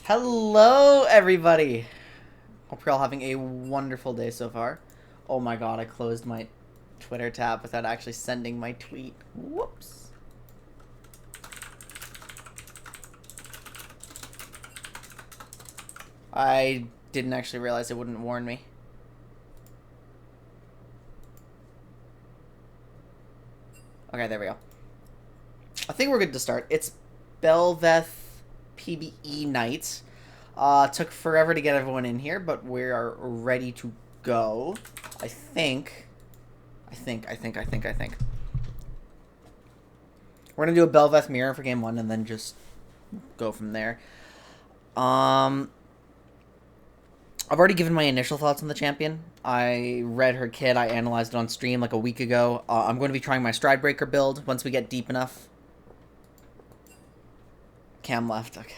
Hello, everybody. Hope you're all having a wonderful day so far. Oh my god, I closed my Twitter tab without actually sending my tweet. Whoops. I didn't actually realize it wouldn't warn me. Okay, there we go. I think we're good to start. It's Bel'Veth PBE night. Took forever to get everyone in here, but we are ready to go. I think. We're gonna do a Bel'Veth mirror for game 1 and then just go from there. I've already given my initial thoughts on the champion. I read her kit, I analyzed it on stream like a week ago. I'm going to be trying my Stridebreaker build once we get deep enough. Cam left, okay.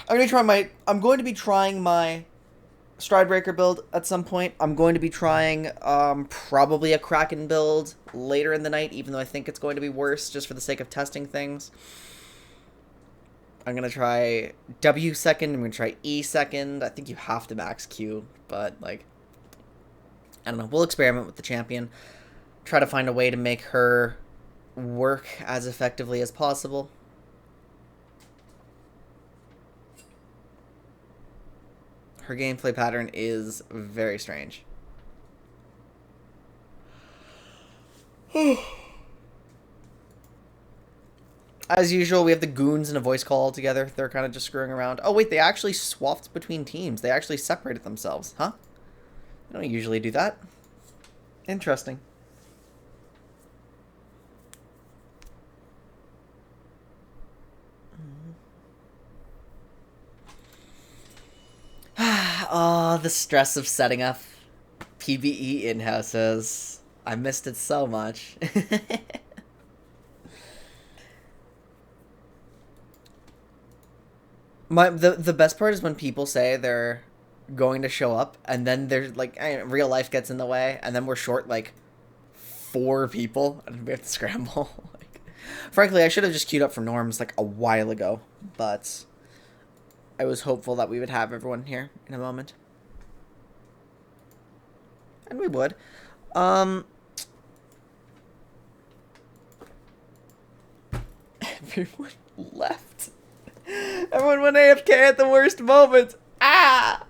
I'm going to be trying my Stridebreaker build at some point. I'm going to be trying probably a Kraken build later in the night, even though I think it's going to be worse just for the sake of testing things. I'm going to try W second. I'm going to try E second. I think you have to max Q, but like, I don't know. We'll experiment with the champion. Try to find a way to make her work as effectively as possible. Her gameplay pattern is very strange. As usual, we have the goons and a voice call all together. They're kind of just screwing around. Oh, wait, they actually swapped between teams. They actually separated themselves, huh? They don't usually do that. Interesting. Oh, the stress of setting up PBE in-houses. I missed it so much. The best part is when people say they're going to show up and then there's like real life gets in the way and then we're short like 4 people and we have to scramble. Like, frankly, I should have just queued up for norms like a while ago, but I was hopeful that we would have everyone here in a moment. And we would. Everyone left. Everyone went AFK at the worst moment. Ah!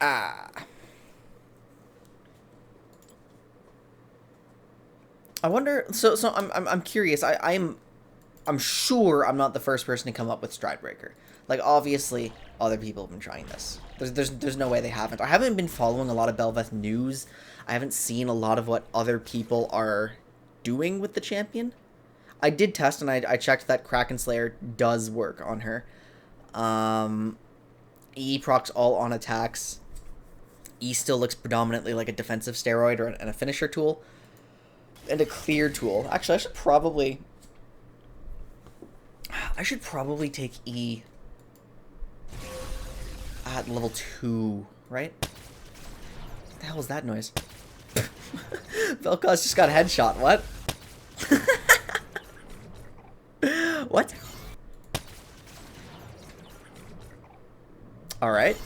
Ah. I wonder. So I'm curious. I'm sure I'm not the first person to come up with Stridebreaker. Like, obviously, other people have been trying this. There's no way they haven't. I haven't been following a lot of Bel'Veth news. I haven't seen a lot of what other people are doing with the champion. I did test, and I checked that Kraken Slayer does work on her. E procs all on attacks. E still looks predominantly like a defensive steroid and a finisher tool. And a clear tool. Actually, I should probably take E at level 2, right? What the hell was that noise? Vel'Koz just got headshot. What? What? Alright.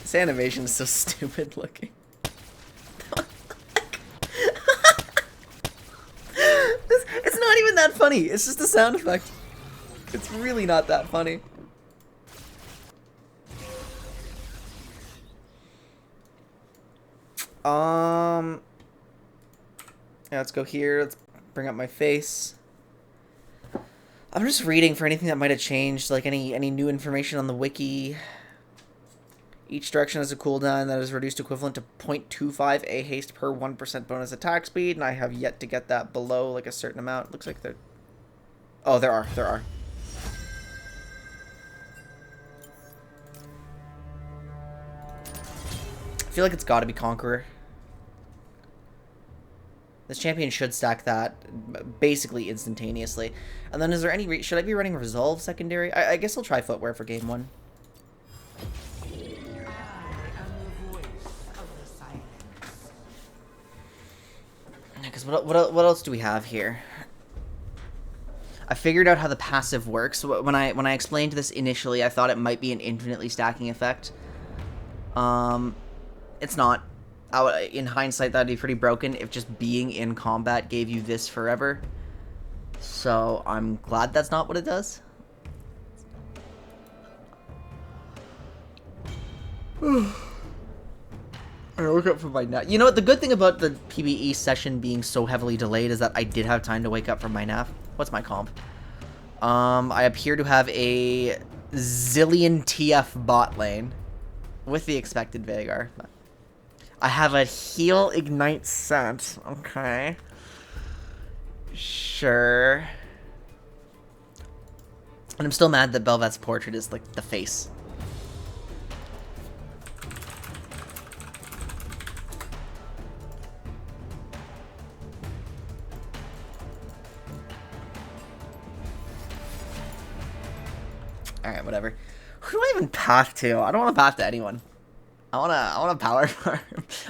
This animation is so stupid looking. It's not even that funny. It's just a sound effect. It's really not that funny. Yeah, let's go here. Let's bring up my face. I'm just reading for anything that might have changed, like any new information on the wiki. Each direction has a cooldown that is reduced equivalent to 0.25 A haste per 1% bonus attack speed, and I have yet to get that below like a certain amount. Looks like there... Oh, there are. I feel like it's gotta be Conqueror. This champion should stack that basically instantaneously. And then is there any... should I be running Resolve secondary? I guess I'll try Footwear for game 1. Because what else do we have here? I figured out how the passive works. When I explained this initially, I thought it might be an infinitely stacking effect. It's not. In hindsight, that'd be pretty broken if just being in combat gave you this forever. So I'm glad that's not what it does. I woke up from my nap. You know what? The good thing about the PBE session being so heavily delayed is that I did have time to wake up from my nap. What's my comp? I appear to have a zillion TF bot lane with the expected Veigar. I have a heal ignite set. Okay. Sure. And I'm still mad that Bel'Veth's portrait is like the face. Alright, whatever. Who do I even path to? I don't want to path to anyone. I wanna power farm.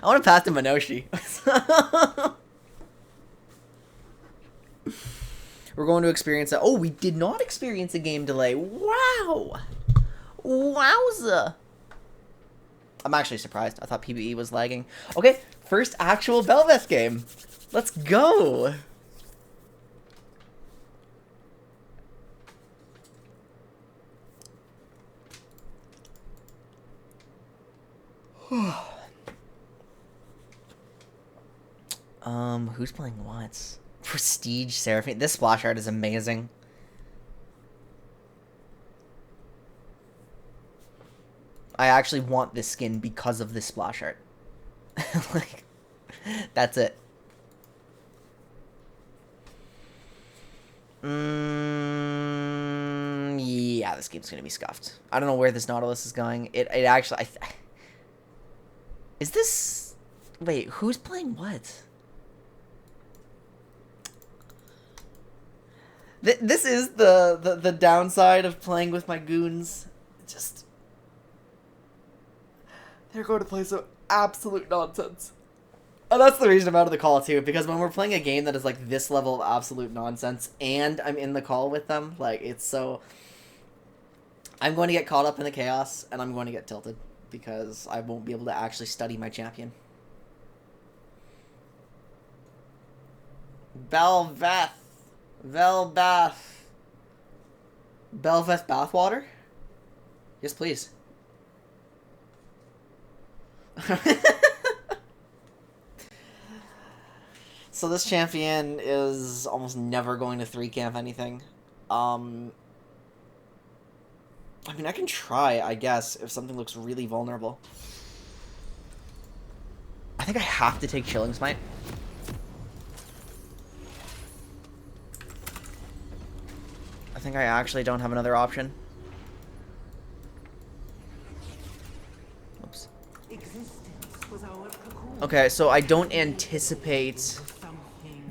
I wanna path to Minoshi. We're going to experience that. Oh, we did not experience a game delay. Wow. Wowza. I'm actually surprised. I thought PBE was lagging. Okay, first actual Bel'Veth game. Let's go. Who's playing what? Prestige Seraphine. This splash art is amazing. I actually want this skin because of this splash art. Like, that's it. Yeah, this game's gonna be scuffed. I don't know where this Nautilus is going. It actually... Is this... Wait, who's playing what? This is the downside of playing with my goons. Just... They're going to play some absolute nonsense. And that's the reason I'm out of the call, too. Because when we're playing a game that is, like, this level of absolute nonsense, and I'm in the call with them, like, it's so... I'm going to get caught up in the chaos, and I'm going to get tilted. Because I won't be able to actually study my champion. Bel'Veth. Bel'Veth. Bel'Veth bathwater? Yes, please. So this champion is almost never going to 3-camp anything. I mean, I can try, I guess, if something looks really vulnerable. I think I have to take Chilling Smite. I think I actually don't have another option. Oops. Okay, so I don't anticipate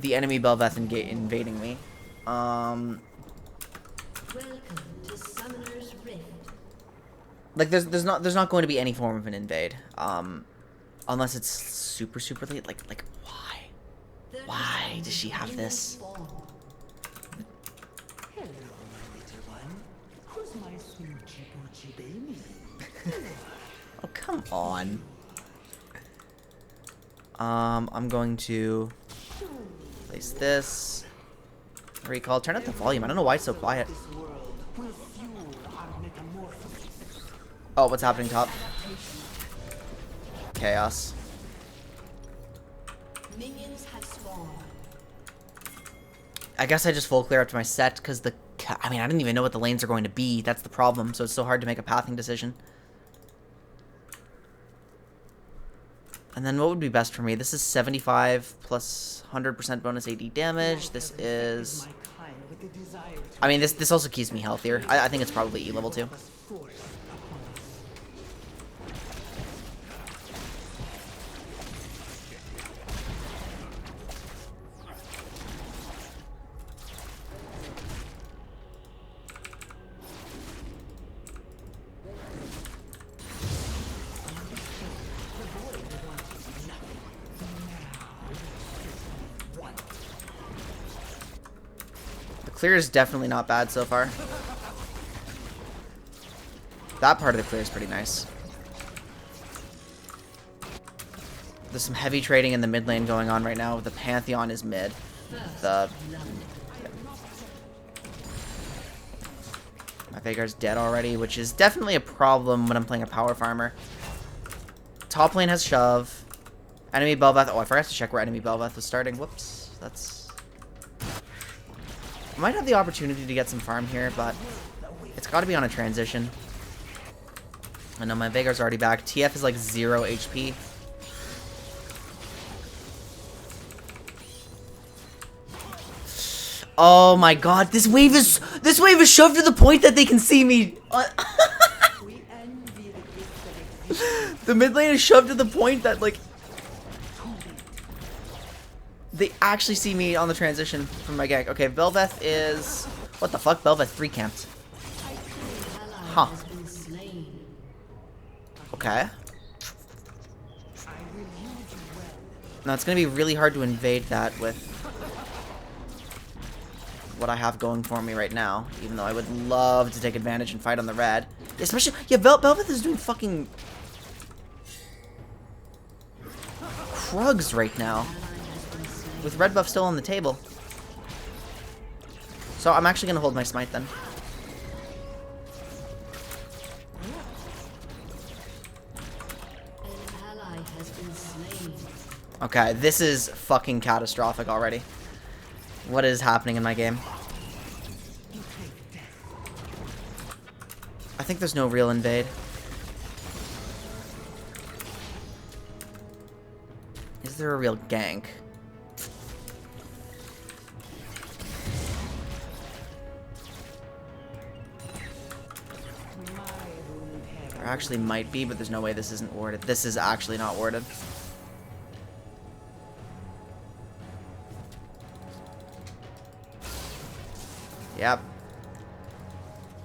the enemy Bel'Veth invading me. Like there's not going to be any form of an invade. Unless it's super late. Like why? Why does she have this? Oh, come on. I'm going to place this. Recall. Turn up the volume. I don't know why it's so quiet. Oh, what's happening top? Chaos. I guess I just full clear up to my set because I mean, I didn't even know what the lanes are going to be. That's the problem. So it's so hard to make a pathing decision. And then what would be best for me? This is 75 plus 100% bonus AD damage. This is... I mean, this also keeps me healthier. I think it's probably E level 2. Clear is definitely not bad so far. That part of the clear is pretty nice. There's some heavy trading in the mid lane going on right now. The Pantheon is mid. My Veigar's dead already, which is definitely a problem when I'm playing a power farmer. Top lane has shove. Enemy Bel'Veth. Oh, I forgot to check where enemy Bel'Veth was starting. Whoops. That's... I might have the opportunity to get some farm here, but it's got to be on a transition. I know my Veigar's already back. TF is like 0 HP. Oh my god, this wave is shoved to the point that they can see me. The mid lane is shoved to the point that like they actually see me on the transition from my gank. Okay, Bel'Veth is... What the fuck? Bel'Veth 3 camped. Huh. Okay. Now it's gonna be really hard to invade that with what I have going for me right now, even though I would love to take advantage and fight on the red. Especially, yeah, Bel'Veth is doing fucking Krugs right now, with red buff still on the table. So I'm actually gonna hold my smite then. Okay, this is fucking catastrophic already. What is happening in my game? I think there's no real invade. Is there a real gank? There actually might be, but there's no way this isn't warded. This is actually not warded. Yep.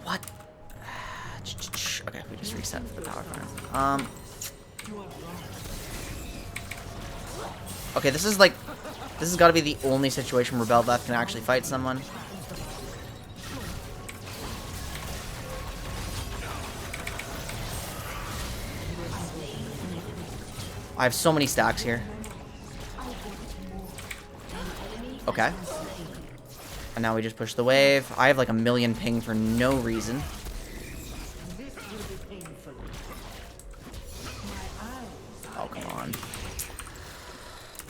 What? Okay, we just reset for the power farm. Okay, this is like... This has got to be the only situation where Bel'Veth can actually fight someone. I have so many stacks here. Okay. And now we just push the wave. I have like a million ping for no reason. Oh, come on.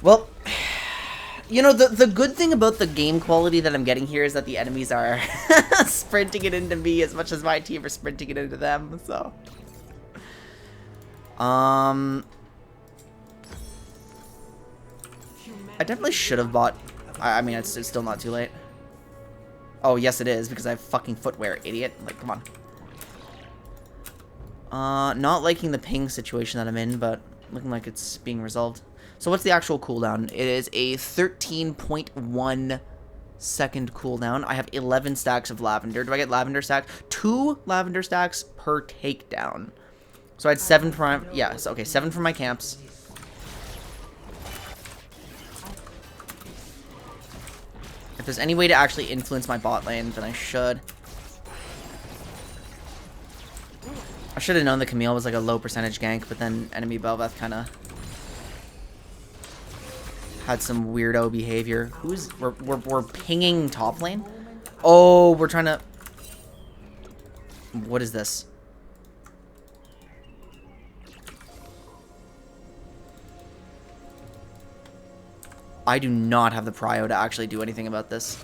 Well, you know, the good thing about the game quality that I'm getting here is that the enemies are sprinting it into me as much as my team are sprinting it into them, so. I definitely should have bought... I mean, it's still not too late. Oh, yes it is, because I have fucking footwear, idiot. Like, come on. Not liking the ping situation that I'm in, but looking like it's being resolved. So what's the actual cooldown? It is a 13.1 second cooldown. I have 11 stacks of lavender. Do I get lavender stacks? 2 lavender stacks per takedown. So I had 7 prime... Yeah, so, okay, 7 from my camps. If there's any way to actually influence my bot lane, then I should. I should have known the Camille was like a low percentage gank, but then enemy Bel'Veth kind of had some weirdo behavior. We're pinging top lane? Oh, we're trying to... What is this? I do not have the prio to actually do anything about this.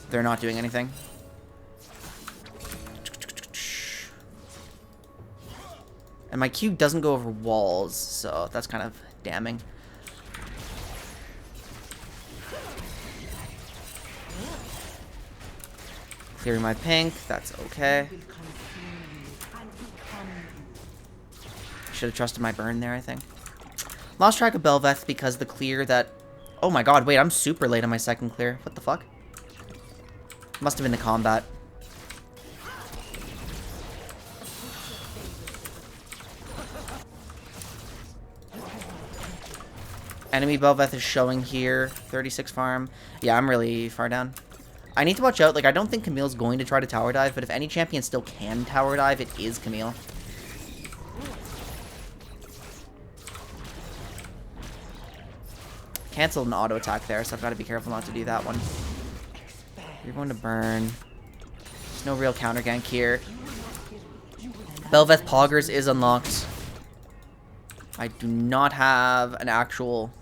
They're not doing anything. And my Q doesn't go over walls, so that's kind of damning. Clearing my pink, that's okay. Should have trusted my burn there, I think. Lost track of Bel'Veth because the clear that... Oh my god, wait, I'm super late on my second clear. What the fuck? Must have been the combat. Enemy Bel'Veth is showing here. 36 farm. Yeah, I'm really far down. I need to watch out. Like, I don't think Camille's going to try to tower dive, but if any champion still can tower dive, it is Camille. Canceled an auto attack there, so I've got to be careful not to do that one. You're going to burn. There's no real counter gank here. Bel'Veth Poggers is unlocked. I do not have an actual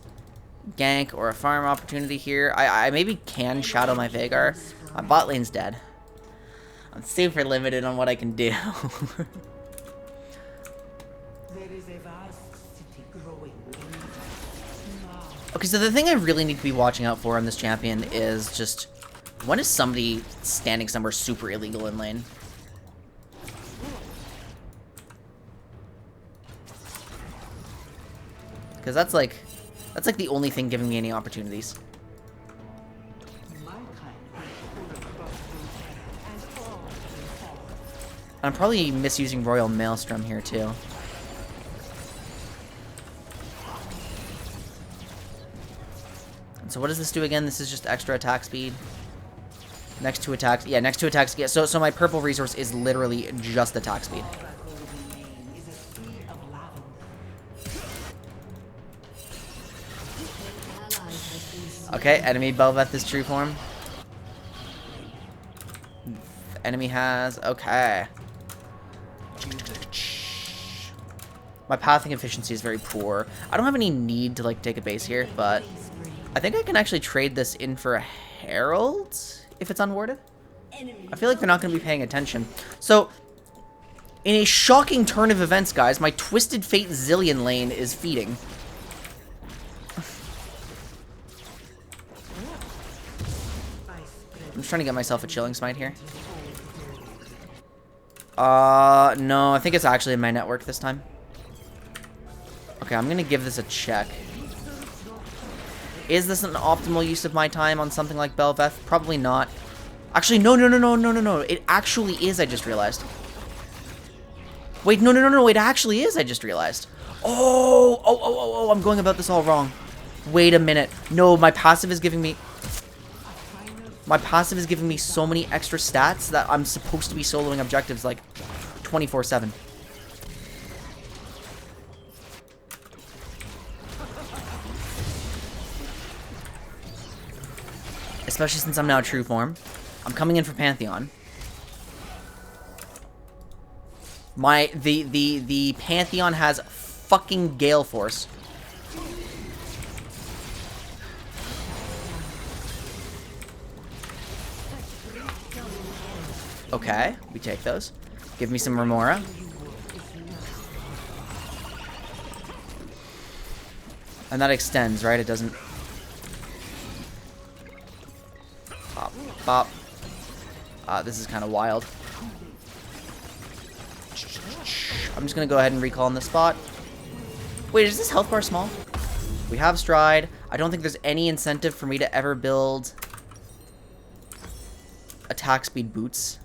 gank or a farm opportunity here. I maybe can shadow my Veigar. My bot lane's dead. I'm super limited on what I can do. Okay, so the thing I really need to be watching out for on this champion is just, when is somebody standing somewhere super illegal in lane? Because that's like the only thing giving me any opportunities. I'm probably misusing Royal Maelstrom here too. So what does this do again? This is just extra attack speed. Next two attacks. Yeah, next two attacks. Yeah, so my purple resource is literally just attack speed. Okay, enemy Bel'Veth is true form. Enemy has... Okay. My pathing efficiency is very poor. I don't have any need to, like, take a base here, but I think I can actually trade this in for a Herald if it's unwarded. I feel like they're not going to be paying attention. So, in a shocking turn of events, guys, my Twisted Fate Zillion lane is feeding. I'm just trying to get myself a Chilling Smite here. No, I think it's actually in my network this time. Okay, I'm gonna give this a check. Is this an optimal use of my time on something like Bel'Veth? Probably not. Actually, no. It actually is, I just realized. Wait, no. It actually is, I just realized. Oh, I'm going about this all wrong. Wait a minute. No, my passive is giving me... My passive is giving me so many extra stats that I'm supposed to be soloing objectives like 24/7. Especially since I'm now true form. I'm coming in for Pantheon. The Pantheon has fucking Gale Force. Okay, we take those. Give me some Remora. And that extends, right? It doesn't... Pop, pop. This is kind of wild. I'm just going to go ahead and recall on the spot. Wait, is this health bar small? We have Stride. I don't think there's any incentive for me to ever build attack speed boots.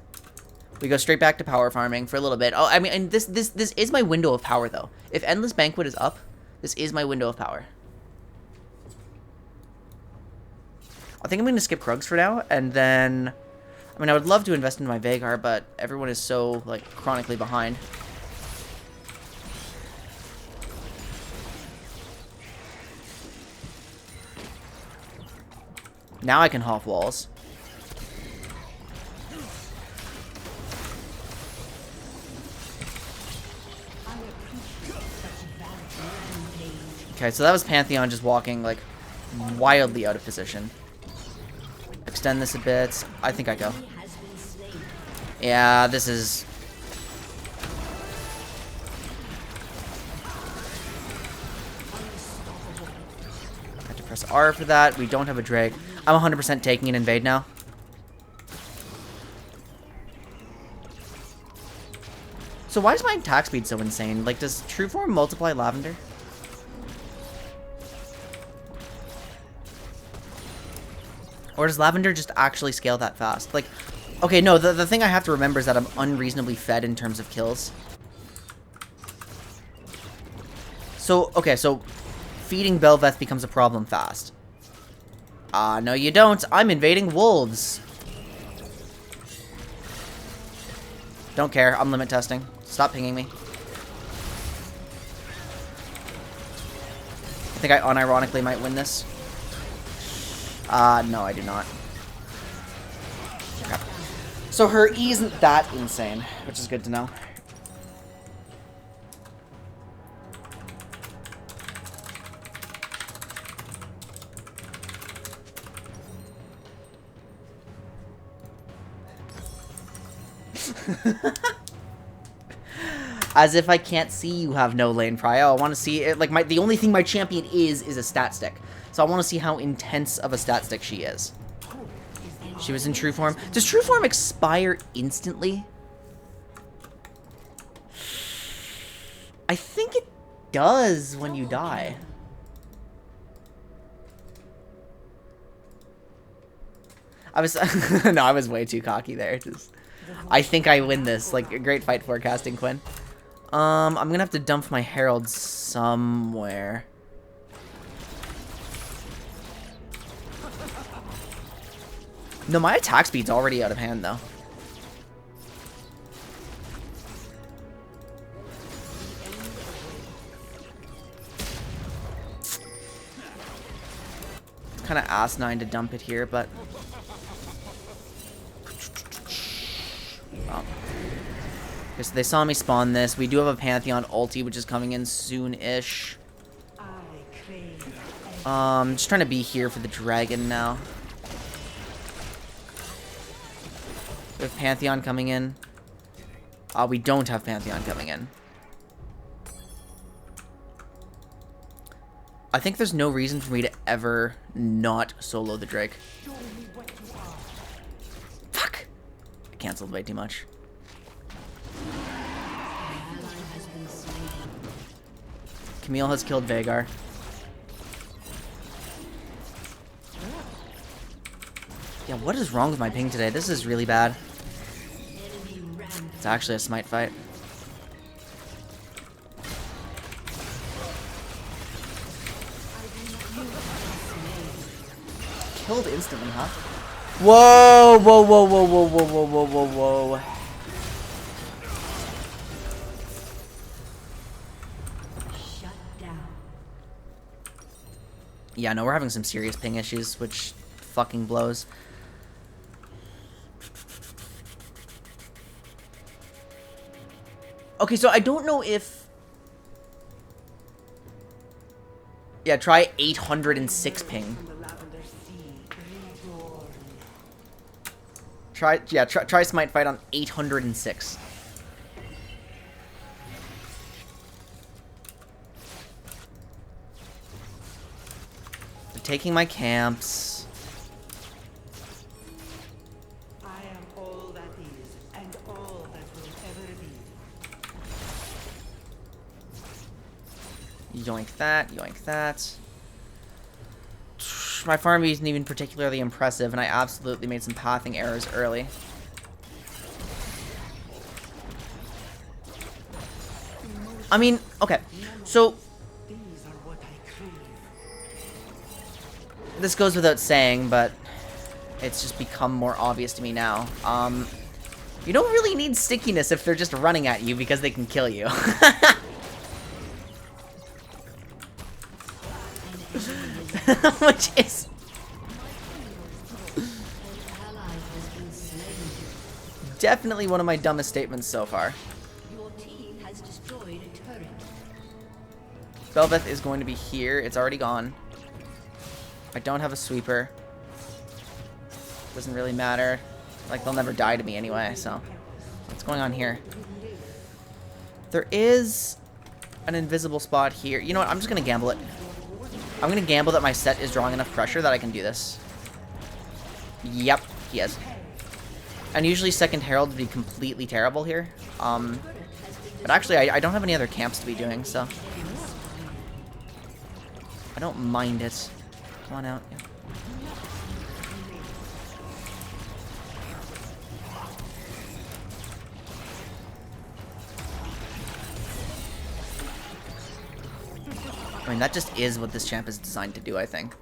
We go straight back to power farming for a little bit. Oh, I mean, and this is my window of power, though. If Endless Banquet is up, this is my window of power. I think I'm going to skip Krugs for now, and then... I mean, I would love to invest in my Veigar, but everyone is so, like, chronically behind. Now I can hop walls. Okay, so that was Pantheon just walking, like, wildly out of position. Extend this a bit. I think I go. Yeah, this is... I have to press R for that. We don't have a Drake. I'm 100% taking an invade now. So why is my attack speed so insane? Like, does True Form multiply Lavender? Or does Lavender just actually scale that fast? Like, okay, no, the thing I have to remember is that I'm unreasonably fed in terms of kills. So, okay, so Feeding Bel'Veth becomes a problem fast. No you don't. I'm invading wolves. Don't care. I'm limit testing. Stop pinging me. I think I unironically might win this. No, I do not. Okay. So her E isn't that insane, which is good to know. As if I can't see you have no lane prio. I want to see it. Like the only thing my champion is a stat stick. So I want to see how intense of a stat stick she is. She was in true form. Does true form expire instantly? I think it does when you die. I was no, I was way too cocky there. I think I win this. Like, a great fight forecasting, Quinn. I'm gonna have to dump my Herald somewhere. No, my attack speed's already out of hand, though. It's kind of asinine to dump it here, but... Well. Okay, so they saw me spawn this. We do have a Pantheon ulti, which is coming in soon-ish. Just trying to be here for the dragon now. We have Pantheon coming in. We don't have Pantheon coming in. I think there's no reason for me to ever not solo the Drake. Fuck! I canceled way too much. Camille has killed Veigar. Yeah, what is wrong with my ping today? This is really bad. It's actually a smite fight. Killed instantly, huh? Whoa, whoa, whoa, whoa, whoa, whoa, whoa, whoa, whoa, whoa. Yeah, no, we're having some serious ping issues, which fucking blows. Okay, so I don't know if... Yeah, try 806 ping. Try smite fight on 806. They're taking my camps. I am all that is, and all that will ever be. Yoink that, yoink that. My farm isn't even particularly impressive, and I absolutely made some pathing errors early. I mean, okay, so this goes without saying, but it's just become more obvious to me now. You don't really need stickiness if they're just running at you because they can kill you. Which is definitely one of my dumbest statements so far. Your team has destroyed a turret. Bel'Veth is going to be here. It's already gone. I don't have a sweeper. Doesn't really matter. Like, they'll never die to me anyway, so... What's going on here? There is an invisible spot here. You know what? I'm just going to gamble it. I'm going to gamble that my set is drawing enough pressure that I can do this. Yep, he is. And usually second Herald would be completely terrible here. But actually, I don't have any other camps to be doing, so... I don't mind it. Come on out. Yeah. I mean, that just is what this champ is designed to do, I think.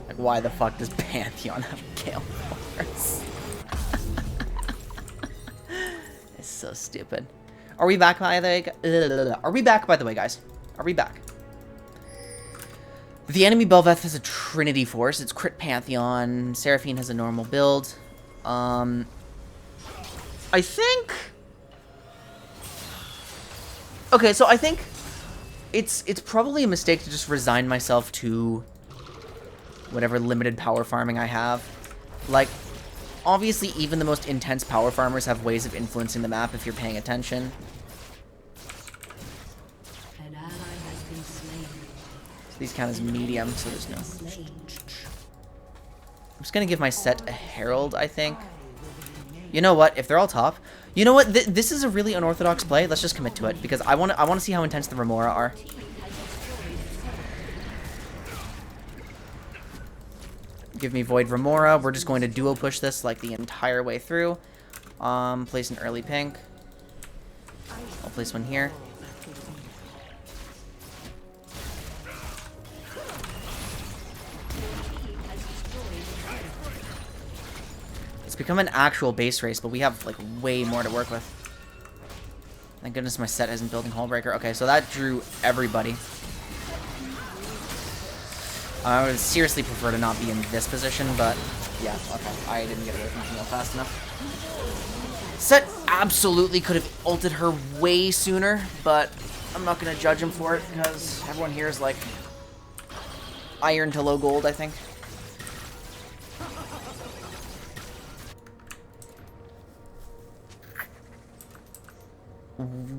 Like, why the fuck does Pantheon have Gale Force? It's so stupid. Are we back, by the way? Are we back, by the way, guys? Are we back? The enemy Bel'Veth has a Trinity Force. It's crit Pantheon. Seraphine has a normal build. I think... Okay, so I think it's probably a mistake to just resign myself to whatever limited power farming I have. Like, obviously, even the most intense power farmers have ways of influencing the map if you're paying attention. An ally has been slain. So these count as medium, so there's no... I'm just gonna give my set a Herald, I think. You know what? If they're all top... You know what? This is a really unorthodox play. Let's just commit to it, because I want to see how intense the Remora are. Give me Void Remora. We're just going to duo push this like the entire way through. Place an early pink. I'll place one here. It's become an actual base race, but we have like way more to work with. Thank goodness my set isn't building Hullbreaker. Okay, so that drew everybody. I would seriously prefer to not be in this position, but yeah, okay. I didn't get away from Camille fast enough. Set absolutely could have ulted her way sooner, but I'm not going to judge him for it because everyone here is like iron to low gold, I think.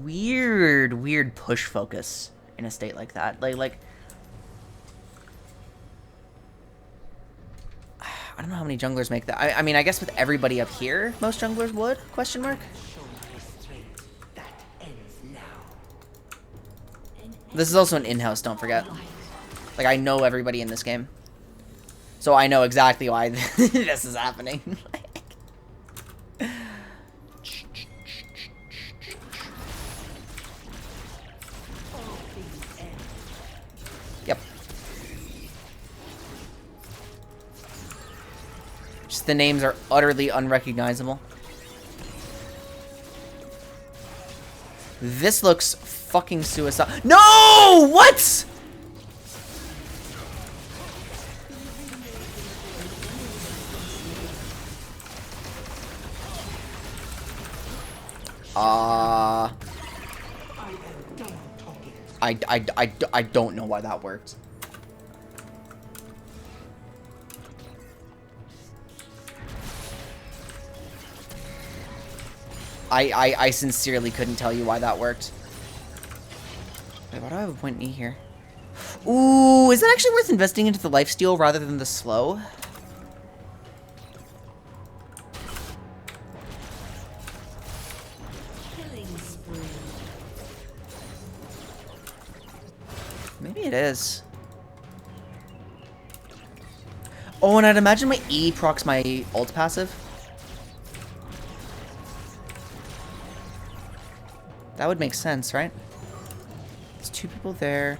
Weird push focus in a state like that. Like I don't know how many junglers make that. I mean, I guess with everybody up here, most junglers would, question mark? This is also an in-house, don't forget. Like, I know everybody in this game. So I know exactly why this is happening. Yep. Just the names are utterly unrecognizable. This looks fucking suicide. No! What? I don't know why that worked. I sincerely couldn't tell you why that worked. Wait, why do I have a point in E here? Ooh, is it actually worth investing into the lifesteal rather than the slow? Maybe it is. Oh, and I'd imagine my E procs my ult passive. That would make sense, right? There's two people there.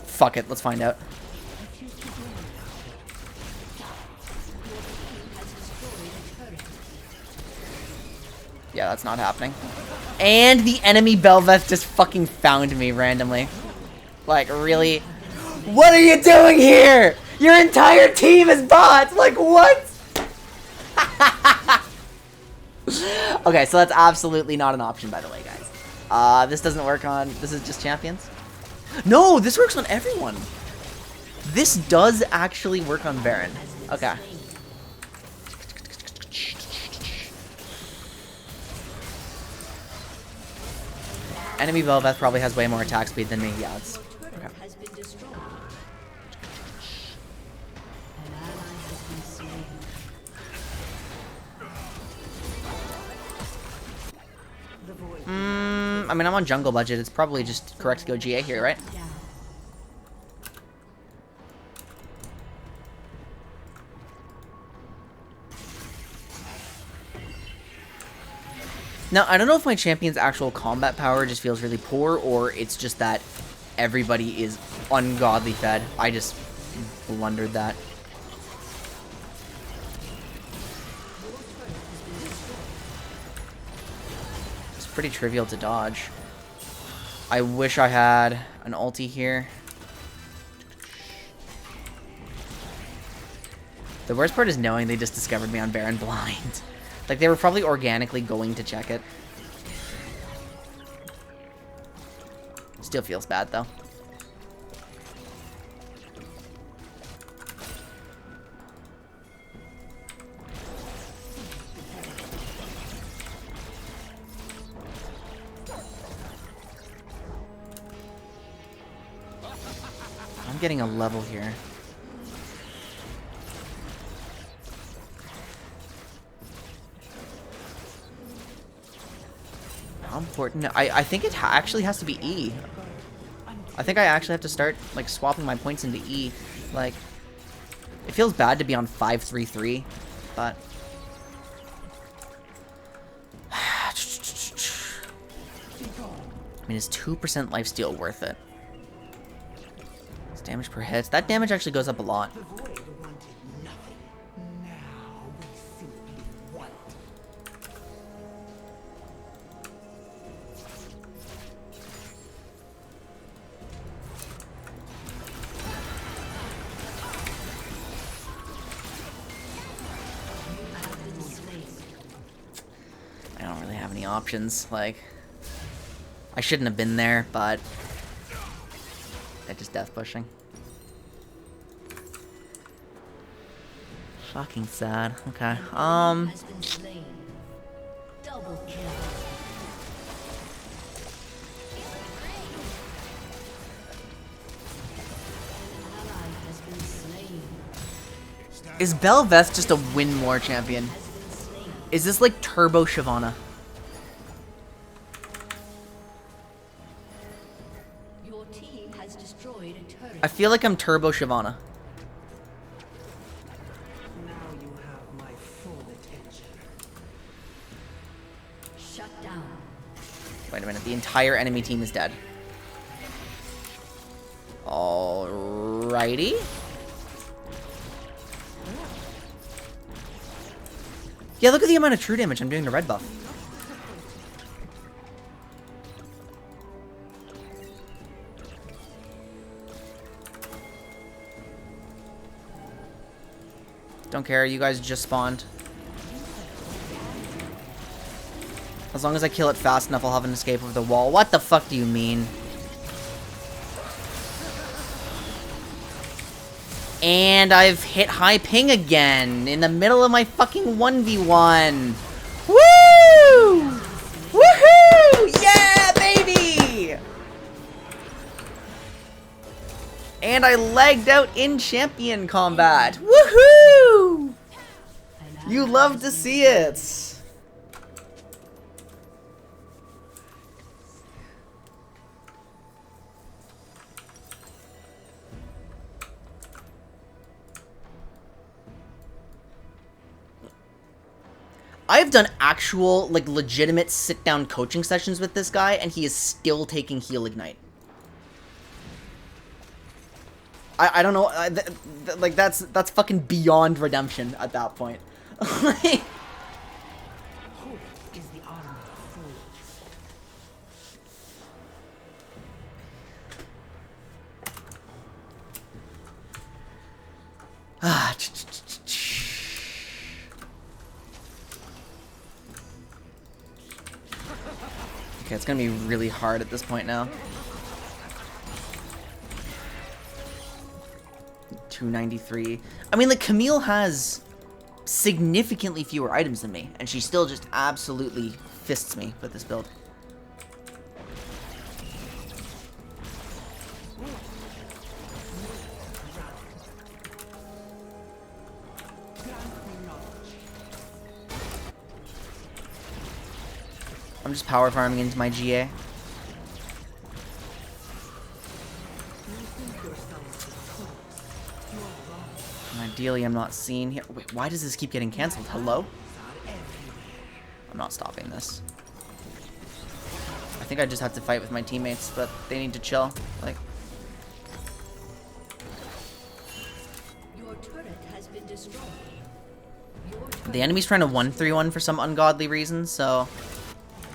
Fuck it, let's find out. Yeah, that's not happening. And the enemy Bel'Veth just fucking found me randomly. Like, really? What are you doing here? Your entire team is bots! Like, what? Okay, so that's absolutely not an option, by the way, guys. This doesn't work on... This is just champions? No, this works on everyone. This does actually work on Baron. Okay. Enemy Bel'Veth probably has way more attack speed than me. Yeah, it's... Okay. I mean, I'm on jungle budget. It's probably just correct to go GA here, right? Down. Now, I don't know if my champion's actual combat power just feels really poor, or it's just that everybody is ungodly fed. I just wondered that. It's pretty trivial to dodge. I wish I had an ulti here. The worst part is knowing they just discovered me on Baron Blind. Like, they were probably organically going to check it. Still feels bad, though. I'm getting a level here. How important? I think it actually has to be E. I think I actually have to start, like, swapping my points into E. Like, it feels bad to be on 5-3-3, but... I mean, is 2% lifesteal worth it? It's damage per hit. That damage actually goes up a lot. The void wanted nothing. Now we simply want. I don't really have any options. Like, I shouldn't have been there, but they're just death pushing. Fucking sad. Okay. Has been slain. Double kill. An ally has been slain. Is Bel'Veth just a win more champion? Has been slain. Is this like Turbo Shyvana? Your team has destroyed a turret. I feel like I'm Turbo Shyvana. Now you have my full attention. Shut down. Wait a minute, the entire enemy team is dead. Alrighty. Yeah, look at the amount of true damage I'm doing to red buff. Don't care, you guys just spawned. As long as I kill it fast enough, I'll have an escape over the wall. What the fuck do you mean? And I've hit high ping again in the middle of my fucking 1v1. Woo! Woohoo! Yeah, baby! And I lagged out in champion combat. Woohoo! You love to see it. I've done actual, like, legitimate sit-down coaching sessions with this guy, and he is still taking Heal Ignite. I don't know, like, that's fucking beyond redemption at that point. Hope is the armor of fools. Ah, okay, it's gonna be really hard at this point now. 293. I mean, like, Camille has significantly fewer items than me, and she still just absolutely fists me with this build. I'm just power farming into my GA. Ideally, I'm not seen here. Wait, why does this keep getting cancelled? Hello? I'm not stopping this. I think I just have to fight with my teammates, but they need to chill. Like, Your turret has been destroyed. the enemy's trying to 1-3-1 for some ungodly reason, so...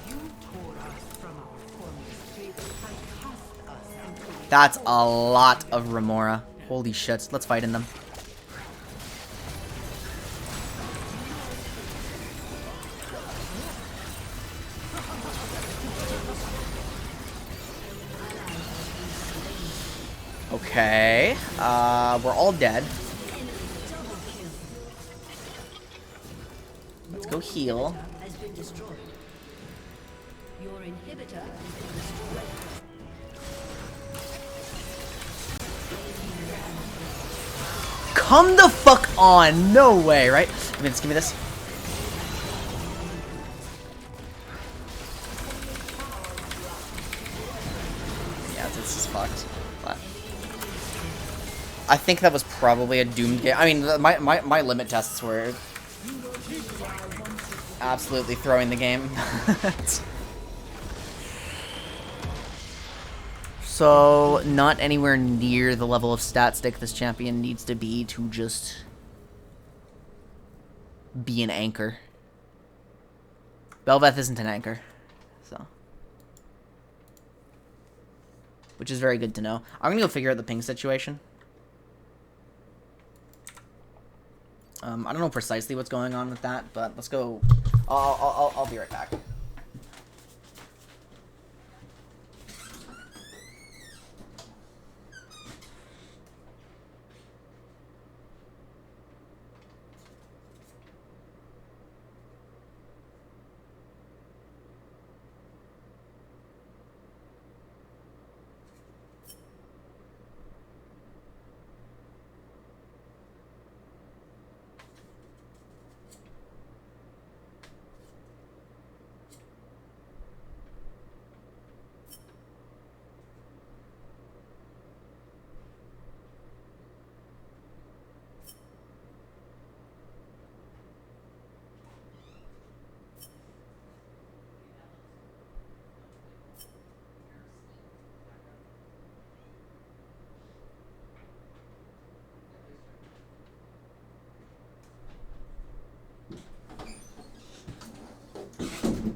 You tore us from our former state and cast us into That's a lot of Remora. Holy shit, let's fight in them. Okay, we're all dead. Let's go heal. Has been destroyed. Your inhibitor has been destroyed. Come the fuck on! No way, right? Give me this, give me this. Yeah, this is fucked. But I think that was probably a doomed game. I mean, my limit tests were absolutely throwing the game. So, not anywhere near the level of stat stick this champion needs to be to just be an anchor. Bel'Veth isn't an anchor, so. Which is very good to know. I'm gonna go figure out the ping situation. I don't know precisely what's going on with that, but let's go. I'll be right back.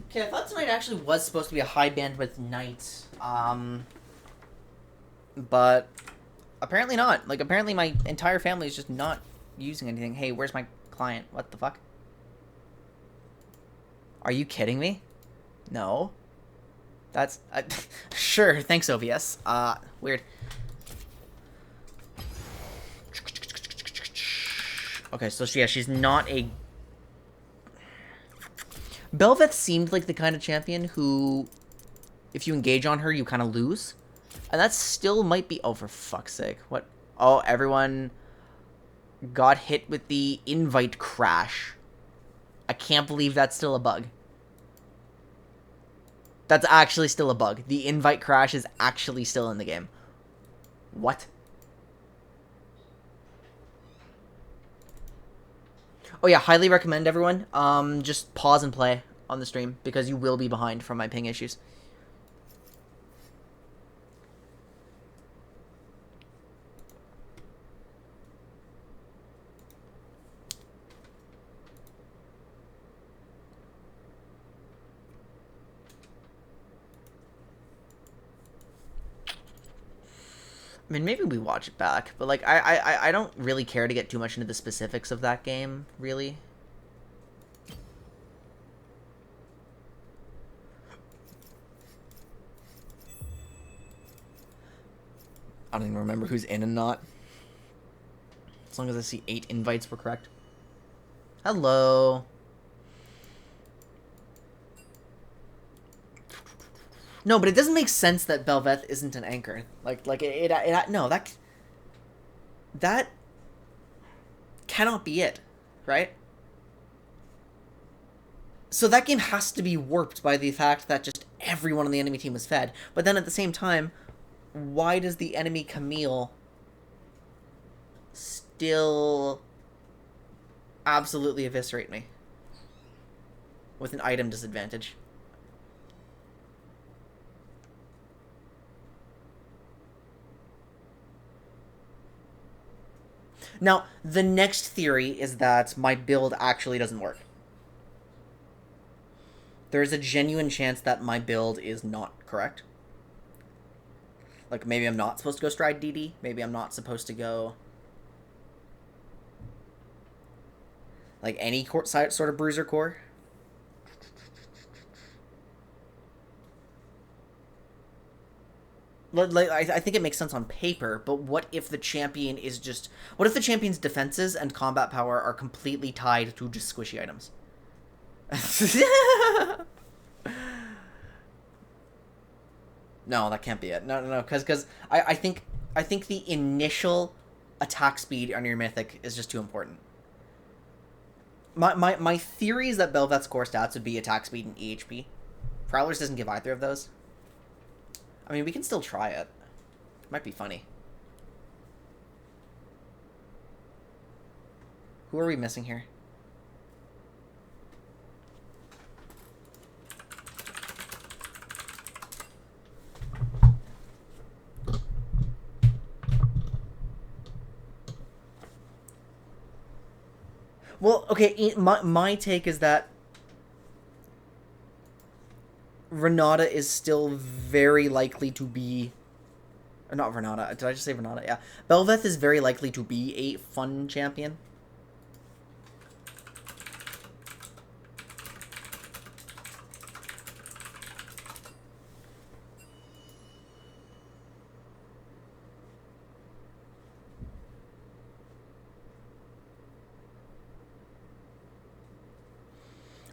Okay, I thought tonight actually was supposed to be a high bandwidth night, but apparently not. Like, apparently my entire family is just not using anything. Hey, where's my client? What the fuck? Are you kidding me? No. That's... sure, thanks, OBS. Weird. Okay, so yeah, she's not a... Bel'Veth seemed like the kind of champion who, if you engage on her, you kind of lose. And that still might be... Oh, for fuck's sake. What? Oh, everyone got hit with the invite crash. I can't believe that's still a bug. That's actually still a bug. The invite crash is actually still in the game. What? Oh yeah, highly recommend everyone. Just pause and play on the stream because you will be behind from my ping issues. I mean, maybe we watch it back, but like, I don't really care to get too much into the specifics of that game, really. I don't even remember who's in and not. As long as I see 8 invites were correct. Hello. No, but it doesn't make sense that Bel'Veth isn't an anchor. No, that cannot be it, right? So that game has to be warped by the fact that just everyone on the enemy team was fed. But then at the same time, why does the enemy Camille still absolutely eviscerate me. With an item disadvantage. Now, the next theory is that my build actually doesn't work. There's a genuine chance that my build is not correct. Like, maybe I'm not supposed to go Stride DD. Maybe I'm not supposed to go... like, any sort of Bruiser core. Like, I think it makes sense on paper, but what if the champion is just... what if the champion's defenses and combat power are completely tied to just squishy items? No, that can't be it. No, because I think the initial attack speed on your mythic is just too important. My theory is that Bel'Veth's core stats would be attack speed and EHP. Prowlers doesn't give either of those. I mean, we can still try it. Might be funny. Who are we missing here? Well, okay, my take is that Renata is still very likely to be... or not Renata, did I just say Renata? Yeah. Bel'Veth is very likely to be a fun champion.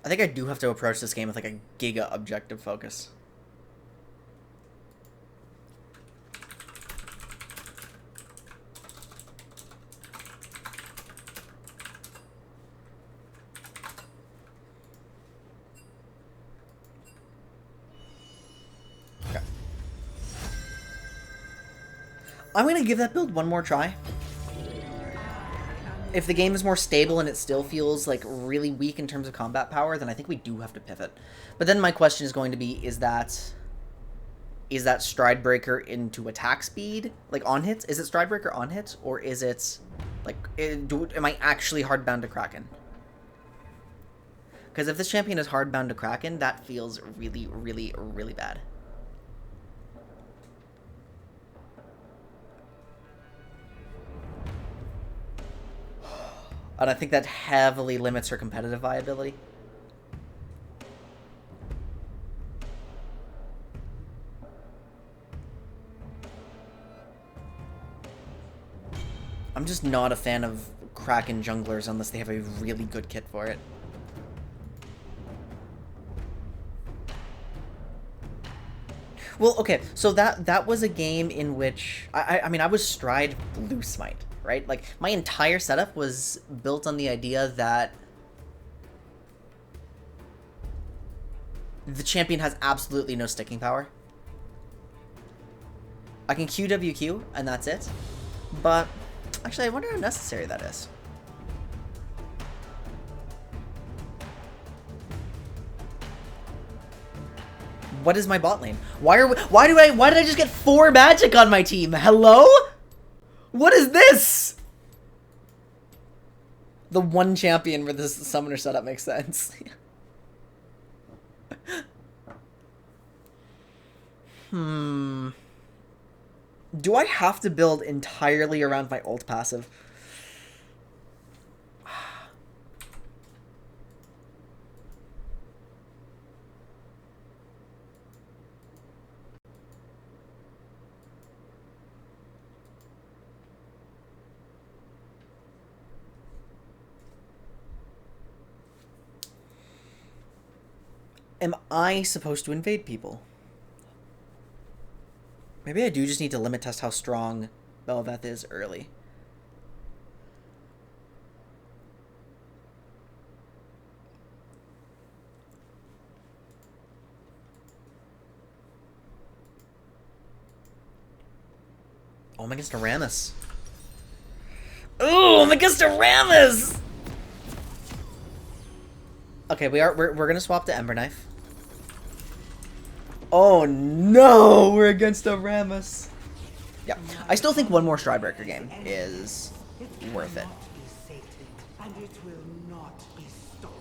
I think I do have to approach this game with like a giga objective focus. Okay. I'm gonna give that build one more try. If the game is more stable and it still feels like really weak in terms of combat power, then I think we do have to pivot. But then my question is going to be, is that Stridebreaker into attack speed, like on hits? Is it Stridebreaker on hits, or is it like am I actually hardbound to Kraken? Because if this champion is hardbound to Kraken, that feels really, really, really bad. And I think that heavily limits her competitive viability. I'm just not a fan of Kraken junglers unless they have a really good kit for it. Well, okay, so that was a game in which... I mean, I was Stride Blue Smite. Right? Like, my entire setup was built on the idea that the champion has absolutely no sticking power. I can QWQ, and that's it. But, actually, I wonder how necessary that is. What is my bot lane? Why did I just get 4 magic on my team? Hello? What is this? The one champion where this summoner setup makes sense. Do I have to build entirely around my ult passive? Am I supposed to invade people? Maybe I do just need to limit test how strong Bel'Veth is early. Oh, I'm against Aramis. Oh, I'm against Aramis! Okay, we're gonna swap to Ember Knife. Oh no, we're against a Rammus. Yeah, I still think one more Stridebreaker game is worth it. Not be sated, and it will not be stopped.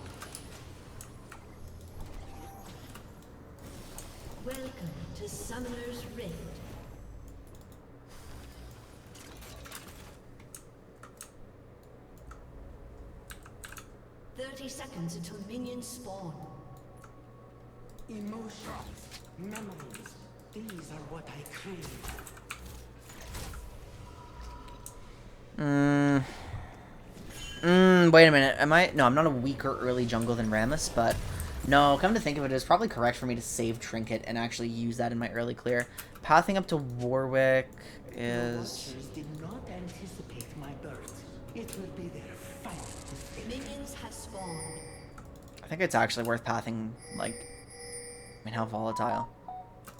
Welcome to Summoner's Rift. Seconds until minions spawn. Emotions, memories, these are what I crave. Wait a minute. Am I? No, I'm not a weaker early jungle than Rammus, but no, come to think of it, it's probably correct for me to save Trinket and actually use that in my early clear. Pathing up to Warwick is... The Watchers did not anticipate my birth. It will be their final mistake. Minions have spawned. I think it's actually worth pathing, like... I mean, how volatile?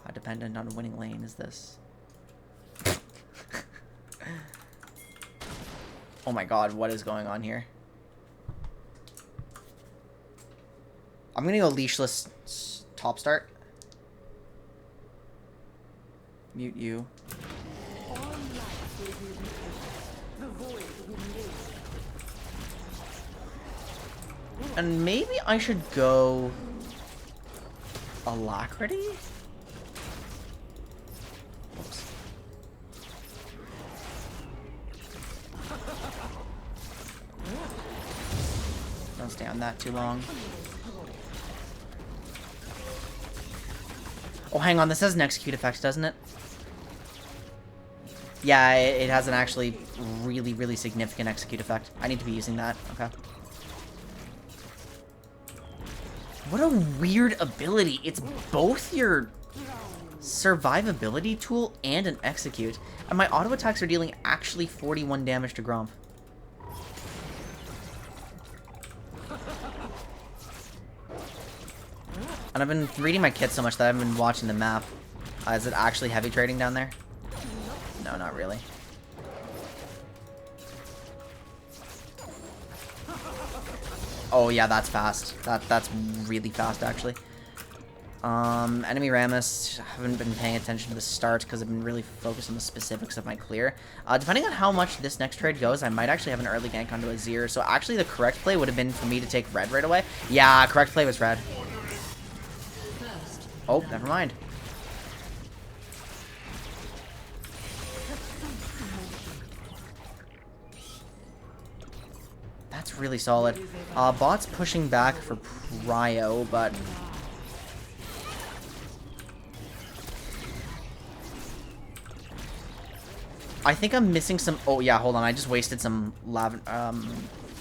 How dependent on a winning lane is this? Oh my god, what is going on here? I'm gonna go leashless top start. Mute you. And maybe I should go Alacrity? Oops. Don't stay on that too long. Oh, hang on. This has an execute effect, doesn't it? Yeah, it has an actually really, really significant execute effect. I need to be using that. Okay. What a weird ability. It's both your survivability tool and an execute. And my auto attacks are dealing actually 41 damage to Gromp. And I've been reading my kit so much that I haven't been watching the map. Is it actually heavy trading down there? No, not really. Oh yeah, that's fast. That's really fast actually. Enemy Rammus. Haven't been paying attention to the start because I've been really focused on the specifics of my clear. Depending on how much this next trade goes, I might actually have an early gank onto Azir. So actually the correct play would have been for me to take red right away. Yeah, correct play was red. Oh, never mind. That's really solid. Bot's pushing back for Prio, but... I think I'm missing some... Oh, yeah, hold on. I just wasted some lavender.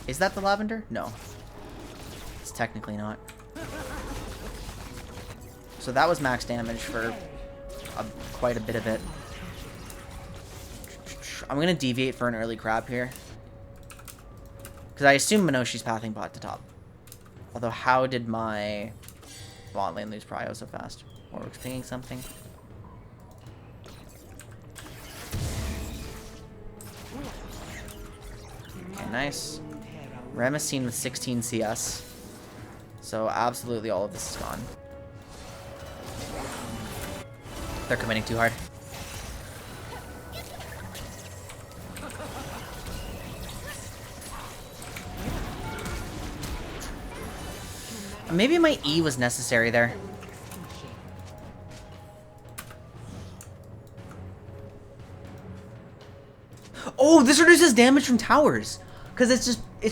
Is that the lavender? No. It's technically not. So that was max damage for quite a bit of it. I'm going to deviate for an early crab here. Because I assume Minoshi's pathing bot to top. Although, how did my bot lane lose Prio so fast? Warwick's pinging something. Okay, nice. Rammus seen with 16 CS. So absolutely all of this is gone. They're committing too hard. Maybe my E was necessary there. Oh, this reduces damage from towers. Because it's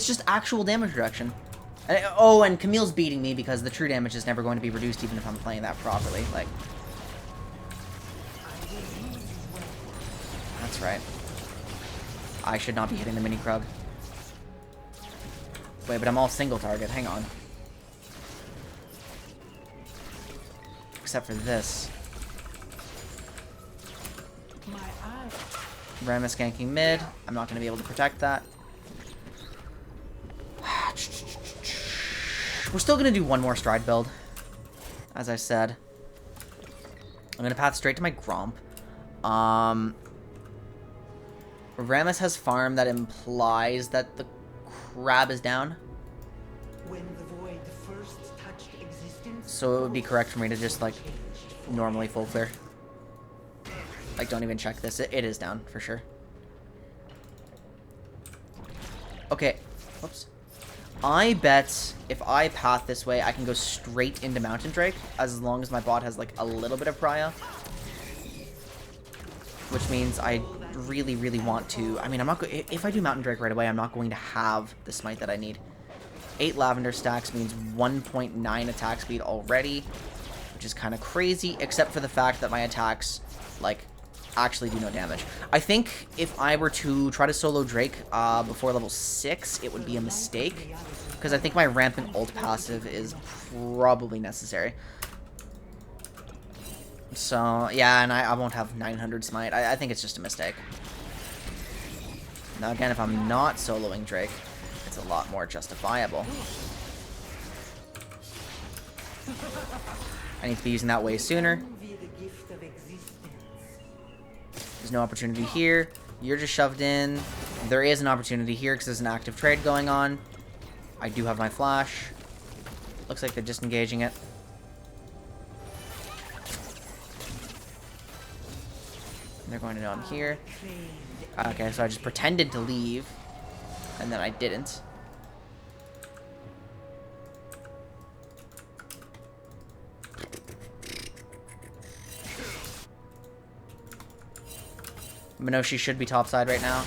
just actual damage reduction. Oh, and Camille's beating me because the true damage is never going to be reduced even if I'm playing that properly. Like, that's right. I should not be hitting the mini Krug. Wait, but I'm all single target. Hang on. Except for this. Rammus ganking mid. I'm not going to be able to protect that. We're still going to do one more stride build. As I said. I'm going to path straight to my Gromp. Rammus has farm that implies that the crab is down. When the void first So it would be correct for me to just, like, normally full clear. Like, don't even check this. It is down, for sure. Okay. Whoops. I bet if I path this way, I can go straight into Mountain Drake, as long as my bot has, like, a little bit of prio. Which means I really, really want to... I mean, I'm not... If I do Mountain Drake right away, I'm not going to have the smite that I need. 8 Lavender stacks means 1.9 attack speed already, which is kind of crazy, except for the fact that my attacks, like, actually do no damage. I think if I were to try to solo Drake before level 6, it would be a mistake, because I think my Rampant ult passive is probably necessary. So, yeah, and I won't have 900 smite. I think it's just a mistake. Now, again, if I'm not soloing Drake, it's a lot more justifiable. I need to be using that way sooner. There's no opportunity here. You're just shoved in. There is an opportunity here because there's an active trade going on. I do have my flash. Looks like they're disengaging it. They're going to know I'm here. Okay, so I just pretended to leave, and then I didn't. Minoshi should be topside right now.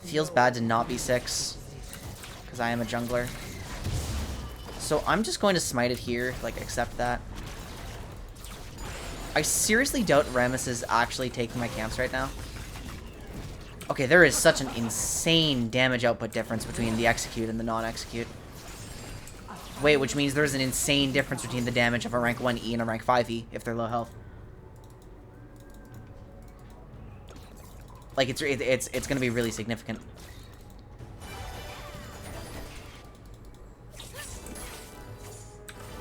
Feels bad to not be 6, because I am a jungler. So I'm just going to smite it here, like, accept that. I seriously doubt Rammus is actually taking my camps right now. Okay, there is such an insane damage output difference between the execute and the non-execute. Wait, which means there's an insane difference between the damage of a rank 1E and a rank 5E if they're low health. Like, it's gonna be really significant.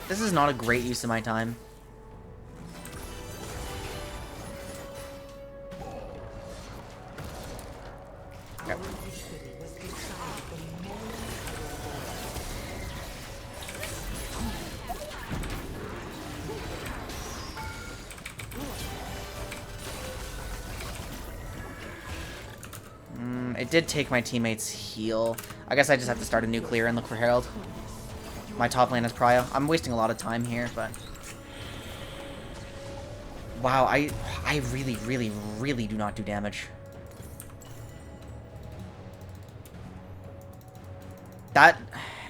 This is not a great use of my time. Okay. It did take my teammate's heal. I guess I just have to start a new clear and look for Herald. My top lane is prio. I'm wasting a lot of time here, but... Wow, I really, really, really do not do damage. That...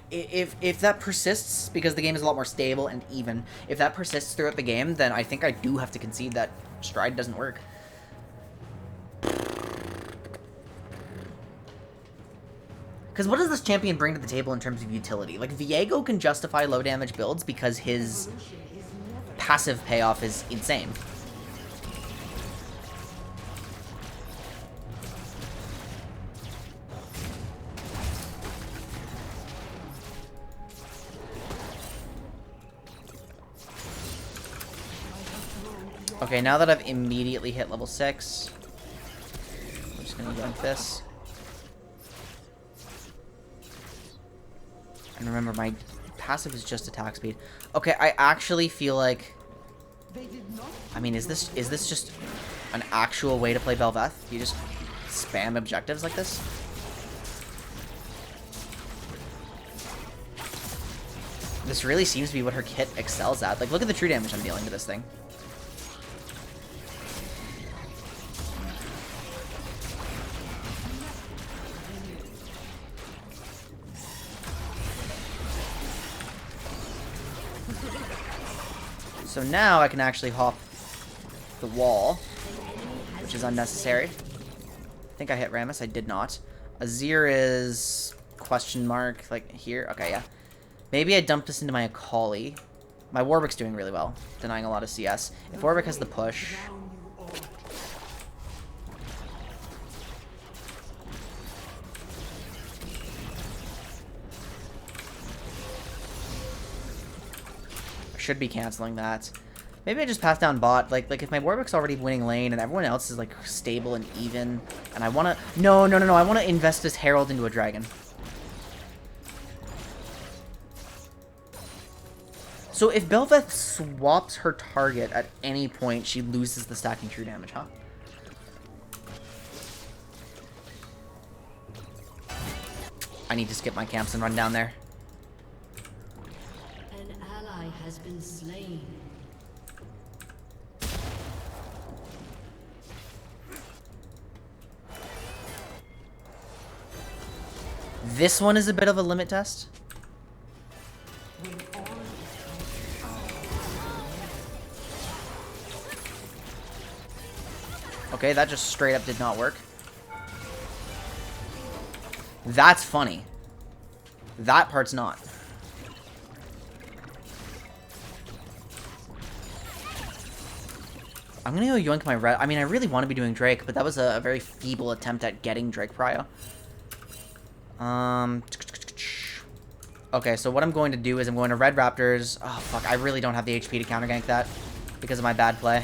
If that persists, because the game is a lot more stable and even, if that persists throughout the game, then I think I do have to concede that Stride doesn't work. Because what does this champion bring to the table in terms of utility? Like, Viego can justify low damage builds because his passive payoff is insane. Okay, now that I've immediately hit level 6, I'm just going to go like this. And remember, my passive is just attack speed. Okay, I actually feel like... I mean, is this just an actual way to play Bel'Veth? You just spam objectives like this? This really seems to be what her kit excels at. Like, look at the true damage I'm dealing to this thing. So now I can actually hop the wall, which is unnecessary. I think I hit Rammus. I did not. Azir is question mark, like here. Okay, yeah. Maybe I dump this into my Akali. My Warwick's doing really well, denying a lot of CS. If Warwick has the push... should be canceling that. Maybe I just pass down bot. Like if my Warwick's already winning lane and everyone else is like stable and even, and I want to... No. I want to invest this Herald into a dragon. So if Bel'Veth swaps her target at any point, she loses the stacking true damage, huh? I need to skip my camps and run down there. An ally has been slain. This one is a bit of a limit test. Okay, that just straight up did not work. That's funny. That part's not. I'm gonna go yoink my red. I mean, I really want to be doing Drake, but that was a very feeble attempt at getting Drake Prio. Okay, so what I'm going to do is I'm going to Red Raptors. Oh, fuck. I really don't have the HP to counter gank that because of my bad play.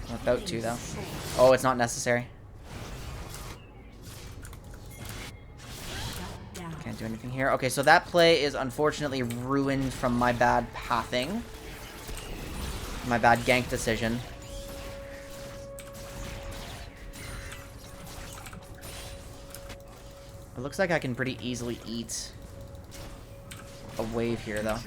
I'm about to, though. Oh, it's not necessary. Can't do anything here. Okay, so that play is unfortunately ruined from my bad pathing. My bad gank decision. It looks like I can pretty easily eat a wave here, though.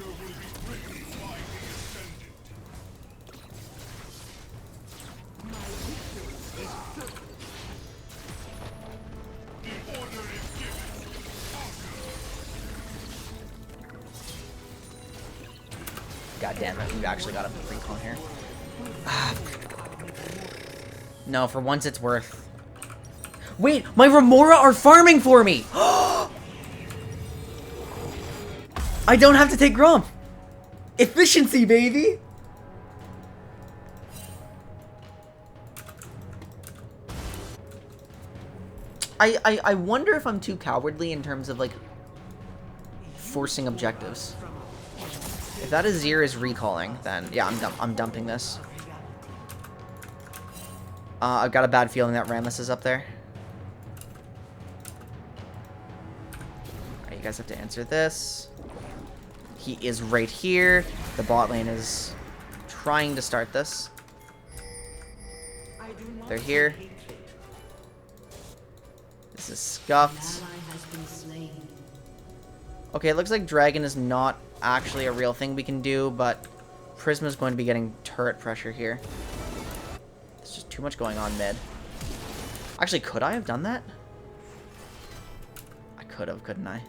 God damn it, we actually got a recon here. No, for once it's worth. Wait, my Remora are farming for me! I don't have to take Gromp! Efficiency, baby! I wonder if I'm too cowardly in terms of, like, forcing objectives. If that Azir is recalling, then yeah, I'm dumping this. I've got a bad feeling that Rammus is up there. Alright, you guys have to answer this. He is right here. The bot lane is trying to start this. They're here. This is scuffed. Okay, it looks like Dragon is not actually a real thing we can do, but Prisma's going to be getting turret pressure here. There's just too much going on mid. Actually, could I have done that? I could have, couldn't I?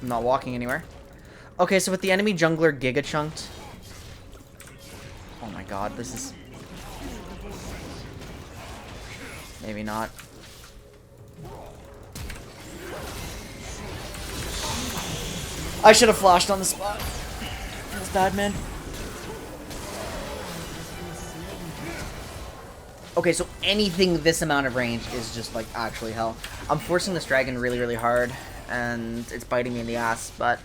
I'm not walking anywhere. Okay, so with the enemy jungler Giga chunked. Oh my god, this is... Maybe not. I should have flashed on the spot. That was bad, man. Okay, so anything this amount of range is just, like, actually hell. I'm forcing this dragon really, really hard, and it's biting me in the ass, but...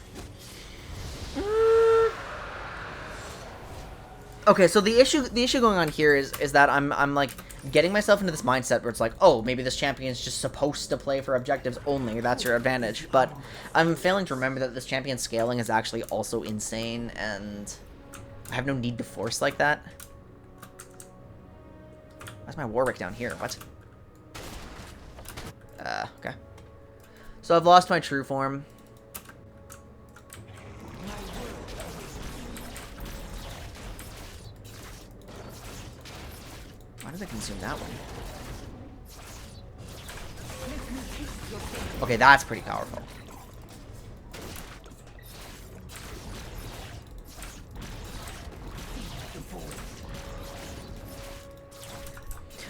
Okay, so the issue going on here is that I'm like getting myself into this mindset where it's like, oh, maybe this champion is just supposed to play for objectives only. That's your advantage. But I'm failing to remember that this champion's scaling is actually also insane, and I have no need to force like that. Why's my Warwick down here? What? Okay. So I've lost my true form. Why did I consume that one? Okay, that's pretty powerful.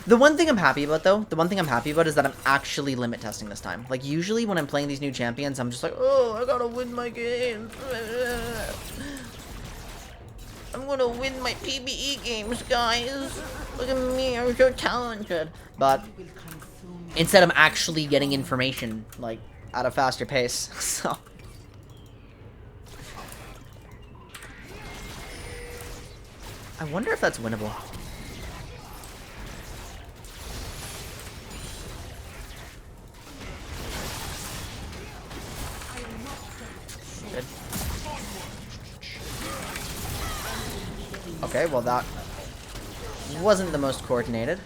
The one thing I'm happy about, though, is that I'm actually limit testing this time. Like, usually when I'm playing these new champions, I'm just like, oh, I gotta win my games. I'm gonna win my PBE games, guys. Look at me, I'm so talented. But instead, I'm actually getting information, like, at a faster pace. So I wonder if that's winnable. Good. Okay, well that wasn't the most coordinated.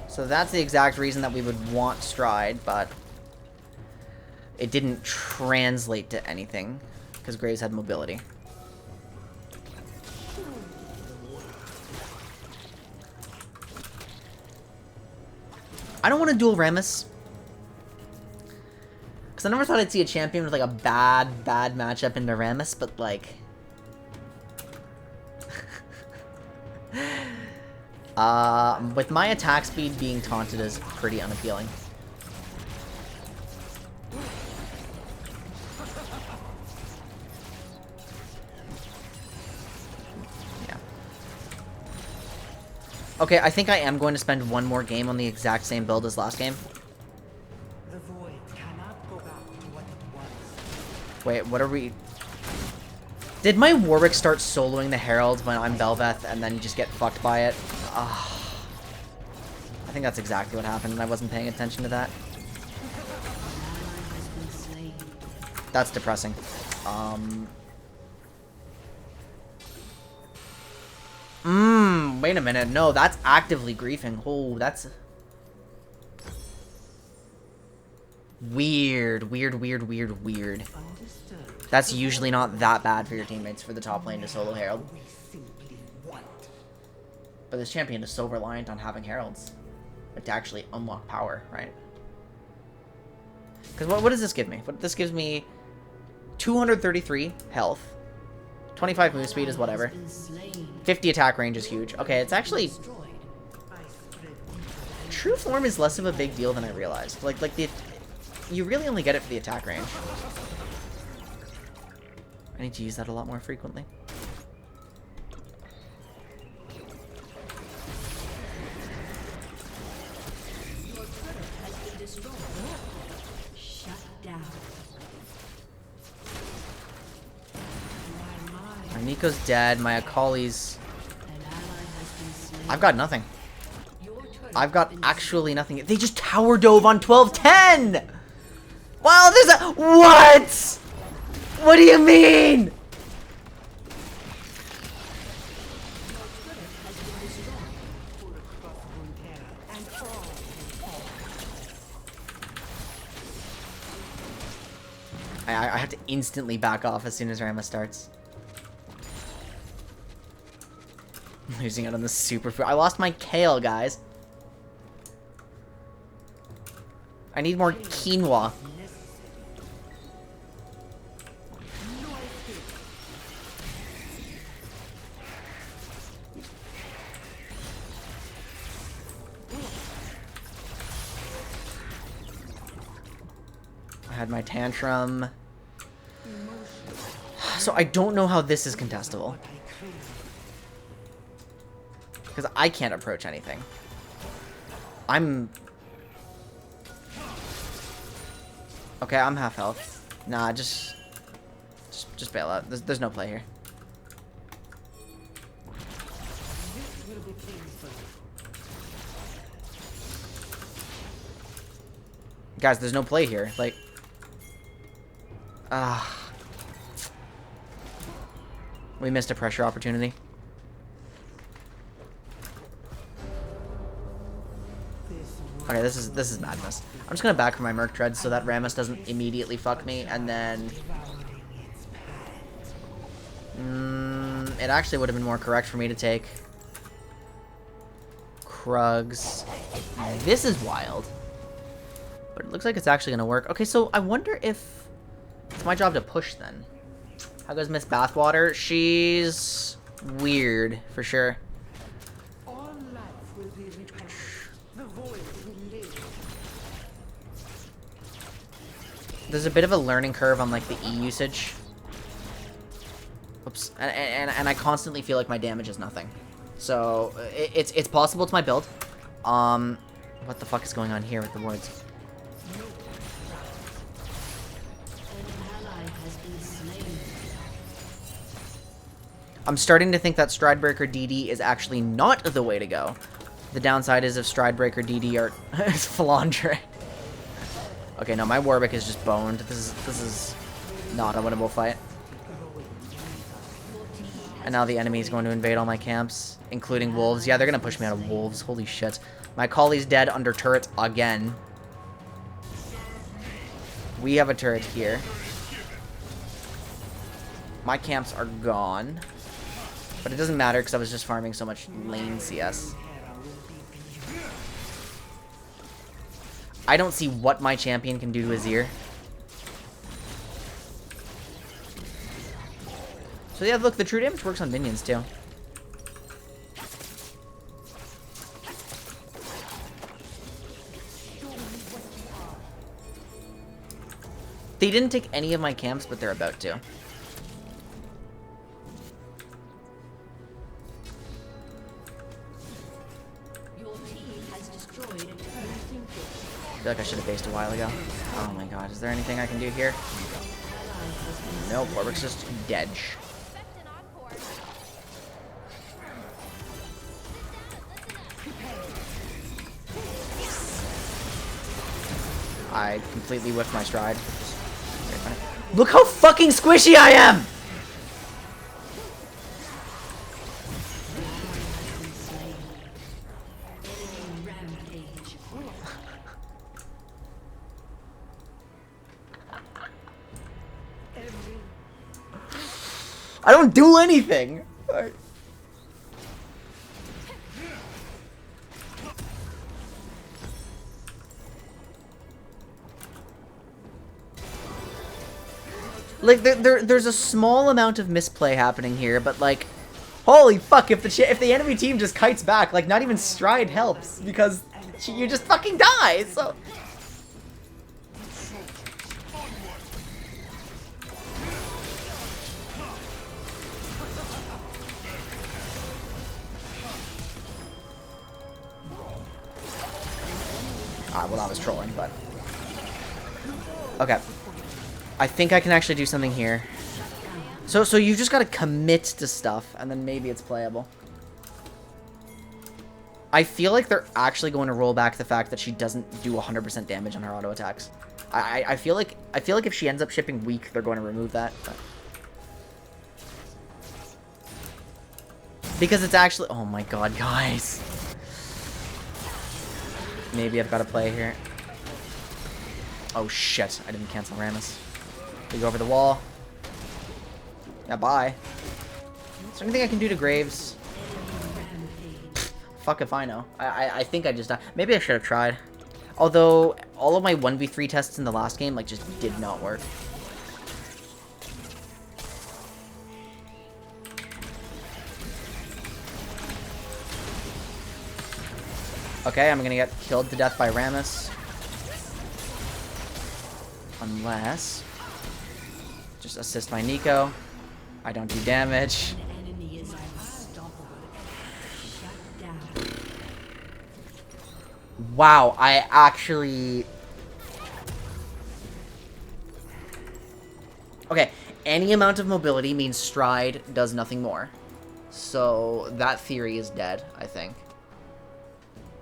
So that's the exact reason that we would want Stride, but it didn't translate to anything because Graves had mobility. I don't want to duel Rammus. Because I never thought I'd see a champion with, like, a bad matchup into Rammus, but, like... with my attack speed, being taunted is pretty unappealing. Yeah. Okay, I think I am going to spend one more game on the exact same build as last game. The void cannot go back to what it was. Wait, what are we... Did my Warwick start soloing the Herald when I'm Bel'Veth and then just get fucked by it? I think that's exactly what happened and I wasn't paying attention to that. That's depressing. Wait a minute. No, that's actively griefing. Oh, that's... Weird. Understood. That's usually not that bad for your teammates for the top lane to solo Herald. We simply want. But this champion is so reliant on having Heralds. Like, to actually unlock power, right? Because what does this give me? This gives me 233 health. 25 move speed is whatever. 50 attack range is huge. Okay, it's actually... True form is less of a big deal than I realized. Like the... You really only get it for the attack range. I need to use that a lot more frequently. Shut down. My Nico's dead. My Akali's... An ally has been slain. I've got nothing. Your turret I've got has been actually nothing. They just tower dove on 1210! Wow, there's a... What? What do you mean? I have to instantly back off as soon as Rammus starts. I'm losing out on the super food. I lost my kale, guys. I need more quinoa. I had my tantrum. So I don't know how this is contestable. Because I can't approach anything. Okay, I'm half health. Nah, just bail out. There's no play here. Guys, there's no play here. Like, we missed a pressure opportunity. Okay, this is madness. I'm just gonna back for my Merc Treads so that Rammus doesn't immediately fuck me, and then... it actually would have been more correct for me to take Krugs. This is wild. But it looks like it's actually gonna work. Okay, so I wonder if it's my job to push then. How goes Miss Bathwater? She's weird, for sure. All life will be repaired. The void will live. There's a bit of a learning curve on like the E usage. Oops, and I constantly feel like my damage is nothing. So it's possible it's my build. What the fuck is going on here with the wards? An ally has been slain. I'm starting to think that Stridebreaker DD is actually not the way to go. The downside is if Stridebreaker DD are is Flandre. Okay, no, my Warwick is just boned. This is not a winnable fight. And now the enemy is going to invade all my camps, including wolves. Yeah, they're going to push me out of wolves. Holy shit. My collie's dead under turret again. We have a turret here. My camps are gone. But it doesn't matter because I was just farming so much lane CS. I don't see what my champion can do to Azir. So yeah, look, the true damage works on minions too. They didn't take any of my camps, but they're about to. Your team has destroyed a turret. I feel like I should have based a while ago. Oh my god, is there anything I can do here? Nope, Warwick's just dead. I completely whiffed my stride. Look how fucking squishy I am! Rampage. I don't do anything! Like, there's a small amount of misplay happening here, but like, holy fuck, if the enemy team just kites back, like, not even stride helps, because you just fucking die, so... well, I was trolling, but... Okay. I think I can actually do something here. So you just gotta commit to stuff, and then maybe it's playable. I feel like they're actually going to roll back the fact that she doesn't do 100% damage on her auto attacks. I feel like if she ends up shipping weak, they're going to remove that. But... because it's actually... oh my god, guys. Maybe I've got to play here. Oh shit, I didn't cancel Rammus. We go over the wall. Yeah, bye. Is there anything I can do to Graves? Fuck if I know. I think I just died. Maybe I should have tried. Although, all of my 1v3 tests in the last game, like, just did not work. Okay, I'm gonna get killed to death by Rammus. Unless... just assist my Nico. I don't do damage. An enemy is unstoppable. Shut down. Wow, I actually... okay, any amount of mobility means stride does nothing more. So that theory is dead, I think.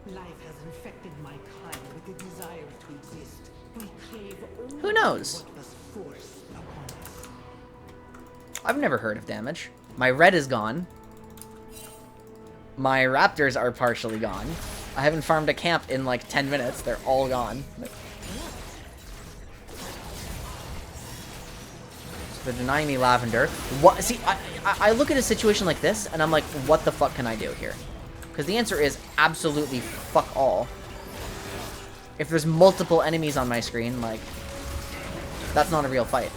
Life has infected my kind with the desire to exist. We crave only Who knows? what was forced upon us. I've never heard of damage. My red is gone. My raptors are partially gone. I haven't farmed a camp in like 10 minutes. They're all gone. So they're denying me lavender. What? See, I look at a situation like this and I'm like, what the fuck can I do here? Because the answer is absolutely fuck all. If there's multiple enemies on my screen, like, that's not a real fight.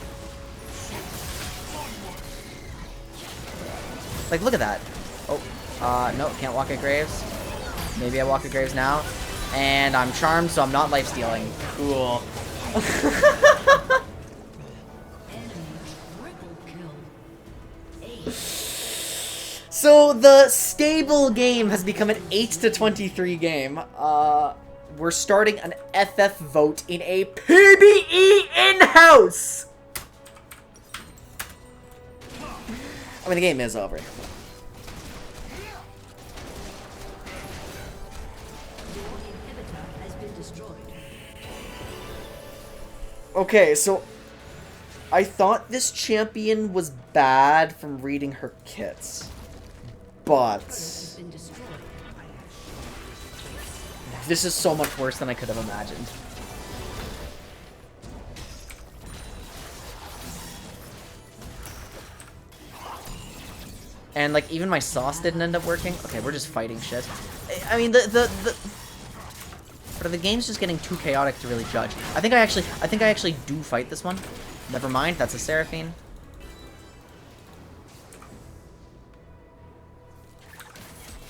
Like, look at that. Oh, no, can't walk at Graves. Maybe I walk at Graves now. And I'm charmed, so I'm not lifestealing. Cool. So the stable game has become an 8-23 game. we're starting an FF vote in a PBE in-house! I mean, the game is over. Your inhibitor has been destroyed. Okay, so I thought this champion was bad from reading her kits, but Has been destroyed. this is so much worse than I could have imagined. And like even my sauce didn't end up working. Okay, we're just fighting shit. I mean but the game's just getting too chaotic to really judge. I think I actually do fight this one. Never mind, that's a Seraphine.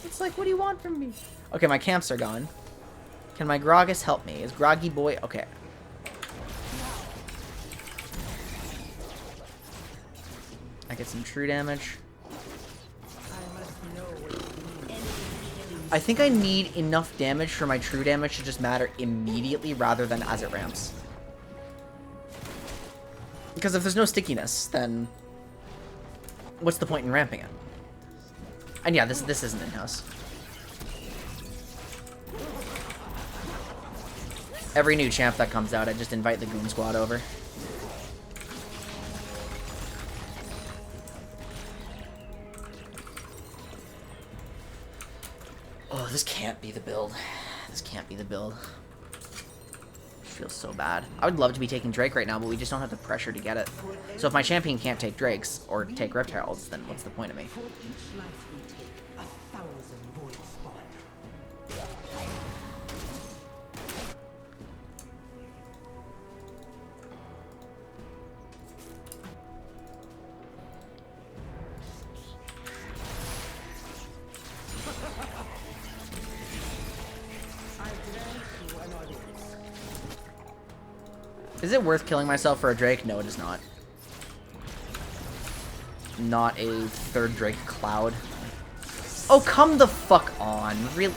It's like, what do you want from me? Okay, my camps are gone. Can my Gragas help me? Is Groggy Boy... Okay. I get some true damage. I think I need enough damage for my true damage to just matter immediately rather than as it ramps. Because if there's no stickiness, then what's the point in ramping it? And yeah, this isn't in-house. Every new champ that comes out, I just invite the Goon Squad over. Oh, this can't be the build. This can't be the build. Feels so bad. I would love to be taking Drake right now, but we just don't have the pressure to get it. So if my champion can't take Drakes or take Rift Heralds, then what's the point of me? For each life we take, 1,000 void spawn. Is it worth killing myself for a Drake? No, it is not. Not a third Drake Cloud. Oh, come the fuck on. Really?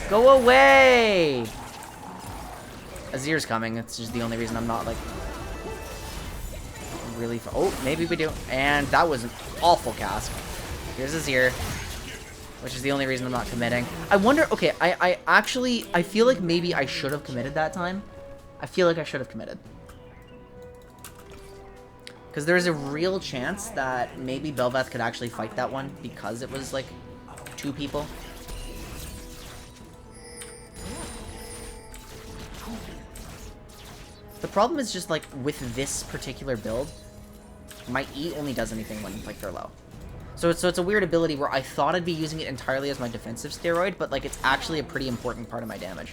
Go away! Azir's coming. It's just the only reason I'm not, like, really... Oh, maybe we do. And that was an awful cast. Here's Azir. Which is the only reason I'm not committing. I wonder... Okay, I actually... I feel like maybe I should have committed that time. I feel like I should have committed. Because there's a real chance that maybe Bel'Veth could actually fight that one because it was, like, 2 people. The problem is just, like, with this particular build, my E only does anything when, like, they're low. So it's a weird ability where I thought I'd be using it entirely as my defensive steroid, but, like, it's actually a pretty important part of my damage.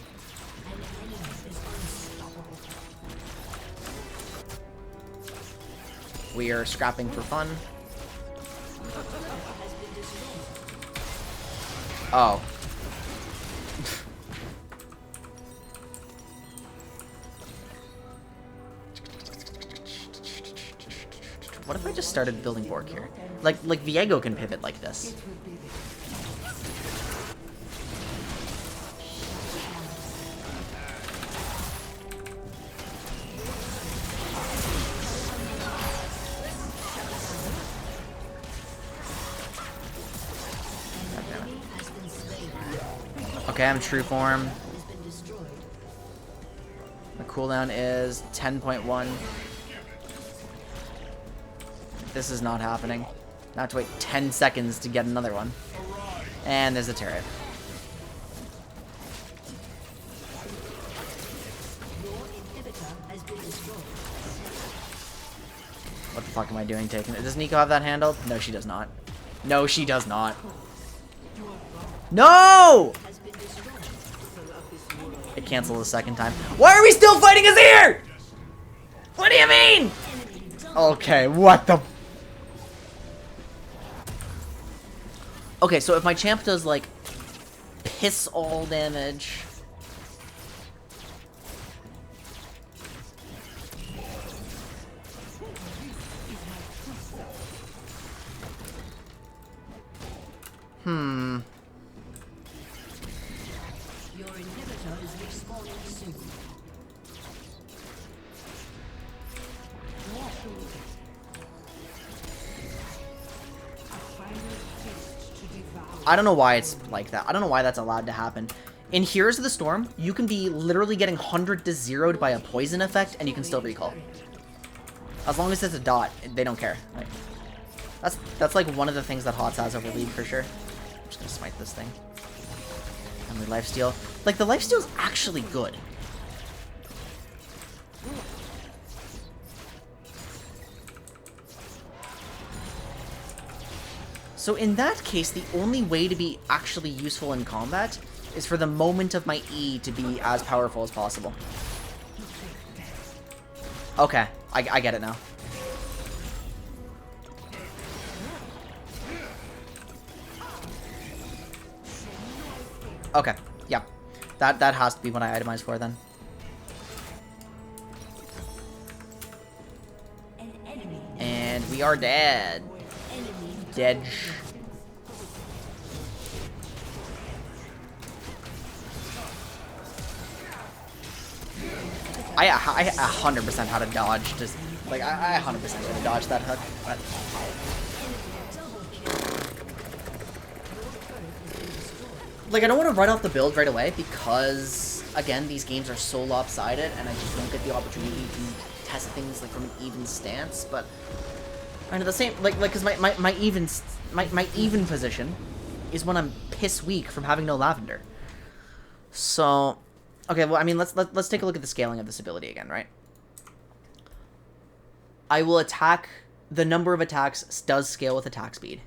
We are scrapping for fun. Oh. What if I just started building Bork here? Like Viego can pivot like this. Okay, I'm true form. The cooldown is 10.1. This is not happening. Now I have to wait 10 seconds to get another one. And there's a turret. What the fuck am I doing taking it? Does Nico have that handled? No, she does not. No, she does not. No! It canceled the second time. Why are we still fighting Azir? What do you mean? Okay, what the... Okay, so if my champ does, like, piss all damage... Your inhibitor is I don't know why it's like that. I don't know why that's allowed to happen. In Heroes of the Storm, you can be literally getting 100 to 0'd by a poison effect, and you can still recall. As long as it's a dot, they don't care. Like, that's like one of the things that HOTS has over League for sure. I'm just gonna smite this thing. And the lifesteal. Like, the lifesteal's actually good. So in that case, the only way to be actually useful in combat is for the moment of my E to be as powerful as possible. Okay, I get it now. Okay, yeah. That has to be what I itemized for then. And we are dead. Dead. I 100% had to dodge. Just like I 100% had to dodge that hook. But... like, I don't want to write off the build right away because, again, these games are so lopsided, and I just don't get the opportunity to test things like from an even stance. But and at the same, because my even position is when I'm piss weak from having no lavender. So, okay, well, I mean, let's take a look at the scaling of this ability again, right? I will attack. The number of attacks does scale with attack speed.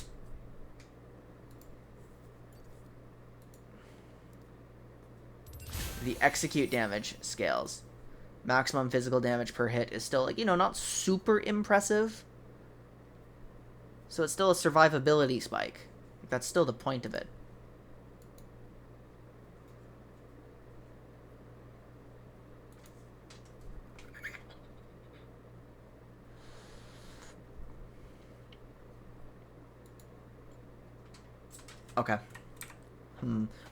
The execute damage scales. Maximum physical damage per hit is still, like, you know, not super impressive. So it's still a survivability spike. That's still the point of it. Okay.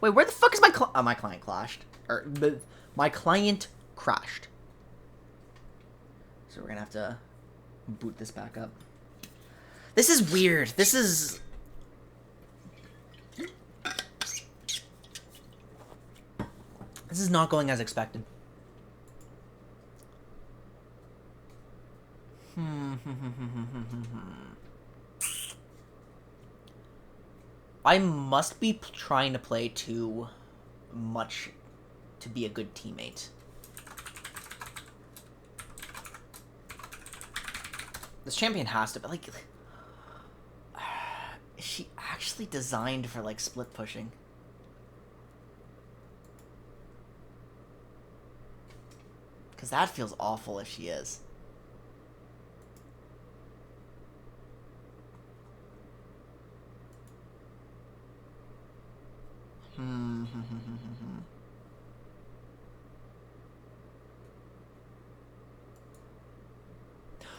Wait, where the fuck is my my client clashed? Or, my client crashed. So we're gonna have to boot this back up. This is weird. This is... this is not going as expected. I must be trying to play too much to be a good teammate. This champion has to be, like... is she actually designed for, like, split pushing? Because that feels awful if she is.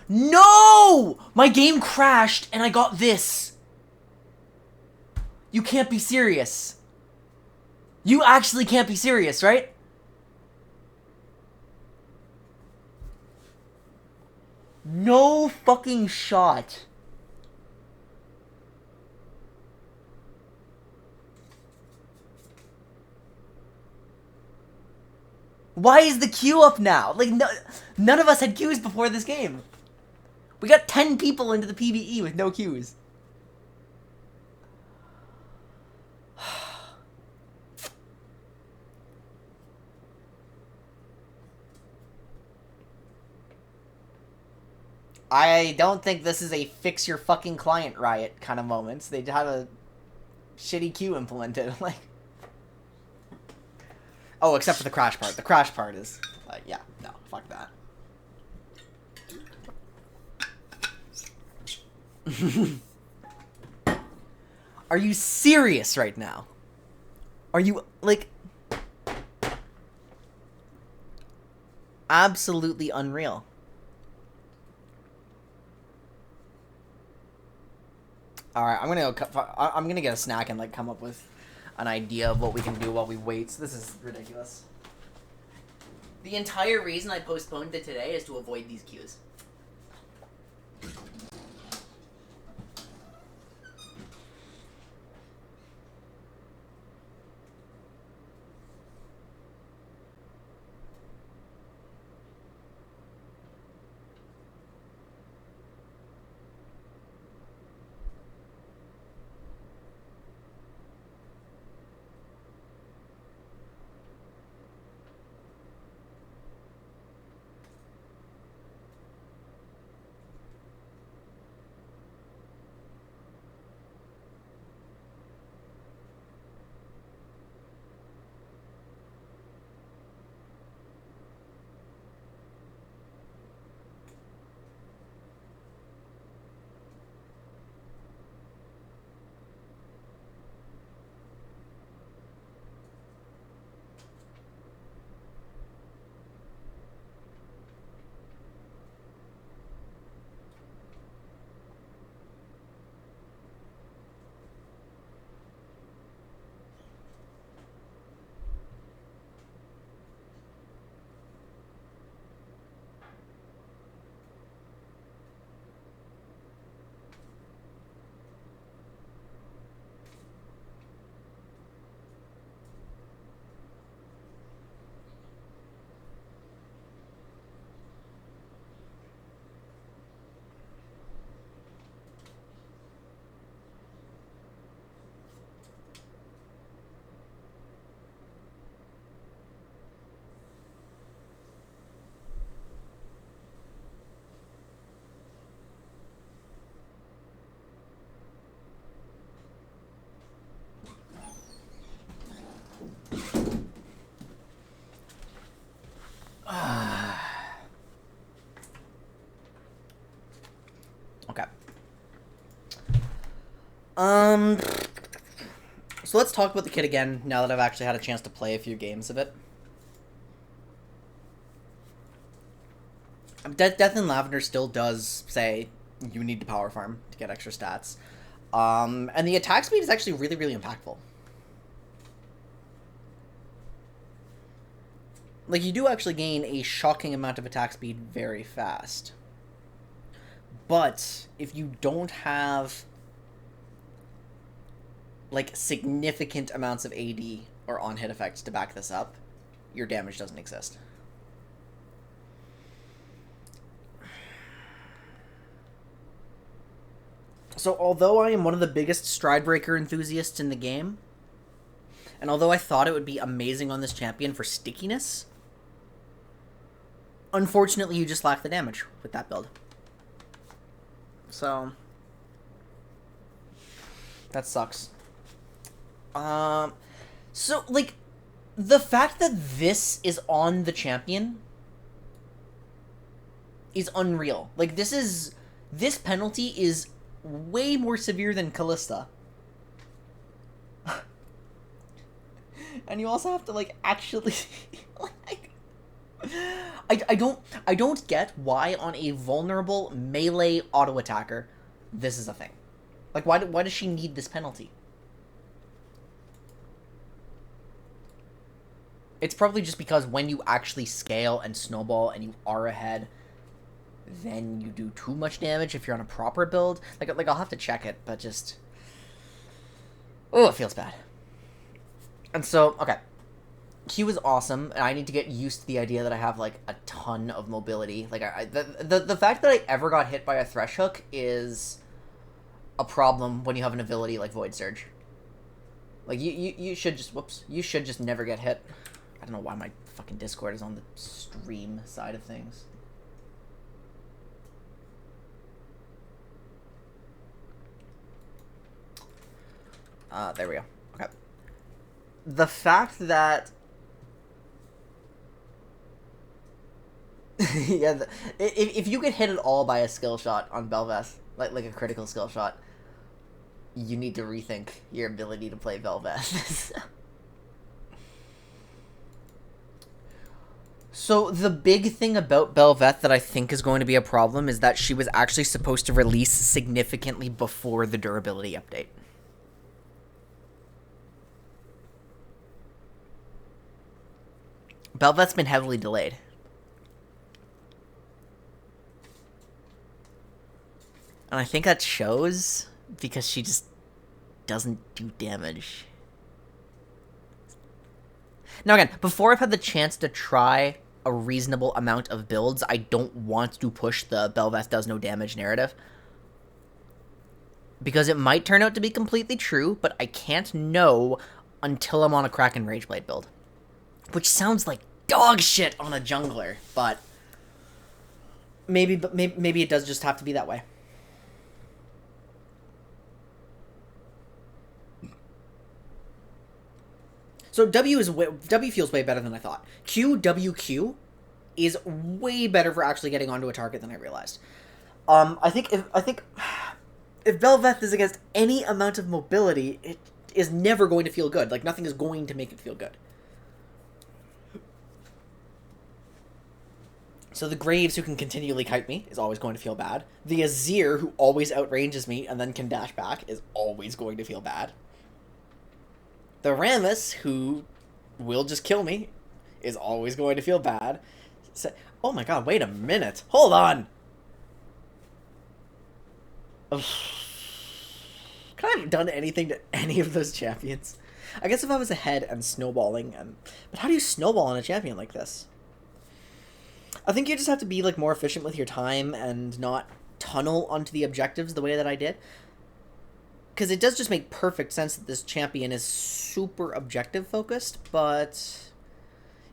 No! My game crashed and I got this. You can't be serious. You actually can't be serious, right? No fucking shot. Why is the queue up now? Like, no, none of us had queues before this game. We got 10 people into the PBE with no queues. I don't think this is a fix your fucking client riot kind of moments. They had a shitty queue implemented. Like, oh, except for the crash part. The crash part is, like, yeah, no, fuck that. Are you serious right now? Are you, like... absolutely unreal. Alright, I'm gonna get a snack and, like, come up with an idea of what we can do while we wait. So this is ridiculous. The entire reason I postponed it today is to avoid these queues. Um, so let's talk about the kit again, now that I've actually had a chance to play a few games of it. Death in Lavender still does say you need to power farm to get extra stats. And the attack speed is actually really, really impactful. Like, you do actually gain a shocking amount of attack speed very fast. But if you don't have, like, significant amounts of AD or on-hit effects to back this up, your damage doesn't exist. So although I am one of the biggest Stridebreaker enthusiasts in the game, and although I thought it would be amazing on this champion for stickiness, unfortunately you just lack the damage with that build. So that sucks. So, like, the fact that this is on the champion is unreal. Like, this penalty is way more severe than Callista. And you also have to, like, actually like, I don't get why on a vulnerable melee auto attacker this is a thing. Like, why does she need this penalty? It's probably just because when you actually scale and snowball and you are ahead, then you do too much damage if you're on a proper build. Like I'll have to check it, but just... oh, it feels bad. And so, okay. Q is awesome, and I need to get used to the idea that I have, like, a ton of mobility. Like, the fact that I ever got hit by a Thresh Hook is a problem when you have an ability like Void Surge. Like, you should just... whoops. You should just never get hit. I don't know why my fucking Discord is on the stream side of things. There we go. Okay. The fact that... yeah, if you get hit at all by a skill shot on Bel'Veth, like a critical skill shot, you need to rethink your ability to play Bel'Veth. So the big thing about Bel'Veth that I think is going to be a problem is that she was actually supposed to release significantly before the durability update. Bel'Veth's been heavily delayed. And I think that shows because she just doesn't do damage. Now again, before I've had the chance to try a reasonable amount of builds, I don't want to push the Bel'Veth does no damage narrative. Because it might turn out to be completely true, but I can't know until I'm on a Kraken Rageblade build. Which sounds like dog shit on a jungler, but maybe it does just have to be that way. So W feels way better than I thought. QWQ is way better for actually getting onto a target than I realized. I think if Bel'Veth is against any amount of mobility, it is never going to feel good. Like, nothing is going to make it feel good. So the Graves, who can continually kite me, is always going to feel bad. The Azir, who always outranges me and then can dash back, is always going to feel bad. The Rammus, who will just kill me, is always going to feel bad. So, oh my god, wait a minute. Hold on! Ugh. Could I have done anything to any of those champions? I guess if I was ahead and snowballing, but how do you snowball on a champion like this? I think you just have to be, like, more efficient with your time and not tunnel onto the objectives the way that I did. Because it does just make perfect sense that this champion is super objective-focused, but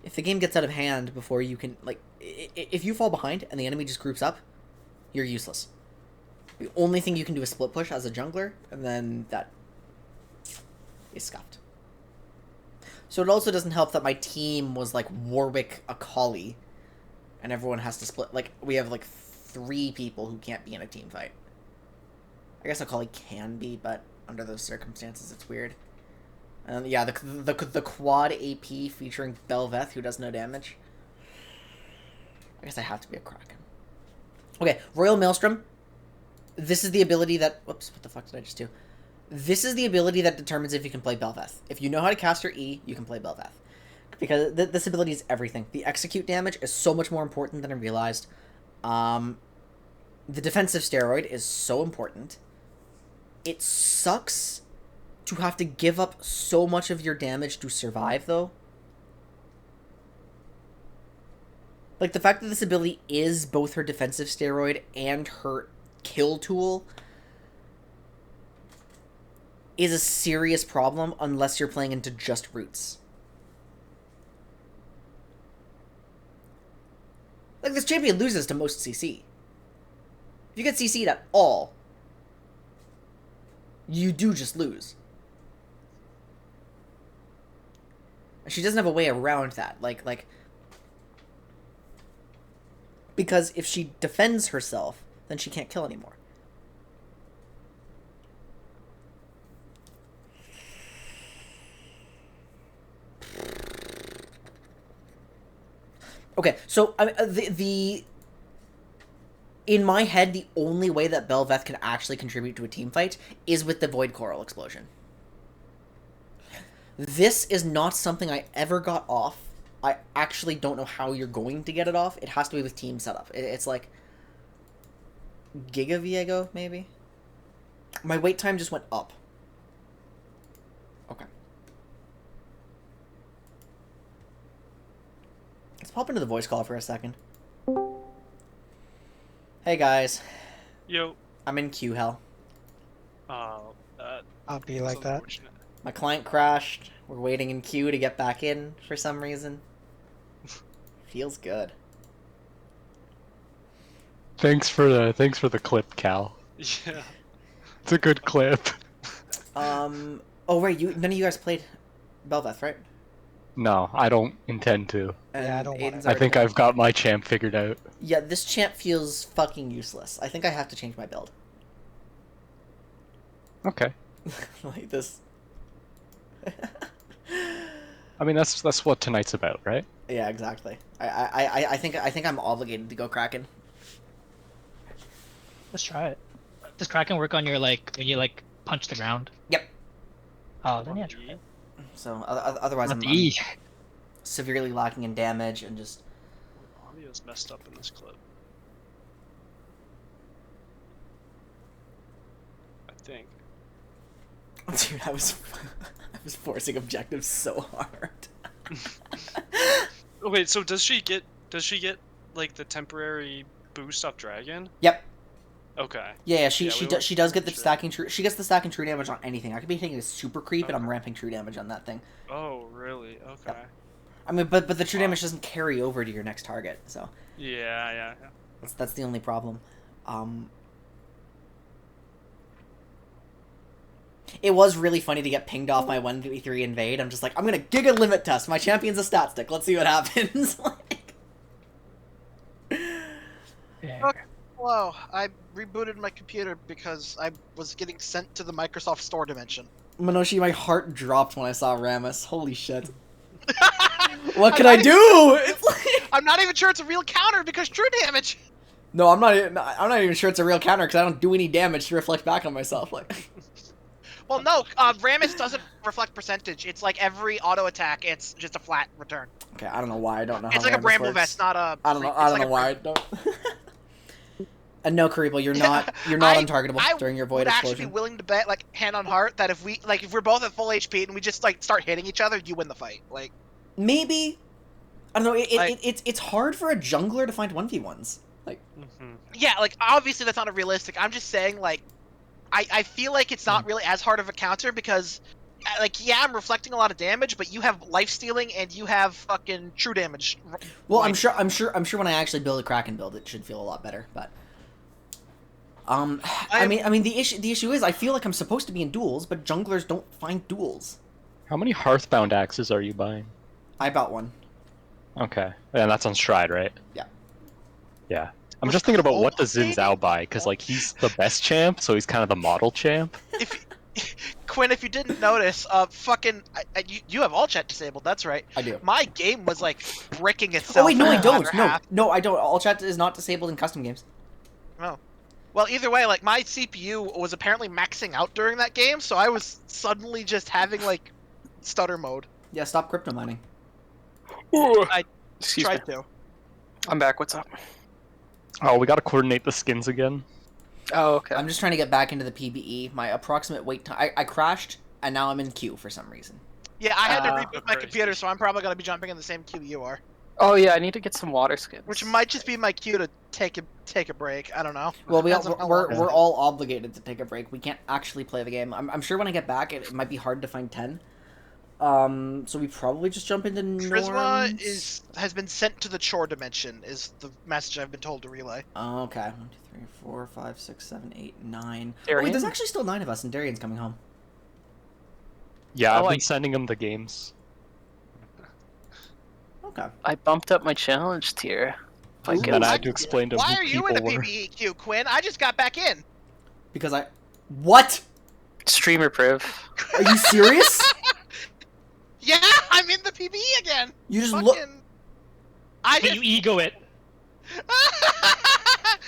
if the game gets out of hand before you can, like, if you fall behind and the enemy just groups up, you're useless. The only thing you can do is split push as a jungler, and then that is scuffed. So it also doesn't help that my team was, like, Warwick Akali, and everyone has to split. Like, we have, like, 3 people who can't be in a team fight. I guess Akali can be, but under those circumstances. It's weird. Yeah, the quad AP featuring Bel'Veth, who does no damage. I guess I have to be a Kraken. Okay, Royal Maelstrom. This is the ability that... Whoops, what the fuck did I just do? This is the ability that determines if you can play Bel'Veth. If you know how to cast your E, you can play Bel'Veth. Because this ability is everything. The execute damage is so much more important than I realized. The defensive steroid is so important. It sucks to have to give up so much of your damage to survive, though. Like, the fact that this ability is both her defensive steroid and her kill tool is a serious problem unless you're playing into just roots. Like, this champion loses to most CC. If you get CC'd at all, you do just lose. She doesn't have a way around that. Like... Because if she defends herself, then she can't kill anymore. Okay, so in my head, the only way that Bel'Veth can actually contribute to a team fight is with the Void Coral Explosion. This is not something I ever got off. I actually don't know how you're going to get it off. It has to be with team setup. It's like Giga Viego, maybe? My wait time just went up. Okay. Let's pop into the voice call for a second. Hey guys. Yo. I'm in queue hell. I'll be like that. My client crashed. We're waiting in queue to get back in for some reason. Feels good. Thanks for the clip, Cal. Yeah. It's a good clip. Oh right, none of you guys played Bel'Veth, right? No, I don't intend to. And Yeah, I don't want Aiden's to. I think already I've got my champ figured out. Yeah, this champ feels fucking useless. I think I have to change my build. Okay. Like this. I mean, that's what tonight's about, right? Yeah, exactly. I think I'm obligated to go Kraken. Let's try it. Does Kraken work on your, like, when you, like, punch the ground? Yep. Oh, then yeah, try it. So otherwise Not I'm the E. severely lacking in damage and just... Audio's messed up in this clip. I think. Dude, I was forcing objectives so hard. Oh, wait, so does she get like the temporary boost off dragon? Yep. Okay. Yeah, we were she does get the sure. stacking true. She gets the stacking true damage on anything. I could be taking a super creep and I'm Okay. ramping true damage on that thing. Oh, really? Okay. Yep. I mean, but the true Wow. damage doesn't carry over to your next target, so Yeah. that's the only problem. It was really funny to get pinged off my 1v3 invade. I'm just like, I'm gonna Giga limit test. My champion's a stat stick. Let's see what happens. Like... Yeah. Hello, I rebooted my computer because I was getting sent to the Microsoft Store dimension. Minoshi, my heart dropped when I saw Rammus. Holy shit. What can I do? It's like... I'm not even sure it's a real counter because true damage. No, I'm not even sure it's a real counter because I don't do any damage to reflect back on myself. Like... Well, no, Rammus doesn't reflect percentage. It's like every auto attack, it's just a flat return. Okay, I don't know why I don't know how It's like a Rammus Bramble works. Vest, not a. I don't know. it's I don't like know a why I don't. And no, Karibo, you're not untargetable during your void would explosion. actually be willing to bet, like hand on heart, that if we're both at full HP and we just like start hitting each other, you win the fight. Like Maybe. I don't know. Like- It's hard for a jungler to find 1v1s. Like, yeah, like obviously that's not a realistic. I'm just saying, like, I feel like it's not really as hard of a counter because, like, yeah, I'm reflecting a lot of damage, but you have life stealing and you have fucking true damage. well, Like, I'm sure when I actually build a Kraken build, it should feel a lot better. But, I mean, the issue is I feel like I'm supposed to be in duels, but junglers don't find duels. How many Hearthbound axes are you buying? I bought one. Okay, and that's on Stride, right? Yeah. Yeah. I'm just thinking about what does Xin Zhao buy, because like he's the best champ, so he's kind of the model champ. Quinn, if you didn't notice, you have all chat disabled. That's right. I do. My game was like bricking itself. Oh wait, no, I in don't. under No, half. no, I don't. All chat is not disabled in custom games. Oh. Well, either way, like my CPU was apparently maxing out during that game, so I was suddenly just having like stutter mode. Yeah, stop crypto mining. Excuse Tried me. to. I'm back. What's up? Oh, we gotta coordinate the skins again. Oh, okay. I'm just trying to get back into the PBE. My approximate wait time. I crashed, and now I'm in queue for some reason. Yeah, I had to Uh, reboot my computer, so I'm probably gonna be jumping in the same queue you are, Oh yeah, I need to get some water skins. which might just be my queue to take a break. I don't know. Well, Depends on how long we're all obligated to take a break. We can't actually play the game. I'm sure when I get back, it might be hard to find 10. So we probably just jump into Prisma norms. has been sent to the chore dimension. Is the message I've been told to relay. Oh, okay. 1, 2, 3, 4, 5, 6, 7, 8, 9. Oh, Darian? wait, there's actually still 9 of us, and Darian's coming home. Yeah, Oh, I've been like- sending them the games. Okay. I bumped up my challenge tier. If I And get then I I- had to explain to Why who are you in people the were. PBE queue, Quinn? I just got back in. Because I... What? streamer priv. Are you serious? Yeah, I'm in the PBE again. You just Fucking... look... I But just... you ego it.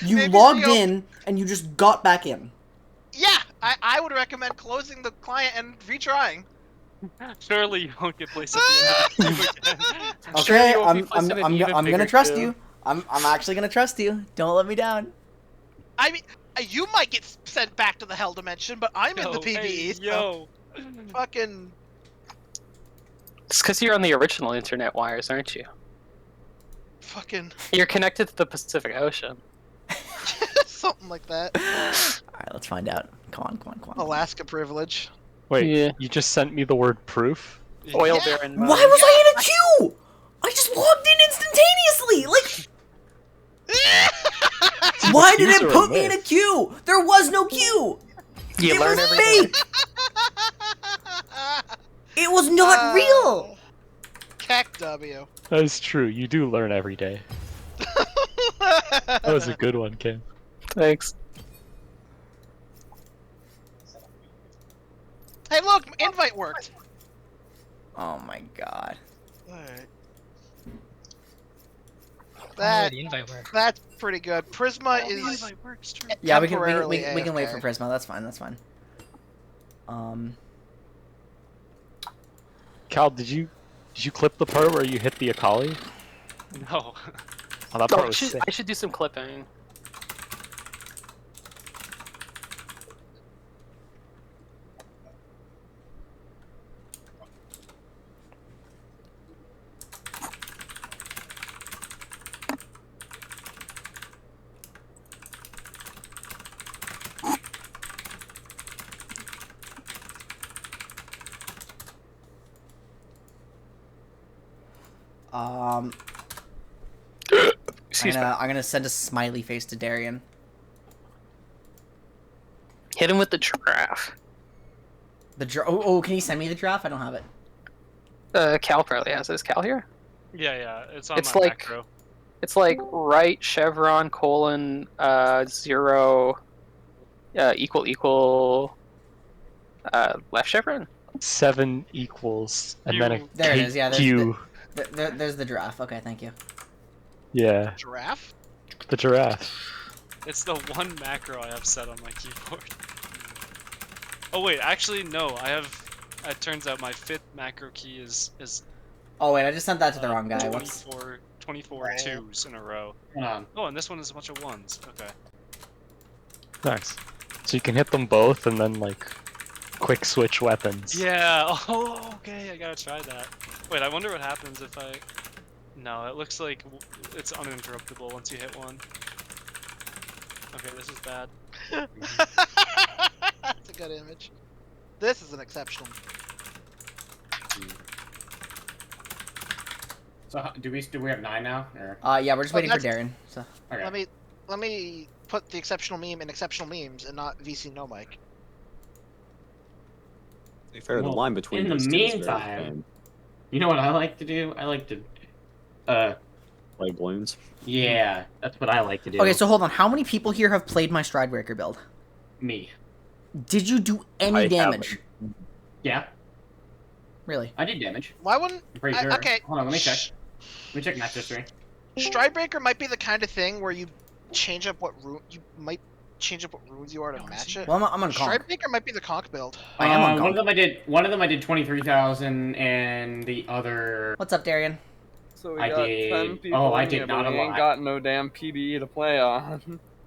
You Maybe logged Rio- in, and you just got back in. Yeah, I would recommend closing the client and retrying. Surely you won't get placed at the end of the game again. Sure, Okay, you won't be I'm placed in an even gonna bigger trust queue. you. I'm actually gonna trust you. Don't let me down. I mean, you might get sent back to the hell dimension, but I'm in the Yo, PBE. hey, so yo. fucking It's because you're on the original internet wires, aren't you? fucking You're connected to the Pacific Ocean. something like that. All right, let's find out. Come on. Alaska privilege. Wait, Yeah. you just sent me the word proof? Oil Yeah. baron. Why was I in a queue? I just logged in instantaneously. Like, why did queues it are a put me in a myth. queue? There was no queue. You It learn was every day. fake. It was not real. Cack W. That is true. You do learn every day. That was a good one, Kim. Thanks. Hey, look, invite worked. Oh my god. Alright. Oh, That the invite work. that's pretty good. Prisma Oh, the is invite works, true. Yeah, we can temporarily wait for AFK. Prisma. That's fine. Cal, did you clip the part where you hit the Akali? No. Oh, that Oh, part I was should, sick. I should do some clipping. Excuse me. I'm gonna send a smiley face to Darian. Hit him with the giraffe. Oh, can you send me the draft? I don't have it. Cal probably has it. Is Cal here? Yeah, it's on It's my like- macro. It's like right chevron colon 0 equal left chevron. 7 equals, and then a There it is, yeah, there's Q. There's the draft. Okay, thank you. Yeah, Giraffe? the giraffe. It's the one macro I have set on my keyboard. Oh wait, actually no, I have. It turns out my 5th macro key is Oh wait, I just sent that to the wrong guy. What's 24 twos in a row. Hold on. Oh, and this one is a bunch of ones. Okay. Nice. So you can hit them both and then like quick switch weapons. Yeah. Oh, okay. I gotta try that. Wait, I wonder what happens if I. No, it looks like it's uninterruptible once you hit one. Okay, this is bad. That's a good image. This is an exceptional. So do we have 9 now? Or yeah, we're just waiting for that's- Darren. So okay. Let me put the exceptional meme in exceptional memes and not VC no mic. To be fair, the Well, line between in the those two is very meantime- thin. You know what I like to do? I like to Play balloons. yeah, that's what I like to do. okay, so hold on. How many people here have played my Stridebreaker build? me. Did you do any I damage? Yeah, Really? I did damage. Why wouldn't? I'm pretty sure. Okay. Hold on, let me check. Let me check match history. Stridebreaker might be the kind of thing where you change up what rune you might change up what runes you are to match it. Well, I'm on Conk. Stridebreaker might be the conk build. I am on One Conk. of them I did. One of them I did 23,000, and the other. What's up, Darian? So we I got did- 10 people oh, I in did here, not but we a ain't lot. got no damn PBE to play on. What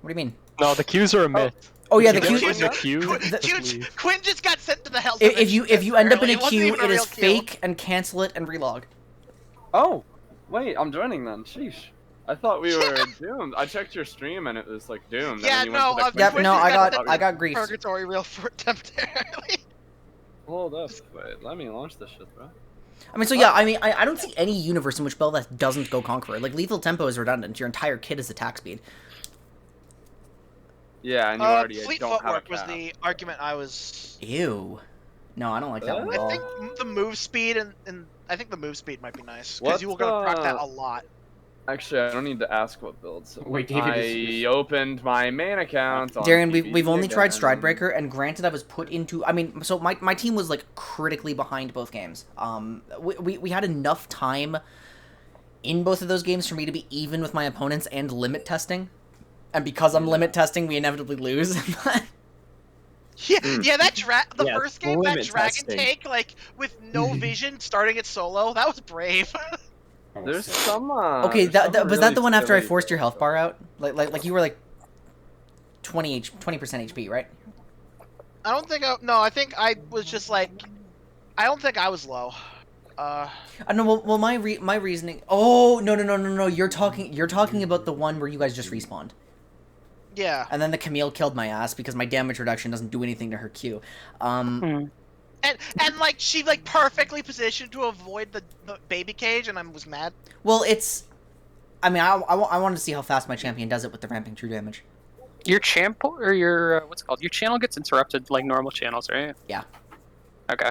do you mean? No, the queues are a myth. Oh yeah, the If you queue. get in the queue, just Quinn, leave. Quinn just got sent to the hell. If you end up in a It wasn't queue, even a it is real queue. fake, and cancel it and relog. Oh, wait, I'm joining then. Sheesh. I thought we were doomed. I checked your stream and it was like doomed. Yeah, and then you went no, to the Yep, quick no, stream. I thought we- got griefed. Purgatory real for temporarily. Hold up, wait, let me launch this shit, bro. I mean, so yeah, I mean, I don't see any universe in which Bel'Veth doesn't go Conqueror. Like, lethal tempo is redundant. Your entire kit is attack speed. Yeah, and you already Fleet don't have a footwork was cap. the argument I was. Ew. No, I don't like that one at I all. think the move speed and I think the move speed might be nice What's because you were gonna proc that a lot. Actually, I don't need to ask what builds. Wait, David I opened my main account on Darian, PBE we've only tried again. Stridebreaker, and granted, I was put into. I mean, so my team was like critically behind both games. We had enough time in both of those games for me to be even with my opponents and limit testing, and because I'm limit testing, we inevitably lose. Yeah, the Yeah, first game, that limit dragon testing. take, like with no vision, starting it solo, that was brave. There's some. Okay, there's some was that really the one after I silly forced your health builds. bar out? Like you were like 20% HP, right? I don't think I think I was just like, I don't think I was low. I know. Well, my reasoning. Oh no! You're talking about the one where you guys just respawned, Yeah. and then the Camille killed my ass because my damage reduction doesn't do anything to her Q. And like she like perfectly positioned to avoid the baby cage, and I was mad. Well, it's. I mean, I wanted to see how fast my champion does it with the ramping true damage. Your champ or your what's it called? Your channel gets interrupted like normal channels, right? Yeah. Okay.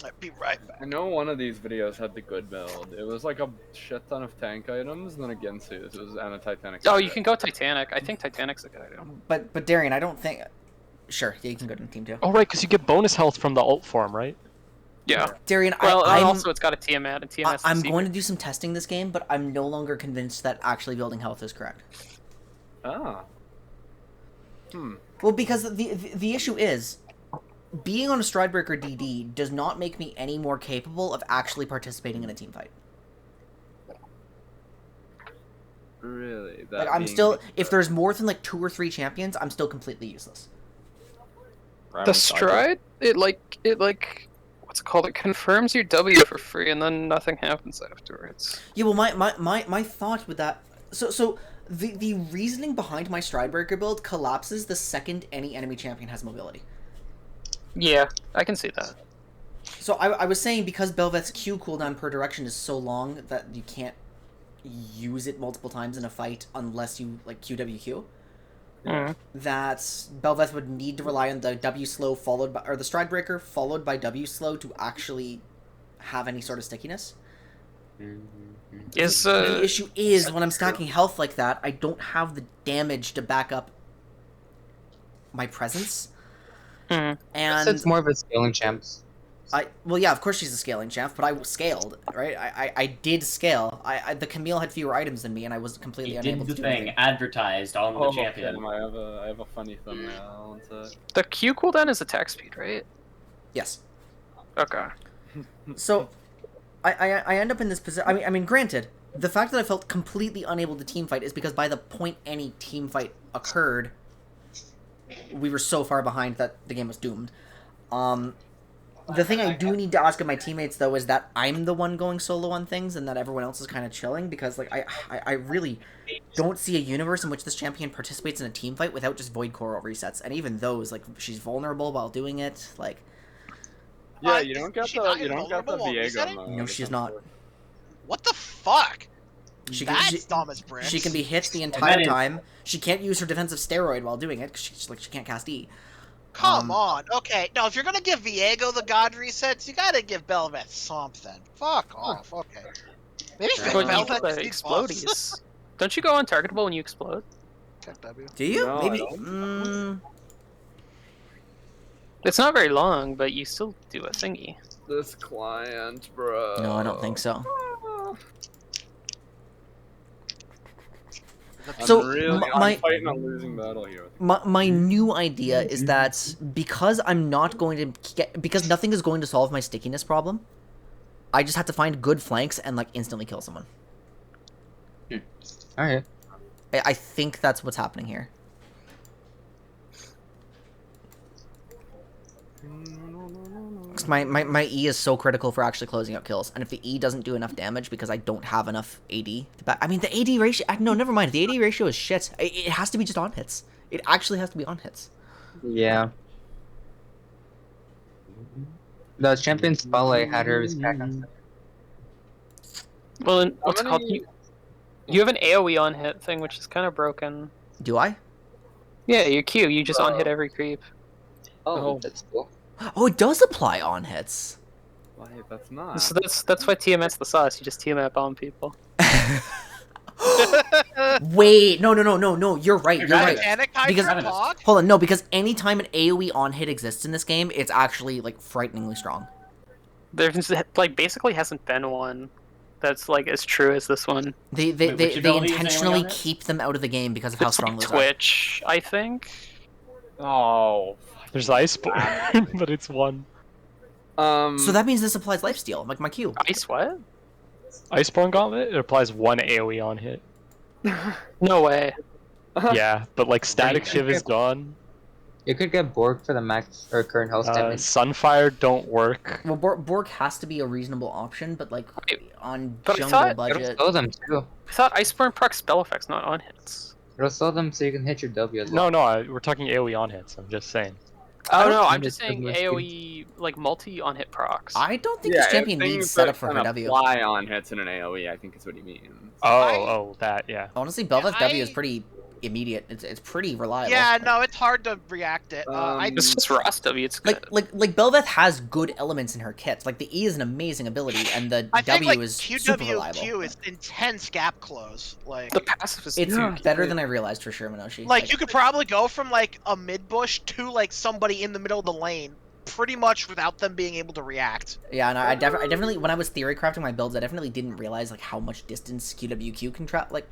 I'd be right back. I know one of these videos had the good build. It was like a shit ton of tank items, and then a Gensus. It was and a Titanic. Oh, you can go Titanic. I think Titanic's a good idea. But Darian, I don't think. Sure, yeah, you can go to team 2. Oh, right, because you get bonus health from the alt form, right? Yeah. Darian, Well, and I'm also it's got a TMAT and TMS. I'm going to do some testing this game, but I'm no longer convinced that actually building health is correct. Ah. Well, because the issue is, being on a Stridebreaker DD does not make me any more capable of actually participating in a team fight. Really? That Like, I'm being still, the- if there's more than like 2 or 3 champions, I'm still completely useless. The stride, it like what's it called? It confirms your W for free, and then nothing happens afterwards. Yeah, well, my thought with that, so the reasoning behind my Stridebreaker build collapses the second any enemy champion has mobility. Yeah, I can see that. So I was saying because Bel'Veth's Q cooldown per direction is so long that you can't use it multiple times in a fight unless you like QWQ. That Bel'Veth would need to rely on the W slow followed by, or the Stridebreaker followed by W slow to actually have any sort of stickiness. The issue is when I'm stacking health like that, I don't have the damage to back up my presence. And it's more of a scaling champs. Well, yeah, of course she's a scaling champ, but I scaled, right? I did scale. The Camille had fewer items than me, and I was completely unable to do anything. Advertised on the champion. Damn, I have a funny thumbnail. The Q cooldown is attack speed, right? Yes. Okay. So, I end up in this position. I mean, granted, the fact that I felt completely unable to teamfight is because by the point any teamfight occurred, we were so far behind that the game was doomed. The thing I do need to ask of my teammates, though, is that I'm the one going solo on things and that everyone else is kind of chilling, because, like, I really don't see a universe in which this champion participates in a team fight without just Void Coral resets, and even those, like, she's vulnerable while doing it, like... Yeah, you don't get the Viego mode. No, she's not. What the fuck? That's dumb as bricks. She can be hit the entire time. She can't use her defensive steroid while doing it, because she can't cast E. Come on. Okay, no, if you're gonna give Viego the god resets, you gotta give Bel'Veth something. Fuck off. Okay. Maybe Bel'Veth needs buffs. Explodies. Don't you go untargetable when you explode? Do you? No, Maybe. It's not very long, but you still do a thingy. This client, bro. No, I don't think so. So I'm fighting a losing battle here. my new idea is that because I'm not going to because nothing is going to solve my stickiness problem, I just have to find good flanks and like instantly kill someone. Alright. I think that's what's happening here. Because my E is so critical for actually closing out kills, and if the E doesn't do enough damage because I don't have enough AD to back, I mean the AD ratio. No, never mind. The AD ratio is shit. It has to be just on hits. It actually has to be on hits. Yeah. The champion spotlight had her crack on. Well, then, what's it called? You have an AoE on hit thing, which is kind of broken. Do I? Yeah, your Q. You just on hit every creep. Oh, that's cool. Oh, it does apply on hits. Why, that's not. So that's why TMF's the sauce. You just TMF on people. Wait, no. You're right. You're right. Because Hog? hold on, no, because anytime an AoE on hit exists in this game, it's actually like frighteningly strong. There's like basically hasn't been one that's like as true as this one. They intentionally keep them out of the game because of how strong those are. Twitch, I think. Oh. There's Iceborne, but it's one. So that means this applies lifesteal, like my Q. Ice what? Iceborne Gauntlet? It applies 1 AoE on hit. No way. Yeah, but like Static Shiv is gone. You could get Borg for the max or current health damage. Sunfire don't work. Well, Borg has to be a reasonable option, but like on But jungle budget. It'll slow them too. I thought Iceborne procs spell effects, not on hits. It'll slow them so you can hit your W as well. No, we're talking AoE on hits. I'm just saying. Oh no, I'm just saying AoE like multi on hit procs. I don't think this champion needs setup for her W. Fly on hits in an AoE, I think is what he means. Oh, that, yeah. Honestly, Bel'Veth W is pretty immediate. It's pretty reliable. Yeah, no, it's hard to react it. It's just Ross W. It's good. Like Bel'Veth has good elements in her kits. Like the E is an amazing ability, and the I think, W like, is super reliable. QWQ is intense gap close. Like the passive is it's better than I realized for sure, Minoshi. Like you could probably go from like a mid bush to like somebody in the middle of the lane, pretty much without them being able to react. Yeah, and I definitely when I was theory crafting my builds, I definitely didn't realize like how much distance QWQ can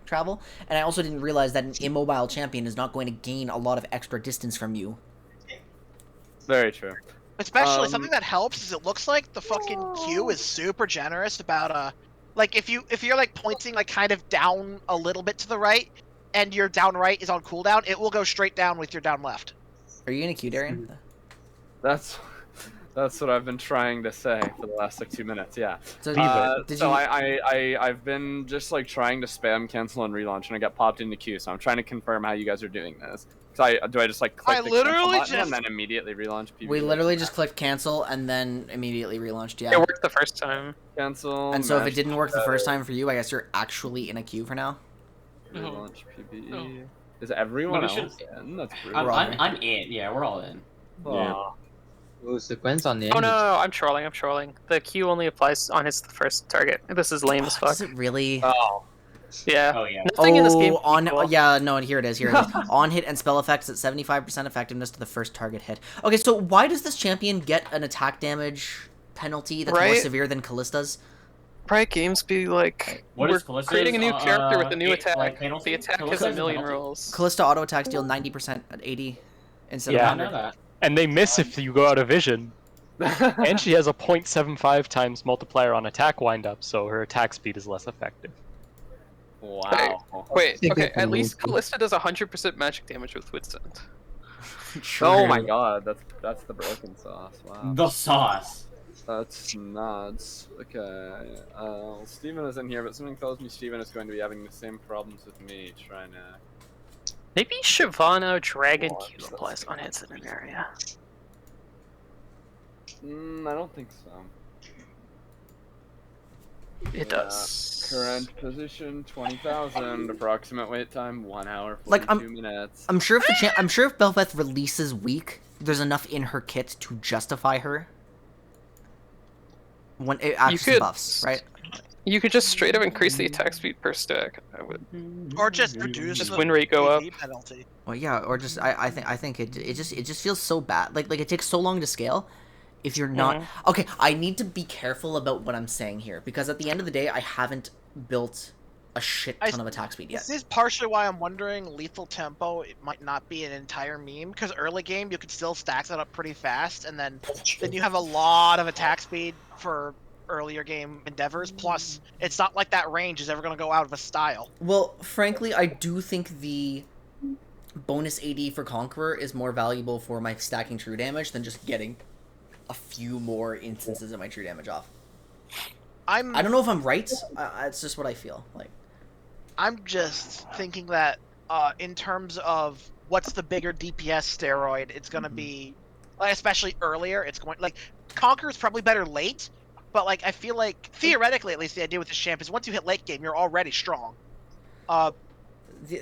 travel, and I also didn't realize that an immobile champion is not going to gain a lot of extra distance from you. Very true. Especially something that helps is it looks like the fucking Q is super generous about like if you're like pointing like kind of down a little bit to the right, and your down right is on cooldown, it will go straight down with your down left. Are you in a Q, Darian? That's what I've been trying to say for the last like 2 minutes. Yeah. So, I've been just like trying to spam cancel and relaunch, and I got popped into queue. So I'm trying to confirm how you guys are doing this. So do I just like click the cancel button and then immediately relaunch PBE? We literally just clicked cancel and then immediately relaunched. Yeah. It worked the first time. Cancel. And so if it didn't work the first time for you, I guess you're actually in a queue for now. Relaunch PBE. Is everyone else in? That's brutal. I'm in. Yeah, we're all in. Yeah. Ooh, sequence on the Oh end. no, I'm trolling. The Q only applies on his first target. This is lame as fuck. Does it really? Oh. Yeah. Oh yeah. Nothing in this game. Yeah, no, here it is. On hit and spell effects at 75% effectiveness to the first target hit. Okay, so why does this champion get an attack damage penalty that's more severe than Callista's? Right, games be like, we're creating a new character with a new attack. Like the attack has a million rules. Callista auto attacks deal 90% at 80 instead of Yeah. 100. And they miss if you go out of vision. And she has a 0.75 times multiplier on attack windup, so her attack speed is less effective. Wow. Wait, okay, at least Callista does 100% magic damage with Withstand. Oh my god, that's the broken sauce. Wow. The sauce. That's nuts. Okay. Steven is in here, but something tells me Steven is going to be having the same problems with me trying to... Maybe Shyvana Dragon Q applies on hits in an area. I don't think so. It does. Current position 20,000. Approximate wait time 1 hour 42 Like, minutes. I'm sure if Bel'Veth releases weak, there's enough in her kit to justify her when it acts as buffs, right? You could just straight up increase the attack speed per stack. I would. Or just reduce Just the win rate go up. PBE penalty. Well, yeah, or just I think it just feels so bad. Like it takes so long to scale. If you're not okay, I need to be careful about what I'm saying here because at the end of the day, I haven't built a shit ton of attack speed yet. This is partially why I'm wondering lethal tempo. It might not be an entire meme because early game you could still stack that up pretty fast, and then you have a lot of attack speed for earlier game endeavors. Plus, it's not like that range is ever going to go out of a style. Well, frankly, I do think the bonus AD for Conqueror is more valuable for my stacking true damage than just getting a few more instances of my true damage off. I don't know if I'm right. It's just what I feel like. I'm just thinking that in terms of what's the bigger DPS steroid, it's going to be, like, especially earlier, it's going, like, Conqueror's probably better late, but, like, I feel like, theoretically, at least, the idea with this champ is once you hit late game, you're already strong. The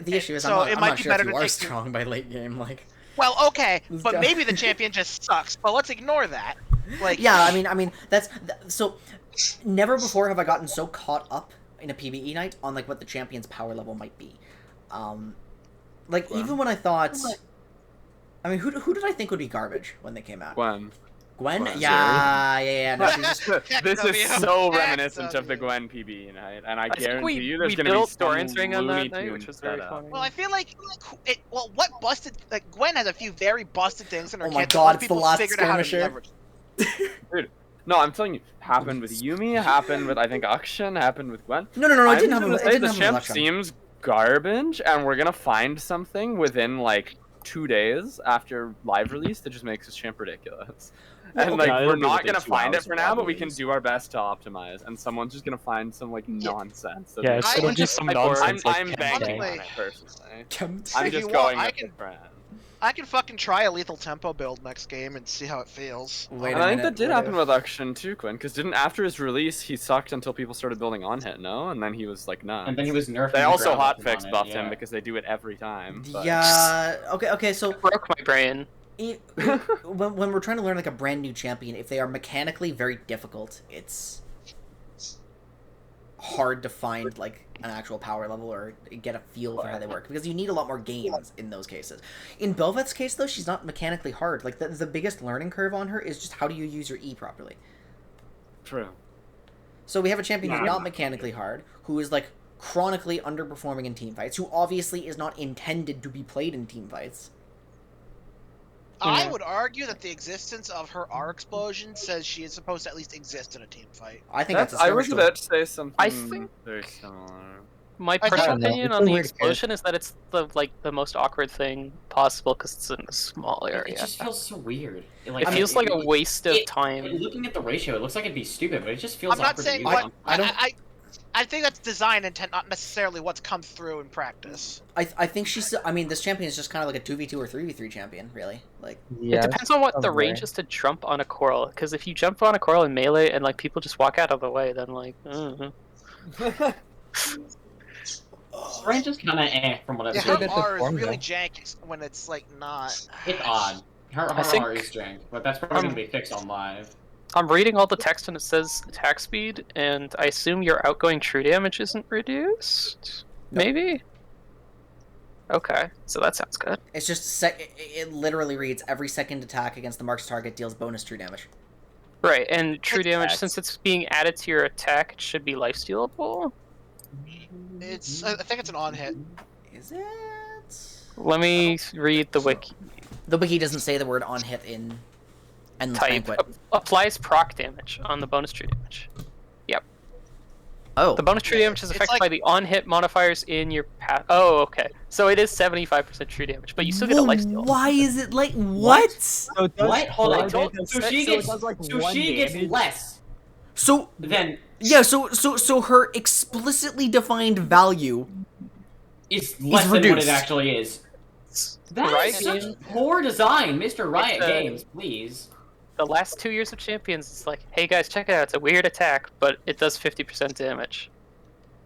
issue is so I'm not sure if to you are take strong by late game, like... Well, okay, but maybe the champion just sucks, but let's ignore that. Like, yeah, I mean, so, never before have I gotten so caught up in a PBE night on, like, what the champion's power level might be. Like, even when I thought... I mean, who did I think would be garbage when they came out? Gwen. Gwen? Yeah. No, she's just... This is so reminiscent of the Gwen PBE night, and I guarantee you there's going to be some Doran's ring on Looney that night, Tunes which was very setup. funny. Well, I feel like, what busted, like, Gwen has a few very busted things in her Oh my kit that god, most it's the people last figured out how to skirmisher. leverage. Dude, no, I'm telling you, happened with Yumi, happened with, I think, Akshan, happened with Gwen. No, it didn't happen I'm with gonna say the Akshan. champ seems garbage, and we're gonna find something within, like, 2 days after live release that just makes this champ ridiculous. And, like, Yeah, we're it'll be not within gonna 2 find it hours for of now, live but we can release. do our best to optimize, and someone's just gonna find some, like, nonsense. that Yeah, they- it's gonna be some nonsense. I'm like banking Kempe. on it, personally. Kempe. I'm If you just want, going I with can- the trend. I can fucking try a lethal tempo build next game and see how it feels. Wait And a I think minute, that did what happen if- with Akshan too, Quinn, because didn't after his release he sucked until people started building on hit, no? And then he was like, nah. And then he was nerfed. They in the also ground hotfix on it, buffed yeah. him because they do it every time. But... Yeah, okay, so... Broke my brain. when we're trying to learn, like, a brand new champion, if they are mechanically very difficult, it's hard to find, like, an actual power level or get a feel for how they work, because you need a lot more games in those cases. In Bel'Veth's case, though, she's not mechanically hard. Like, the biggest learning curve on her is just how do you use your E properly. True. So we have a champion who's not mechanically hard, who is, like, chronically underperforming in teamfights, who obviously is not intended to be played in teamfights. I would argue that the existence of her R explosion says she is supposed to at least exist in a team fight. I think that's a I was skirmish about to say something I think- very similar. My I personal don't know. opinion It's on a the weird explosion is that it's the most awkward thing possible because it's in a small It area. just feels so weird. It feels like a waste of time. Looking at the ratio, it looks like it'd be stupid, but it just feels I'm not awkward saying to use. what I I think that's design intent, not necessarily what's come through in practice. I think she's... I mean, this champion is just kind of like a 2v2 or 3v3 champion, really. Like, Yeah, It depends on what the sounds range right. is to jump on a coral. Because if you jump on a coral in melee and like people just walk out of the way, then like, Range is kind of from what I've Yeah, seen. her R is form, really though. jank when it's like not. It's odd. Her I think- R is jank, but that's probably gonna be fixed on live. I'm reading all the text and it says attack speed, and I assume your outgoing true damage isn't reduced. Maybe. Okay, so that sounds good. it's just... It literally reads, every second attack against the marked target deals bonus true damage. Right, and true damage, Attacks. since it's being added to your attack, it should be lifestealable. It's. I think it's an on hit. Is it? Let me read the wiki. The wiki doesn't say the word on hit in Endless Type Banquet. applies proc damage on the bonus true damage. Oh. The bonus true damage is It's affected like- by the on-hit modifiers in your path. Oh, okay. So it is 75% true damage, but you still get a Whoa, lifesteal. why is it like... What? So it does What? Hold on. told- So so she it gets. does, like, So one she gets damage? less So... than Yeah, so her explicitly defined value... is less than what reduced. it actually is. That Right? is such poor design, Mr. Riot It's, Games. Please. The last 2 years of Champions, it's like, hey guys, check it out. It's a weird attack, but it does 50% damage.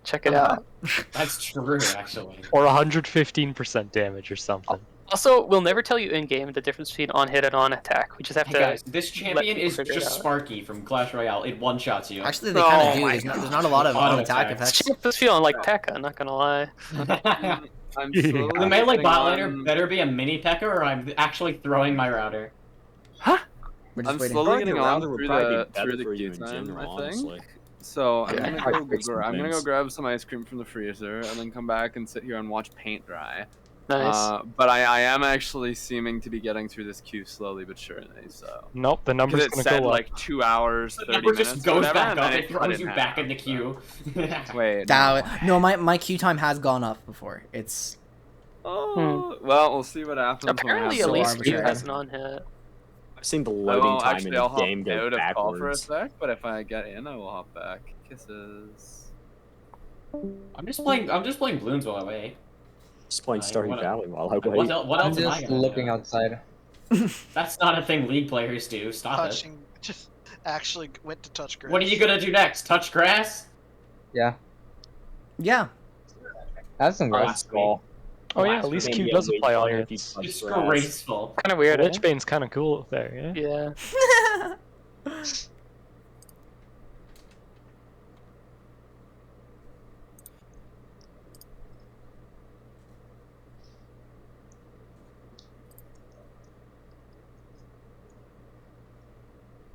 Check it out. That's true, actually. Or 115% damage or something. Also, we'll never tell you in game the difference between on hit and on attack. We just have Hey to. guys, this champion people is figure it just out. Sparky from Clash Royale. It one-shots you. Actually, they kind of do. my There's not a lot of Auto attack attack. effects. This feeling like P.E.K.K.A. Not gonna lie. I'm slowly The melee getting bot on- laner better be a mini P.E.K.K.A. or I'm actually throwing my router. We're just I'm waiting. slowly Throwing getting your on router would through probably be the better through the for you queue in time, general, I think. honestly. So Okay. I'm I'd gonna fix some I'm gonna go things. grab some ice cream from the freezer and then come back and sit here and watch paint dry. Nice. But I am actually seeming to be getting through this queue slowly but surely. So Nope, the number's because it gonna said go up. like 2 hours, The 30 number minutes. just or goes whatever, back and up. then It cut throws you half, back in the so- queue. Wait. No, my queue time has gone up before. It's Oh, well, we'll see what happens. Apparently, so Elise arbitrary. has an on hit. I've seen the I loading will time in actually. the I'll hop game go out of call for a backwards. sec, but if I get in, I will hop back. Kisses. I'm just playing balloons while I wait. Just playing Stardew what- Valley while I What, wait. what I'm else am I just gonna looking do? outside. That's not a thing League players do. Stop it. Touching, just actually went to touch grass. What are you gonna do next? Touch grass? Yeah, yeah. that's some grass. Blasphemy. Oh yeah, Blasphemy. at least Maybe Q a does wait apply on player if you hits. touch grass. Disgraceful. Kind of weird. Eh? Edgebane's kind of cool there, yeah? Yeah.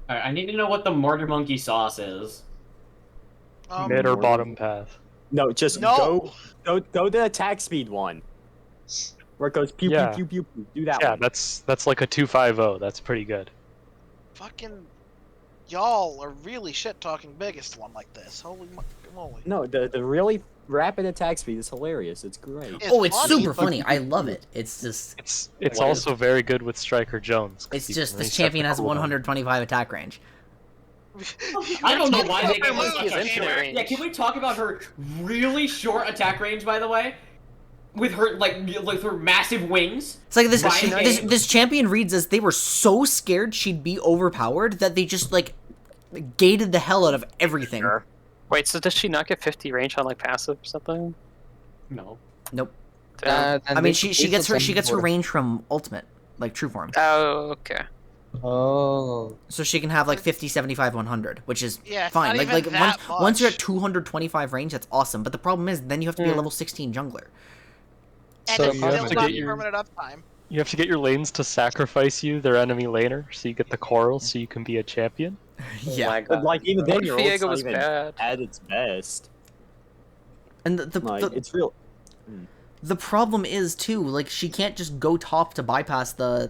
Alright, I need to know what the Mortar Monkey sauce is. Mid or bottom path. No, just No. go to the attack speed one. Where it goes pew Yeah. pew pew pew pew. Do that Yeah, one. that's like a 250. That's pretty good. Fucking y'all are really shit talking biggest one like this. Holy moly. No, the really rapid attack speed is hilarious. It's great. Oh, it's funny, super but- funny. I love it. It's just It's What also very good with Striker Jones. 'cause it's you just can this reset champion the has cooldown. 125 attack range. I don't know why they Her gave her monkey is such a infinite short. range. Yeah, can we talk about her really short attack range, by the way? With her like her massive wings. It's like this Ryan this, Games. this champion reads as they were so scared she'd be overpowered that they just like gated the hell out of everything. Sure. Wait, so does she not get 50 range on like passive or something? No. Nope. Damn. I mean she gets her range from ultimate, like true form. Oh, okay. Oh. So she can have like 50, 75, 100, which is Yeah, it's fine. not Like even once that once you're much. at 225 range, that's awesome. But the problem is then you have to be a Hmm. level 16 jungler. And So it's you have still to not get your- permanent uptime. You have to get your lanes to sacrifice you, their enemy laner, so you get the coral, so you can be a champion. Yeah. But like even then, your ult's Viego not was even bad. at its best. And Like it's real. the problem is too, like she can't just go top to bypass the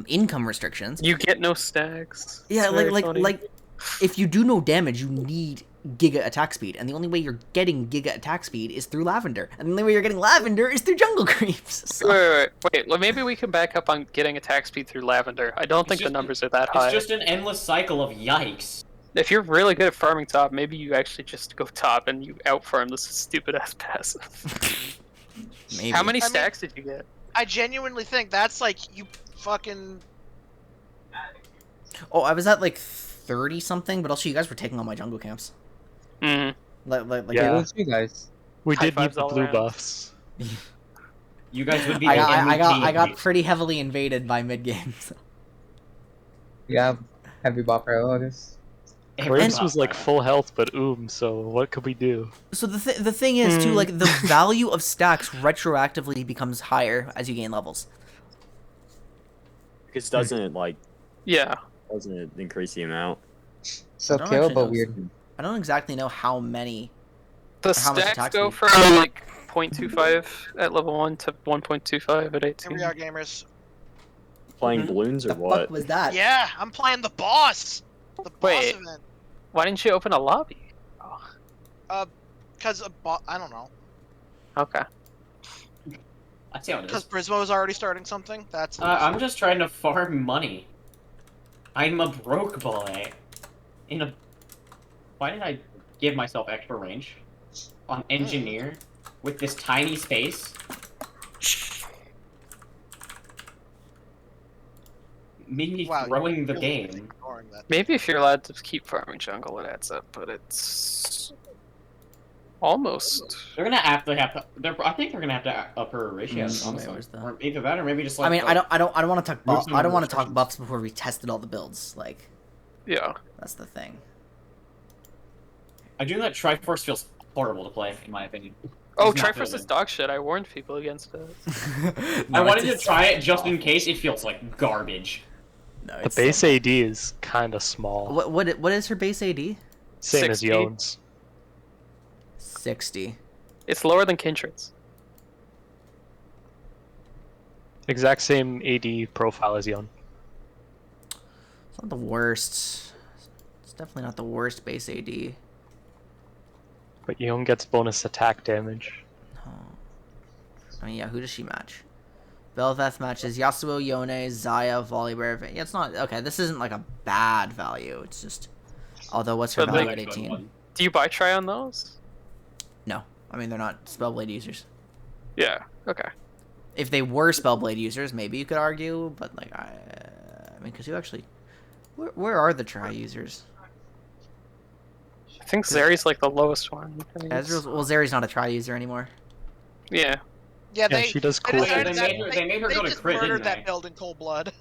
income restrictions. You get no stacks. Yeah, It's very funny. like if you do no damage, you need Giga attack speed, and the only way you're getting Giga attack speed is through Lavender, and the only way you're getting Lavender is through jungle creeps. So- Wait. Well, maybe we can back up on getting attack speed through Lavender. I don't think the just- numbers are that high. It's just an endless cycle of yikes. If you're really good at farming top, maybe you actually just go top and you out farm this stupid ass passive. Maybe. How many I mean- stacks did you get? I genuinely think that's like you fucking. Oh, I was at like 30 something, but also you guys were taking all my jungle camps. Mm. Like Yeah. It was you guys. We High did need fives the all blue around. buffs. You guys would be. I the got MVP. pretty heavily invaded by mid games. You have heavy buff August. Graves was like full health, but so what could we do? So the thing is too, like the value of stacks retroactively becomes higher as you gain levels. Because doesn't it like Yeah. doesn't it increase the amount? So don't kill, actually but know. weird. I don't exactly know how many. The How much stacks attack go speed? from like 0.25 at level 1 to 1.25 at Here 18. we are, gamers. Playing balloons or The what? fuck was that? Yeah, I'm playing the boss. The boss Wait. event. Why didn't you open a lobby? Because I don't know. Okay. That's how it Because is. Brisbo's already starting something. That's. I'm just trying to farm money. I'm a broke boy. Why did I give myself extra range on engineer with this tiny space? Me Wow, throwing the you're game. ignoring that. Maybe if you're allowed to keep farming jungle, it adds up, but it's. Almost. They're gonna have to. I think they're gonna have to up her ratio. Honestly, where's the- or either that, or maybe just like. I mean, I don't want to talk. move some I don't want to talk restrictions. buffs before we tested all the builds. Like, Yeah. that's the thing. I do know that Triforce feels horrible to play, in my opinion. Oh, It's not Triforce good. is dog shit. I warned people against it. No, I wanted it's to try it just in case. It feels like garbage. No, The it's base so- AD is kind of small. What is her base AD? Same as 60. Yone's. 60. It's lower than Kindred's. Exact same AD profile as Yon. It's not the worst. It's definitely not the worst base AD. But Yon gets bonus attack damage. No. I mean, yeah, who does she match? Bel'Veth matches Yasuo, Yone, Xayah, Volibear. Yeah, it's not... Okay, this isn't like a bad value. It's just... Although, what's her But, value like, at 18? Do you buy try on those? No. I mean, they're not Spellblade users. Yeah. Okay. If they were Spellblade users, maybe you could argue, but, like, I mean, because you actually... Where are the try users? I think Zeri's like the lowest one. Ezreal's... Well, Zeri's not a try user anymore. Yeah. Yeah, Yeah, they. she does they cool decided things. that- They made her go to just crit, murdered didn't they? that build in cold blood.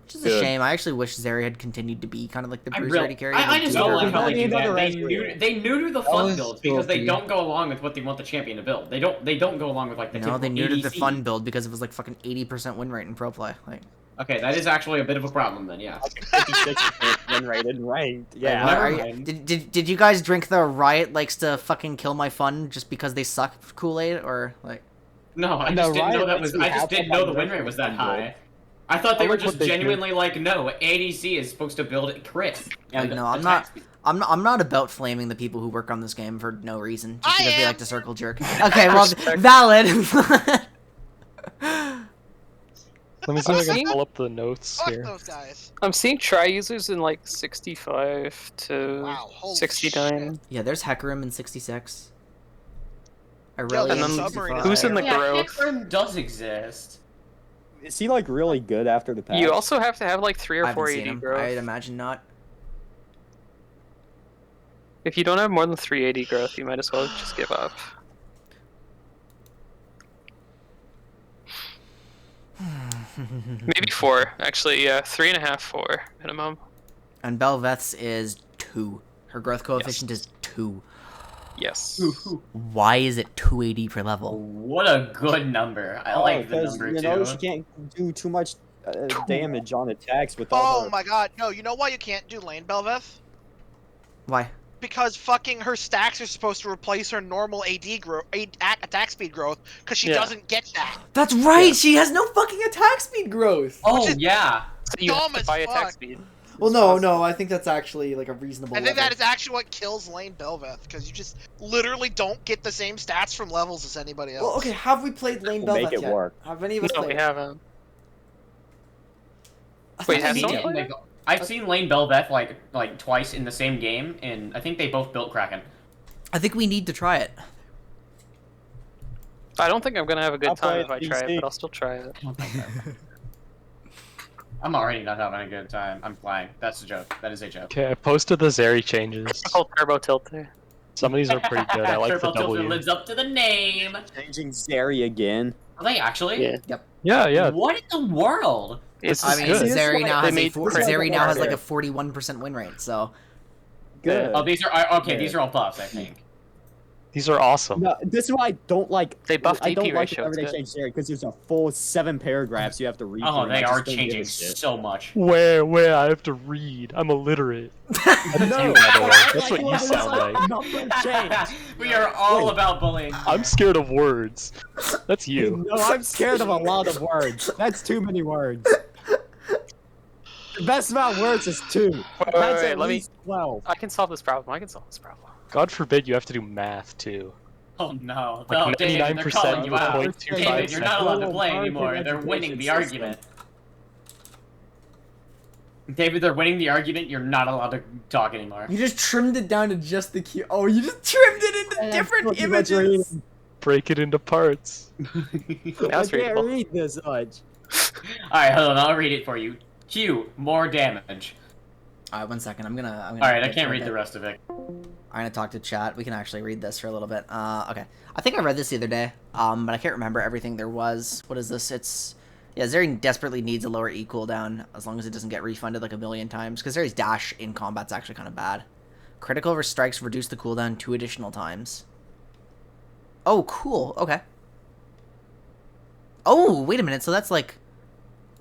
Which is a shame. I actually wish Zeri had continued to be kind of like the bruiser ready carry. I just don't like how they do that. They Ezreal. neuter the fun builds because they Trophy. don't go along with what they want the champion to build. They don't go along with like the No, they typical neutered the ADC. fun build because it was like fucking 80% win rate in pro play. Like, Okay, that is actually a bit of a problem then. Yeah. 56% win rated, right? Yeah. like, never are you- mind. did you guys drink the Riot likes to fucking kill my fun just because they suck Kool-Aid or like? No, I No, just didn't know Riot that was. lets you I just have didn't them know the on win rate was that record. high. I thought they I were like just what they do. genuinely like, no, ADC is supposed to build crit. Like, And no, I'm attack not. speed. I'm not about flaming the people who work on this game for no reason, just I because they am. like to circle jerk. Okay, well, valid. Let me see if I See? can pull up the notes Fuck here. those guys. I'm seeing try users in like 65 to Wow, holy 69. Yeah, there's Hecarim in 66. Yo, Irelia And in then 65. who's in the Yeah, growth? Hecarim does exist. Is he like really good after the patch? You also have to have like 3 I or haven't 4 seen AD him. growth. I'd imagine not. If you don't have more than 3 AD growth, you might as well just give up. Maybe 4, actually. Yeah, 3.5, 4 minimum. And Bel'Veth's is 2. Her growth coefficient is 2. Yes. Why is it 280 per level? What a good number. I like the because, number you too. know, she can't do too much damage on attacks with Oh all her... my god, no, you know why you can't do lane Bel'Veth? Why? Because fucking her stacks are supposed to replace her normal AD growth, attack speed growth, because she Yeah. doesn't get that. That's right. She has no fucking attack speed growth. Oh is yeah. So you have Dumb to as buy attack fuck. speed. Well, It's no, possible. no. I think that's actually like a reasonable. I think level. that is actually what kills lane Bel'Veth, because you just literally don't get the same stats from levels as anybody else. Well, okay. Have we played lane We'll Bel'Veth make it yet? work. Have any of us No, played? we haven't. I Wait, thought has we someone did. played? Like, I've seen Lane Bel'Veth like twice in the same game, and I think they both built Kraken. I think we need to try it. I don't think I'm gonna have a good I'll play time if I it try it, PC. but I'll still try it. I'm already not having a good time. I'm flying. That's a joke. That is a joke. Okay, I posted the Zeri changes. Whole turbo tilt there. Some of these are pretty good. I like the Turbo Tilter W. lives up to the name. Changing Zeri again. Are they actually? Yeah. Yeah, yeah. What in the world? It's I mean, good. Zeri now They has made Zeri now has like a Zeri. 41% win rate. So Good. Oh, these are okay. Yeah. These are all buffs, I think. These are awesome. No, this is why I don't like. They buffed I don't DP like ratio, whenever they it's good. change Zeri because there's a full 7 paragraphs you have to read. Oh, through, and I they just are don't give a changing shit. so much. Where I have to read. I'm illiterate. That's No, you, by the way. That's what you it's sound like. Nothing changed. We are all Wait. about bullying. I'm scared of words. That's you. No, I'm scared of a lot of words. That's too many words. The best amount of words is 2. That's wait, at let me- least 12. I can solve this problem. I can solve this problem. God forbid you have to do math too. Oh no. Like No, David, they're calling 99% you out. for 0.25 David, you're not allowed to play seconds. anymore. They're winning the Education argument. David, they're winning the argument. You're not allowed to talk anymore. you just trimmed it down to just the key. Oh, you just trimmed it into different Look, you guys are images. reading. Break it into parts. Now I it's can't readable. read this much. Alright, hold on. I'll read it for you. Q, more damage. All right, 1 second. I'm gonna. Alright, I can't read the rest of it. I'm gonna talk to chat. We can actually read this for a little bit. Okay. I think I read this the other day, but I can't remember everything there was. What is this? It's... Yeah, Zeri desperately needs a lower E cooldown, as long as it doesn't get refunded like a million times, because Zeri's dash in combat's actually kind of bad. Critical over strikes reduce the cooldown 2 additional times. Oh, cool. Okay. Oh, wait a minute. So that's like...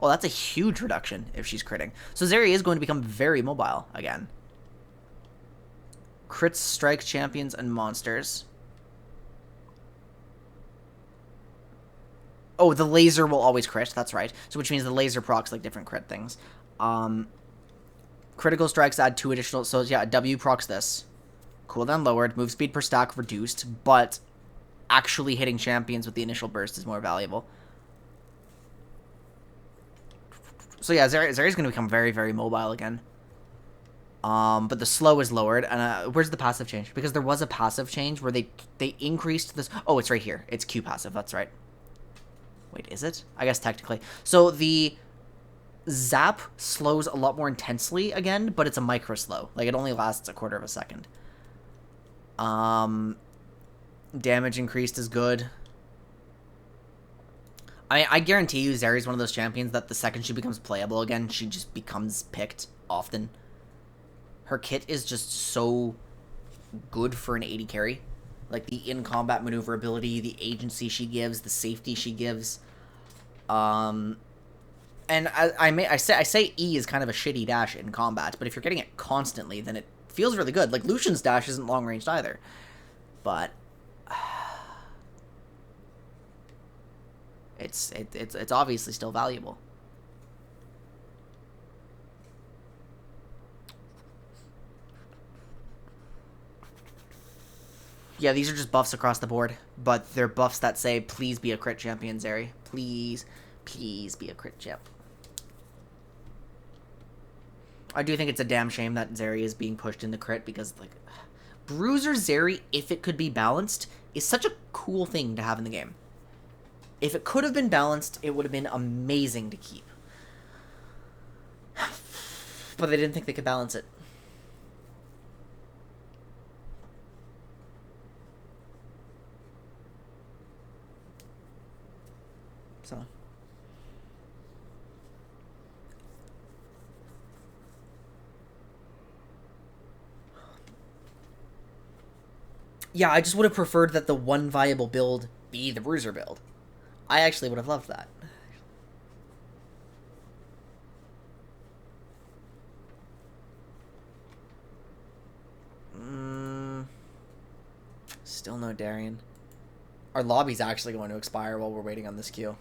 Oh, that's a huge reduction if she's critting. So Zeri is going to become very mobile again. Crits strike champions and monsters. Oh, the laser will always crit. That's right. So which means the laser procs like different crit things. Critical strikes add 2 additional... So yeah, W procs this. Cooldown lowered. Move speed per stack reduced. But actually hitting champions with the initial burst is more valuable. So yeah, Zeri's going to become very, very mobile again. But the slow is lowered. And where's the passive change? Because there was a passive change where they increased this... Oh, it's right here. It's Q passive. That's right. Wait, is it? I guess technically. So the zap slows a lot more intensely again, but it's a micro slow. Like, it only lasts a quarter of a second. Damage increased is good. I guarantee you Zeri's one of those champions that the second she becomes playable again, she just becomes picked often. Her kit is just so good for an 80 carry. Like, the in-combat maneuverability, the agency she gives, the safety she gives. And I say E is kind of a shitty dash in combat, but if you're getting it constantly, then it feels really good. Like, Lucian's dash isn't long-ranged either. But... It's obviously still valuable. Yeah, these are just buffs across the board, but they're buffs that say, please be a crit champion, Zeri. Please, please be a crit champ. I do think it's a damn shame that Zeri is being pushed into crit, because, like, Bruiser Zeri, if it could be balanced, is such a cool thing to have in the game. If it could have been balanced, it would have been amazing to keep. But they didn't think they could balance it. So. Yeah, I just would have preferred that the one viable build be the Bruiser build. I actually would have loved that. Still no Darien. Our lobby's actually going to expire while we're waiting on this queue.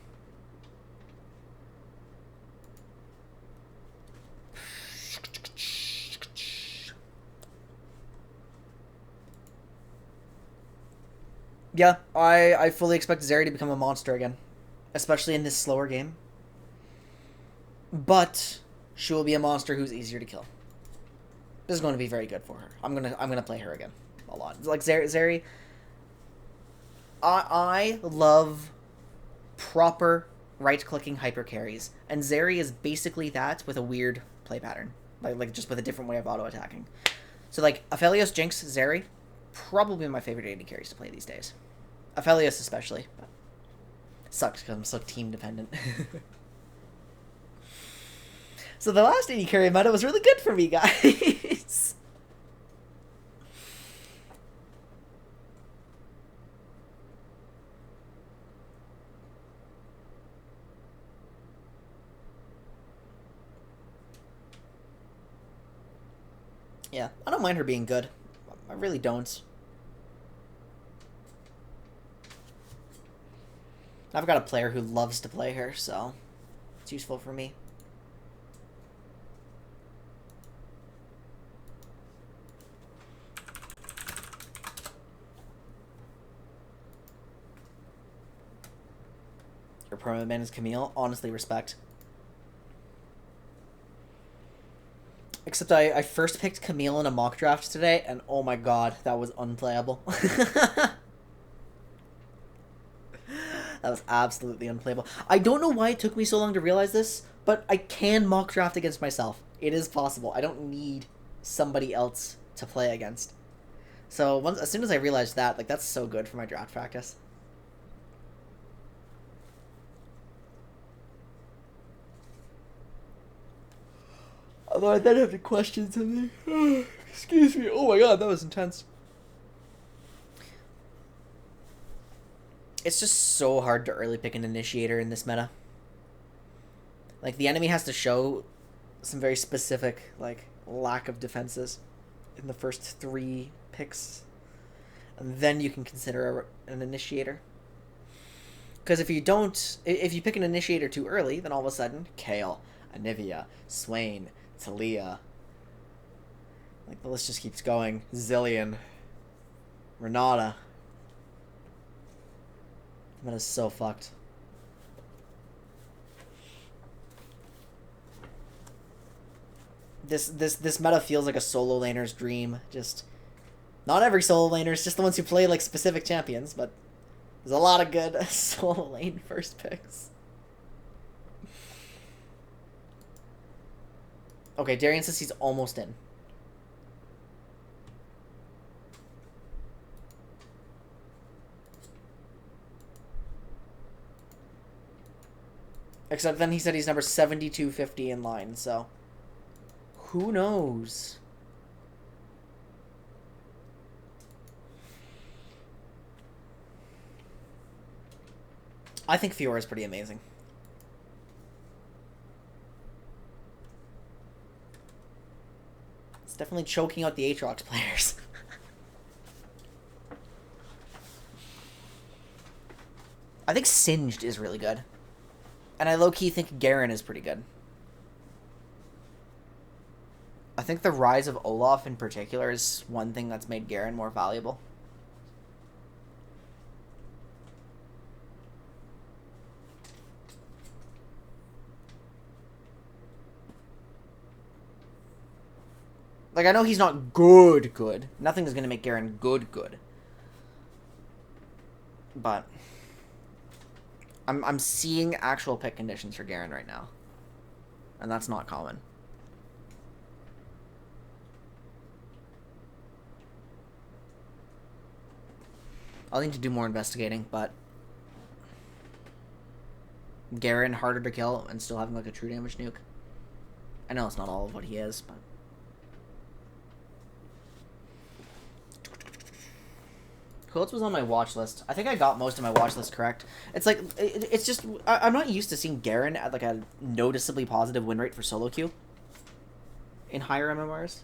Yeah, I fully expect Zeri to become a monster again. Especially in this slower game. But she will be a monster who's easier to kill. This is going to be very good for her. I'm gonna play her again a lot. Like Zeri, I love proper right-clicking hyper carries, and Zeri is basically that with a weird play pattern, like just with a different way of auto attacking. So like Aphelios, Jinx, Zeri, probably my favorite AD carries to play these days. Aphelios especially. But sucks because I'm so team dependent. So the last AD carry meta was really good for me, guys. Yeah, I don't mind her being good. I really don't. I've got a player who loves to play her, so it's useful for me. Your permanent man is Camille. Honestly, respect. Except I first picked Camille in a mock draft today, and oh my god, that was unplayable. That was absolutely unplayable. I don't know why it took me so long to realize this, but I can mock draft against myself. It is possible. I don't need somebody else to play against. So as soon as I realized that, like, that's so good for my draft practice. Although I then have the questions of me. Excuse me. Oh my god, that was intense. It's just so hard to early pick an initiator in this meta. Like, the enemy has to show some very specific, like, lack of defenses in the first 3 picks. And then you can consider an initiator. Because if you don't... If you pick an initiator too early, then all of a sudden, Kale, Anivia, Swain, Talia... Like, the list just keeps going. Zillion. Renata. That is so fucked. This meta feels like a solo laner's dream. Just not every solo laner, it's just the ones who play like specific champions, but there's a lot of good solo lane first picks. Okay, Darian says he's almost in. Except then he said he's number 7250 in line, so... Who knows? I think Fiora is pretty amazing. It's definitely choking out the Aatrox players. I think Singed is really good. And I low-key think Garen is pretty good. I think the rise of Olaf in particular is one thing that's made Garen more valuable. Like, I know he's not good. Nothing is going to make Garen good. But... I'm seeing actual pick conditions for Garen right now. And that's not common. I'll need to do more investigating, but... Garen, harder to kill, and still having, like, a true damage nuke. I know it's not all of what he is, but... Who else was on my watch list? I think I got most of my watch list correct. It's like, it's just, I'm not used to seeing Garen at like a noticeably positive win rate for solo queue in higher MMRs.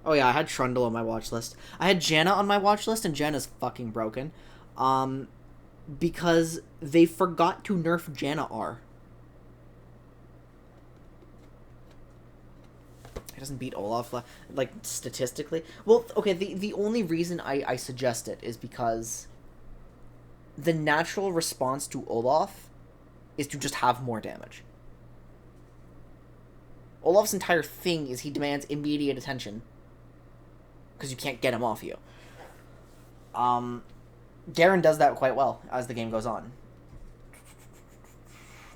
Oh yeah, I had Trundle on my watch list. I had Janna on my watch list, and Janna's fucking broken. Because they forgot to nerf Janna R. He doesn't beat Olaf, like, statistically. Well, okay, the only reason I suggest it is because the natural response to Olaf is to just have more damage. Olaf's entire thing is he demands immediate attention. Because you can't get him off you. Garen does that quite well as the game goes on.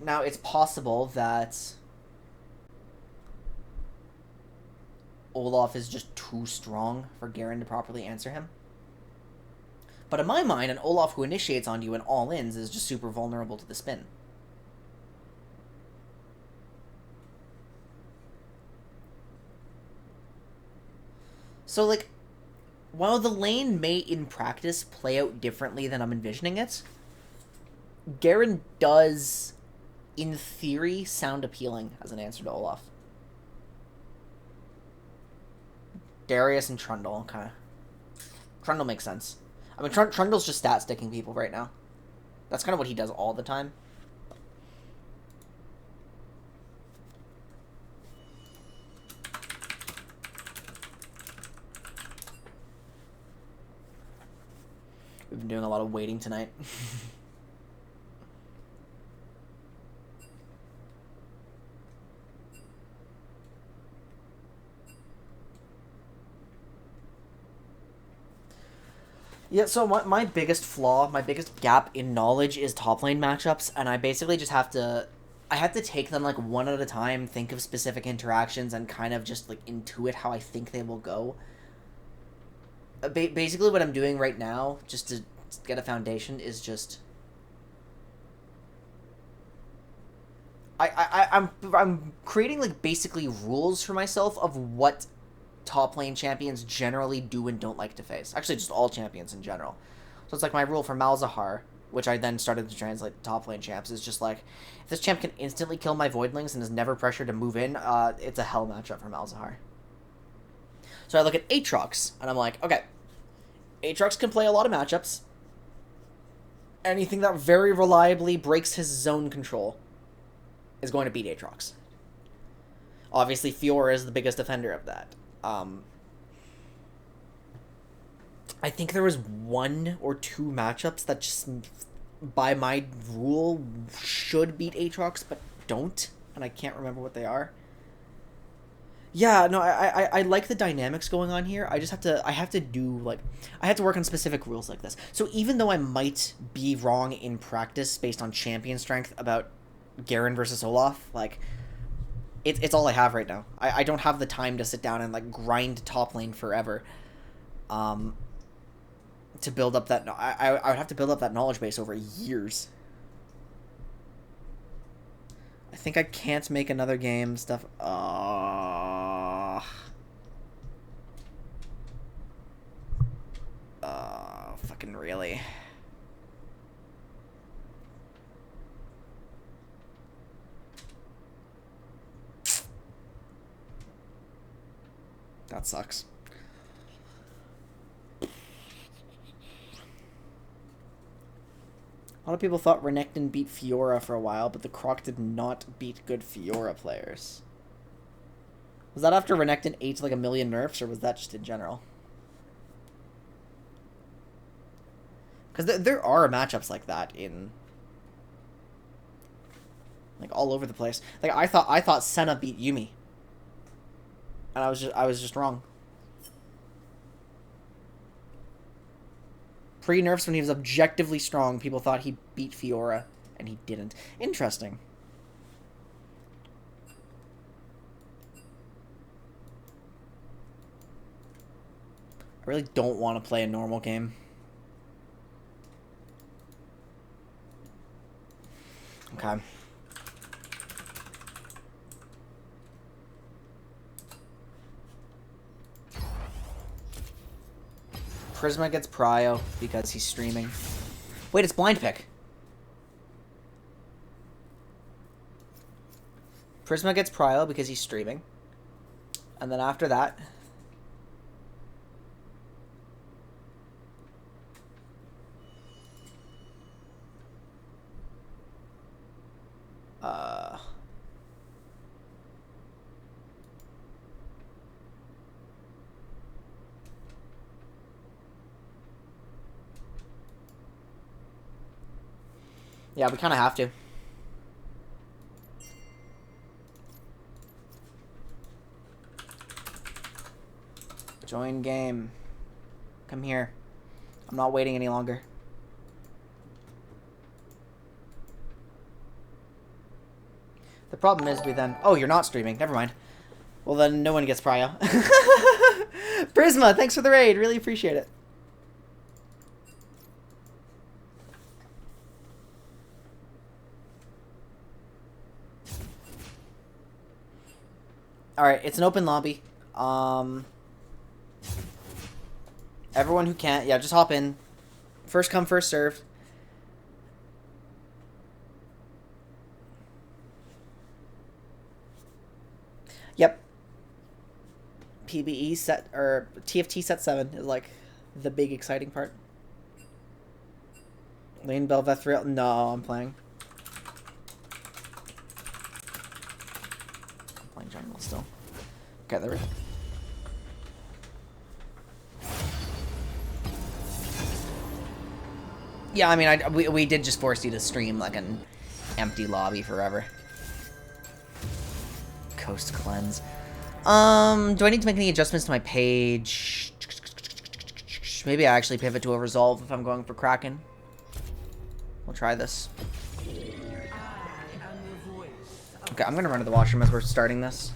Now, it's possible that... Olaf is just too strong for Garen to properly answer him. But in my mind, an Olaf who initiates on you and all-ins is just super vulnerable to the spin. So, like, while the lane may in practice play out differently than I'm envisioning it, Garen does, in theory, sound appealing as an answer to Olaf. Darius and Trundle, okay. Trundle makes sense. I mean, Trundle's just stat-sticking people right now. That's kind of what he does all the time. We've been doing a lot of waiting tonight. Yeah, so my biggest flaw, my biggest gap in knowledge is top lane matchups, and I basically just have to... I have to take them, like, one at a time, think of specific interactions, and kind of just, like, intuit how I think they will go. basically what I'm doing right now, just to get a foundation, is just I'm creating like basically rules for myself of what top lane champions generally do and don't like to face. Actually, just all champions in general. So it's like my rule for Malzahar, which I then started to translate to top lane champs, is just like, if this champ can instantly kill my Voidlings and is never pressured to move in, it's a hell matchup for Malzahar. So I look at Aatrox, and I'm like, okay, Aatrox can play a lot of matchups. Anything that very reliably breaks his zone control is going to beat Aatrox. Obviously, Fiora is the biggest offender of that. I think there was 1 or 2 matchups that just, by my rule, should beat Aatrox, but don't, and I can't remember what they are. Yeah, no, I like the dynamics going on here. I have to work on specific rules like this. So even though I might be wrong in practice based on champion strength about Garen versus Olaf, like, it's all I have right now. I don't have the time to sit down and, like, grind top lane forever. To build up that... I would have to build up that knowledge base over years. I think I can't make another game stuff... fucking really... That sucks. A lot of people thought Renekton beat Fiora for a while, but the Croc did not beat good Fiora players. Was that after Renekton ate like 1,000,000 nerfs, or was that just in general? Because there are matchups like that in... like, all over the place. Like, I thought Senna beat Yuumi. And I was just wrong. Pre-nerfs, when he was objectively strong, people thought he beat Fiora, and he didn't. Interesting. I really don't want to play a normal game. Okay. Prisma gets Prio because he's streaming. Wait, it's blind pick. Prisma gets Prio because he's streaming. And then after that... yeah, we kind of have to. Join game. Come here. I'm not waiting any longer. The problem is we then... oh, you're not streaming. Never mind. Well, then no one gets Prio. Prisma, thanks for the raid. Really appreciate it. Alright, it's an open lobby. Everyone who can't, yeah, just hop in. First come, first served. Yep. PBE set, or TFT set 7 is like the big exciting part. Lane Bel'Veth real? No, I'm playing. I'm playing jungle still. Okay, there we go. Yeah, I mean, we did just force you to stream like an empty lobby forever. Coast cleanse. Do I need to make any adjustments to my page? Maybe I actually pivot to a resolve if I'm going for Kraken. We'll try this. Okay, I'm gonna run to the washroom as we're starting this.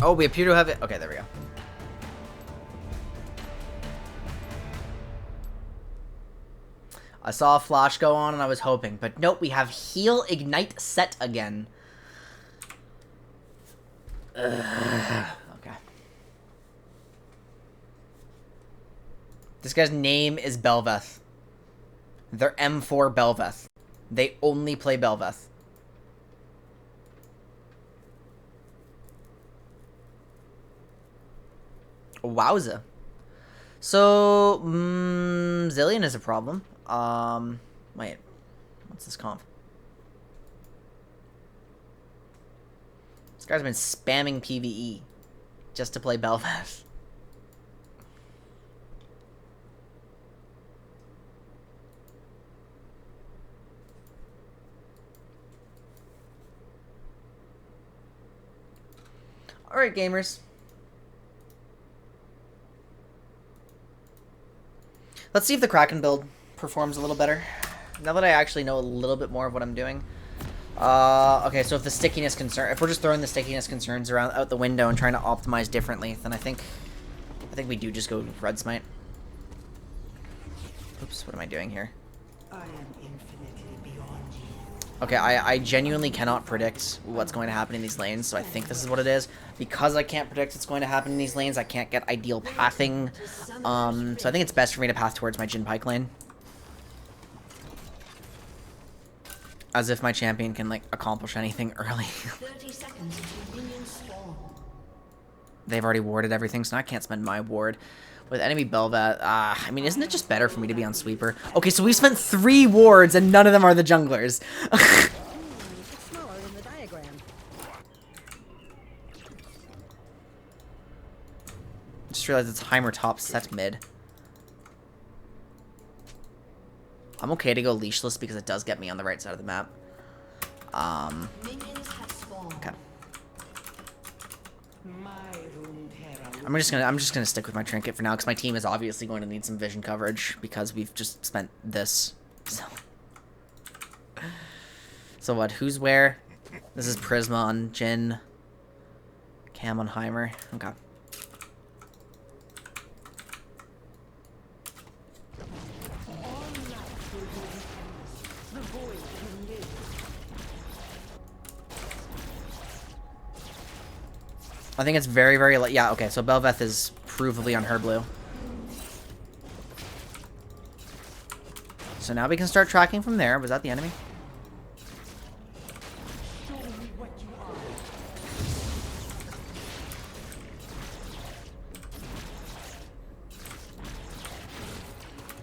Oh, we appear to have it. Okay, there we go. I saw a flash go on and I was hoping, but nope, we have heal ignite set again. Okay. This guy's name is Bel'Veth. They're M4 Bel'Veth. They only play Bel'Veth. Wowza. So, Zillion is a problem. Wait. What's this comp? This guy's been spamming PBE just to play Bel'Veth. Alright, gamers. Let's see if the Kraken build performs a little better. Now that I actually know a little bit more of what I'm doing. Okay, so if the stickiness concern, if we're just throwing the stickiness concerns around out the window and trying to optimize differently, then I think we do just go Red Smite. Oops, what am I doing here? I am infinitely beyond you. Okay, I genuinely cannot predict what's going to happen in these lanes, so I think this is what it is. Because I can't predict what's going to happen in these lanes, I can't get ideal pathing. So I think it's best for me to path towards my Jhin Pike lane. As if my champion can, like, accomplish anything early. 30 seconds until minions spawn. They've already warded everything, so now I can't spend my ward. With enemy Bel'Veth, I mean, isn't it just better for me to be on Sweeper? Okay, so we spent 3 wards, and none of them are the junglers. It's smaller than the diagram. Just realized it's Heimer top set mid. I'm okay to go leashless because it does get me on the right side of the map. Minions have spawned. Okay. My Runeterra I'm just gonna stick with my trinket for now because my team is obviously going to need some vision coverage because we've just spent this. So what? Who's where? This is Prisma on Jhin. Cam on Heimer. Okay. I think it's very, very late. Yeah, okay, so Bel'Veth is provably on her blue. So now we can start tracking from there. Was that the enemy?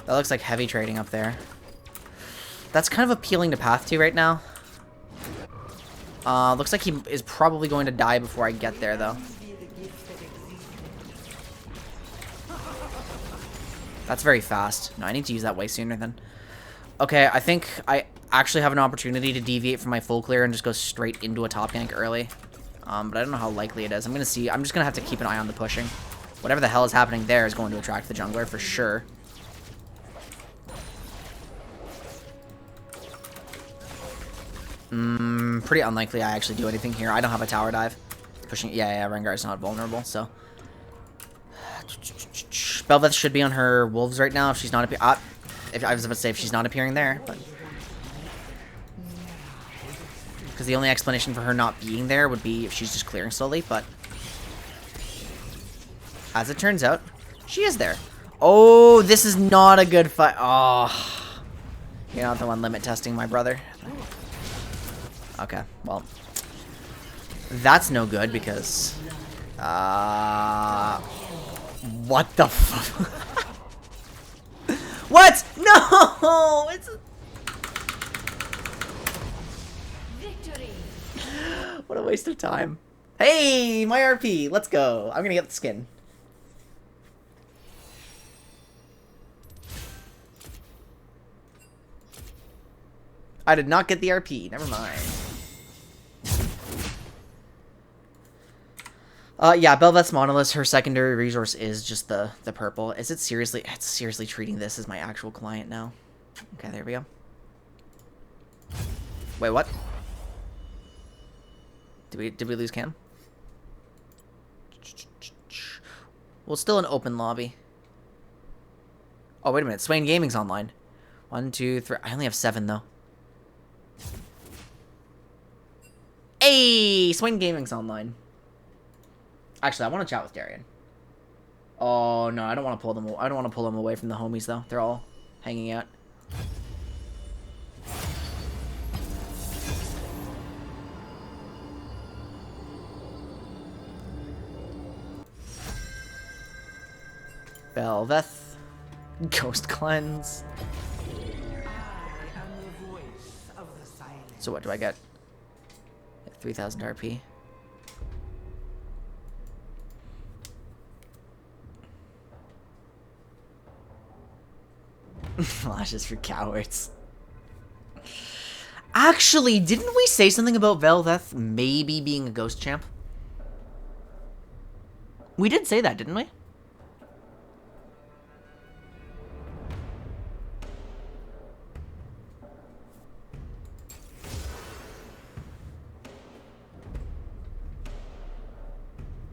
That looks like heavy trading up there. That's kind of appealing to path to right now. Looks like he is probably going to die before I get there, though. That's very fast. No, I need to use that way sooner then. Okay, I think I actually have an opportunity to deviate from my full clear and just go straight into a top gank early. But I don't know how likely it is. I'm gonna see. I'm just gonna have to keep an eye on the pushing. Whatever the hell is happening there is going to attract the jungler for sure. Pretty unlikely I actually do anything here. I don't have a tower dive. Pushing, yeah, Rengar's not vulnerable, so. Bel'Veth should be on her wolves right now if she's not if I was about to say if she's not appearing there, but because the only explanation for her not being there would be if she's just clearing slowly, but as it turns out, she is there. Oh, this is not a good fight. Oh, you're not the one limit testing my brother. Okay, well, that's no good because, what the fuck? What? No! It's Victory. what a waste of time. Hey, my RP, let's go. I'm gonna get the skin. I did not get the RP, never mind. Yeah, Bel'Veth's Monolith, her secondary resource is just the purple. Is it seriously? It's seriously treating this as my actual client now. Okay, there we go. Wait, what? Did we lose Cam? Well, still an open lobby. Oh, wait a minute. Swain Gaming's online. 1, 2, 3. I only have 7, though. Hey! Swain Gaming's online. Actually, I want to chat with Darian. Oh, no. I don't want to pull them. I don't want to pull them away from the homies, though. They're all hanging out. Bel'Veth. Ghost Cleanse. So what do I get? 3,000 RP. Flashes for cowards. Actually, didn't we say something about Bel'Veth maybe being a ghost champ? We did say that, didn't we?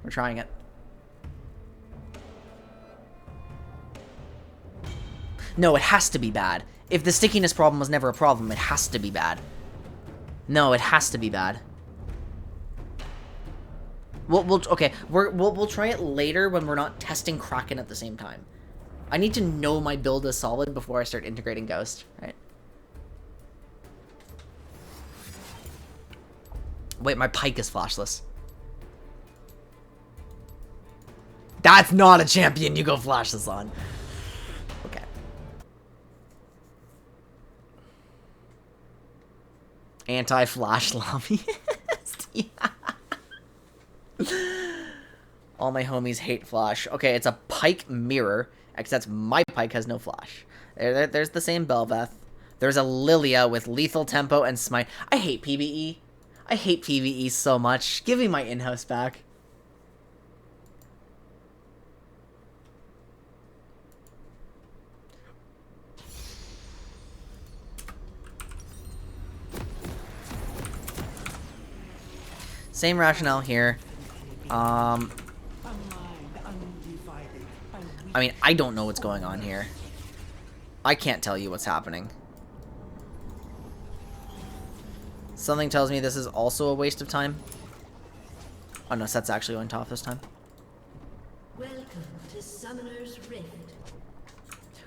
We're trying it. No, it has to be bad. If the stickiness problem was never a problem, it has to be bad. No, it has to be bad. Okay, we'll try it later when we're not testing Kraken at the same time. I need to know my build is solid before I start integrating Ghost, right? Wait, my Pike is flashless. That's not a champion you go flashless on. Okay. Anti-flash lobbyist. Yeah. All my homies hate flash. Okay, it's a Pike mirror, except my Pike has no flash. There's the same Bel'Veth. There's a Lilia with lethal tempo and smite. I hate PBE. I hate PBE so much. Give me my in-house back. Same rationale here. I mean, I don't know what's going on here. I can't tell you what's happening. Something tells me this is also a waste of time. Oh no, Set's actually going top this time. Welcome to Summoner's Rift.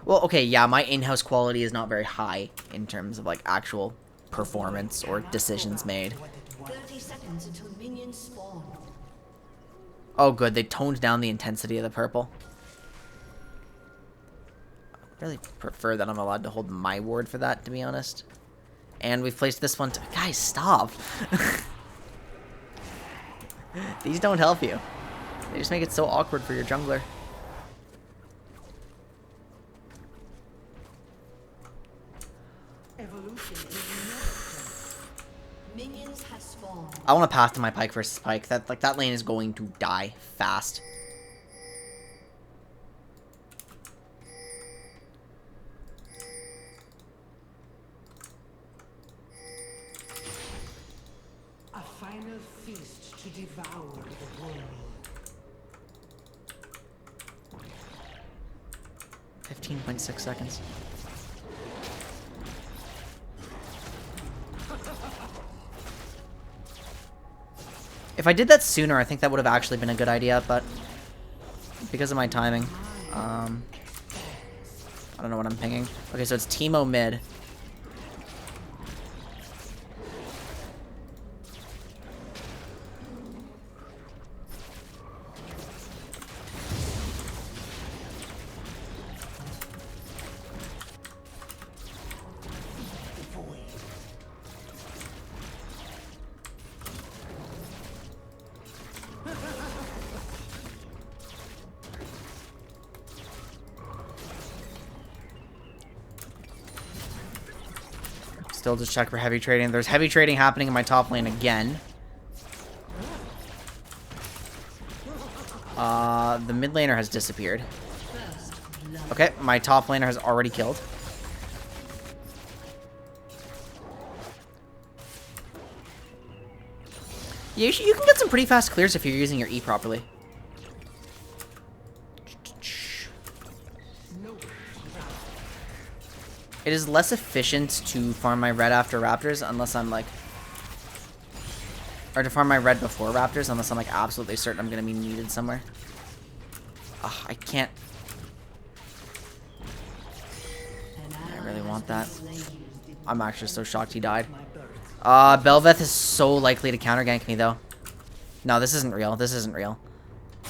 Well, okay, yeah, my in-house quality is not very high in terms of, like, actual performance or decisions made. 30 seconds until minions spawn. Oh, good. They toned down the intensity of the purple. I really prefer that I'm allowed to hold my ward for that, to be honest. And we've placed this one to... Guys, stop! These don't help you. They just make it so awkward for your jungler. Minions have spawned. I want to pass to my Pike versus Pike. That lane is going to die fast. A final feast to devour the world. 15.6 seconds. If I did that sooner, I think that would have actually been a good idea, but because of my timing, I don't know what I'm pinging. Okay, so it's Teemo mid. Still just check for heavy trading. There's heavy trading happening in my top lane again. The mid laner has disappeared. Okay, my top laner has already killed. You can get some pretty fast clears if you're using your E properly. It is less efficient to farm my red after raptors unless I'm like... Or to farm my red before raptors unless I'm like absolutely certain I'm going to be needed somewhere. Ugh, I can't... I really want that. I'm actually so shocked he died. Bel'Veth is so likely to counter gank me though. No, this isn't real. This isn't real.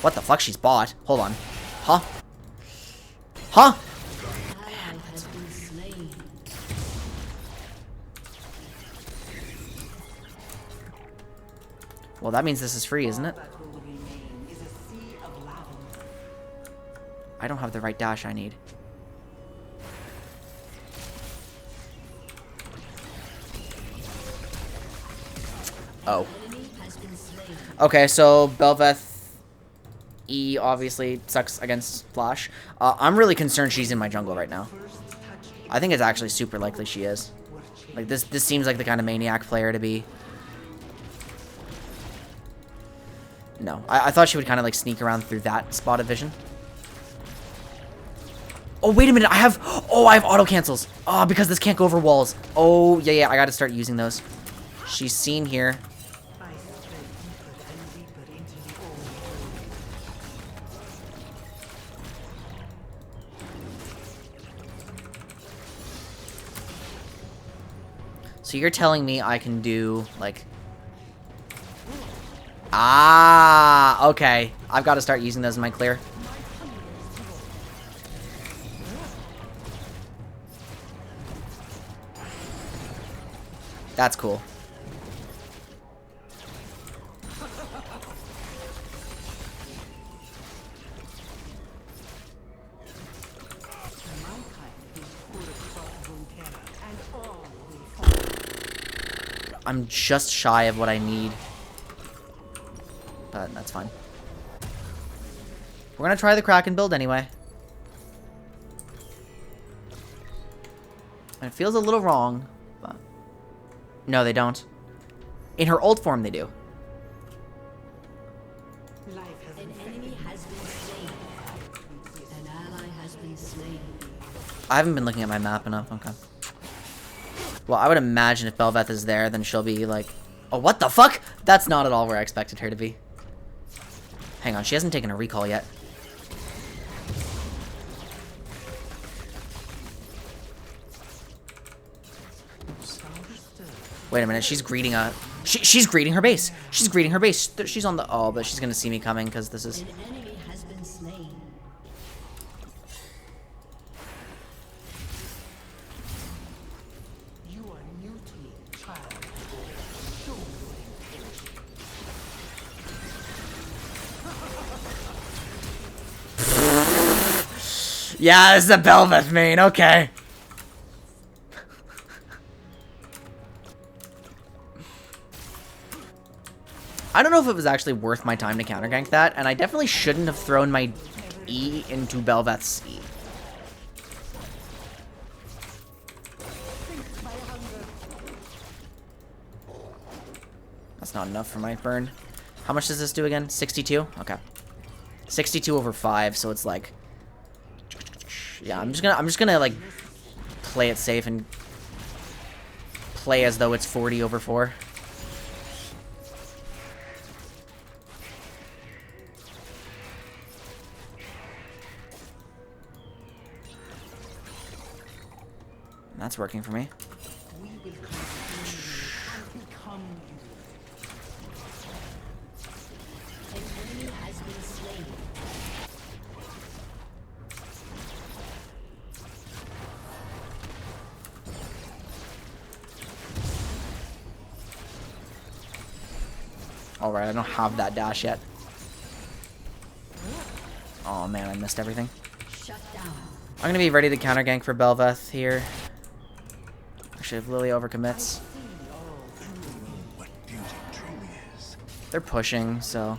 What the fuck? She's bot. Hold on. Huh? Huh? Well, that means this is free, isn't it? I don't have the right dash I need. Oh. Okay, so Bel'Veth E obviously sucks against Flash. I'm really concerned she's in my jungle right now. I think it's actually super likely she is. Like, this seems like the kind of maniac player to be. No, I thought she would kind of like sneak around through that spot of vision. Oh, wait a minute, I have auto cancels. Oh, because this can't go over walls. Oh, yeah, I gotta start using those. She's seen here. So you're telling me I can do, like... Ah, okay. I've got to start using those in my clear. That's cool. I'm just shy of what I need. But that's fine. We're gonna try the Kraken build anyway. And it feels a little wrong, but... No, they don't. In her old form, they do. An enemy has been slain. An ally has been slain. I haven't been looking at my map enough. Okay. Well, I would imagine if Bel'Veth is there, then she'll be like... Oh, what the fuck? That's not at all where I expected her to be. Hang on, she hasn't taken a recall yet. Wait a minute, she's greeting a... She's greeting her base. She's greeting her base. She's on the... Oh, but she's gonna see me coming because this is... An enemy has been slain. You are new to me, child. Show your intention. Yeah, this is a Bel'Veth main, okay. I don't know if it was actually worth my time to counter gank that, and I definitely shouldn't have thrown my E into Bel'Veth's E. That's not enough for my burn. How much does this do again? 62? Okay. 62 over 5, so it's like... Yeah, I'm just gonna like play it safe and play as though it's 40 over 4. That's working for me. We will consume you and become you. An enemy has been slain. Alright, I don't have that dash yet. Oh man, I missed everything. Shut down. I'm gonna be ready to counter gank for Bel'Veth here. Actually, if Lily overcommits. They're pushing, so...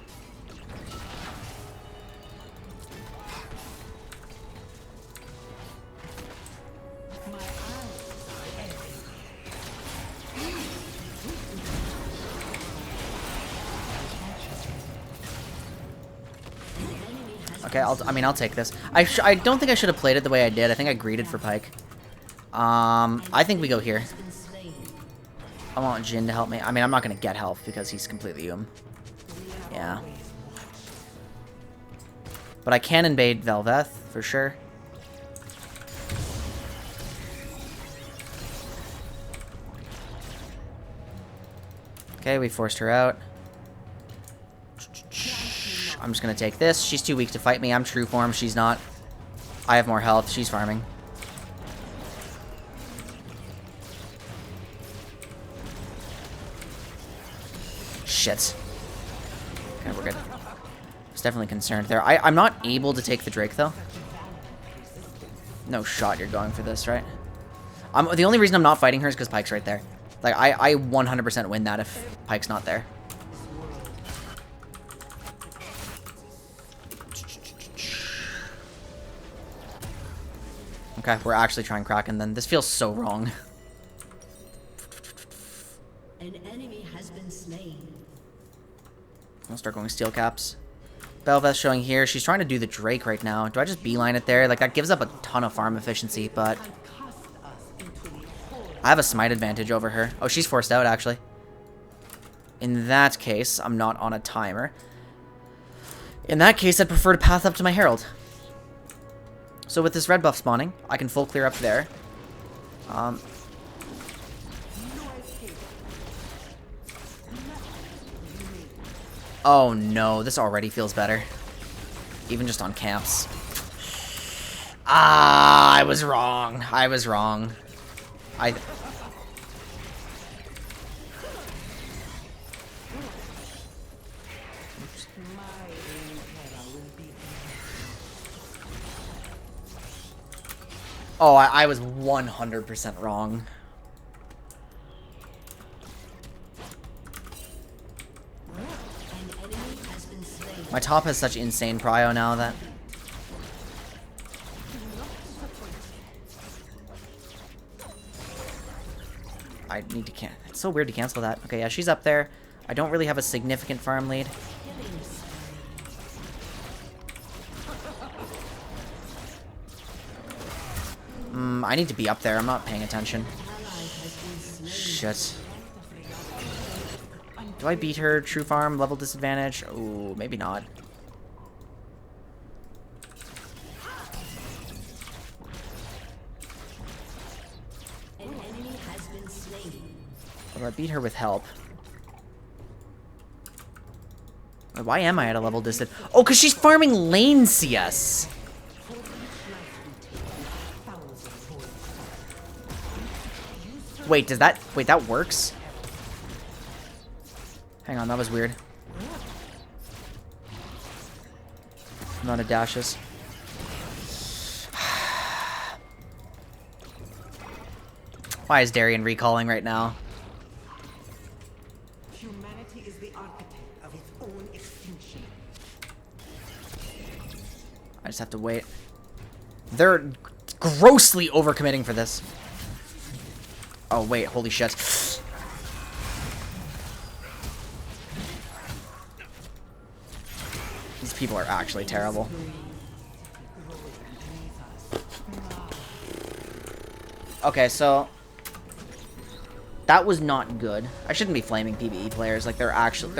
Okay, I'll take this. I don't think I should have played it the way I did. I think I greeted for Pyke. I think we go here. I want Jin to help me. I mean, I'm not going to get help because he's completely Yeah. But I can invade Bel'Veth, for sure. Okay, we forced her out. I'm just going to take this. She's too weak to fight me. I'm true form. She's not. I have more health. She's farming. Shit. Okay, we're good. I was definitely concerned there. I'm not able to take the Drake, though. No shot you're going for this, right? The only reason I'm not fighting her is because Pyke's right there. Like, I 100% win that if Pyke's not there. Okay, we're actually trying Kraken then. This feels so wrong. An enemy has been slain. I'll start going steel caps. Bel'Veth showing here. She's trying to do the Drake right now. Do I just beeline it there? Like, that gives up a ton of farm efficiency, but I have a smite advantage over her. Oh, she's forced out, actually. In that case, I'm not on a timer. In that case, I'd prefer to path up to my Herald. So with this red buff spawning, I can full clear up there. Oh no, this already feels better. Even just on camps. Ah, I was wrong. I was wrong. Oh, I was 100% wrong. My top has such insane prio now that... I need to cancel. It's so weird to cancel that. Okay, yeah, she's up there. I don't really have a significant farm lead. I need to be up there. I'm not paying attention. Shit. Do I beat her? True farm, level disadvantage? Ooh, maybe not. Or do I beat her with help? Why am I at a level disadvantage? Oh, because she's farming lane CS! Wait, does that... Wait, that works? Hang on, that was weird. Not a dashes. Why is Darian recalling right now? Humanity is the architect of its own extinction. I just have to wait. They're grossly overcommitting for this. Oh, wait, holy shit. These people are actually terrible. Okay, so... that was not good. I shouldn't be flaming PBE players. Like, they're actually...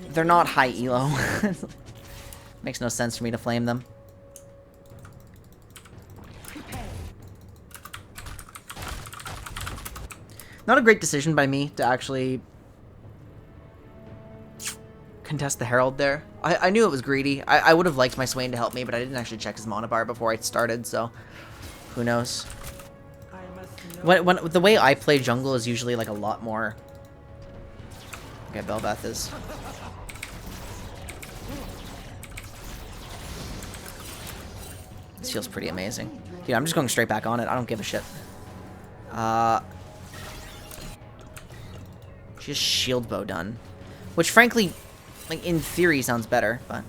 They're not high elo. Makes no sense for me to flame them. Not a great decision by me to actually contest the Herald there. I knew it was greedy. I would have liked my Swain to help me, but I didn't actually check his mana bar before I started, so who knows. When the way I play jungle is usually like a lot more... Okay, Bel'Veth is... This feels pretty amazing. Dude, I'm just going straight back on it. I don't give a shit. She has shield bow done. Which, frankly, like, in theory sounds better, but...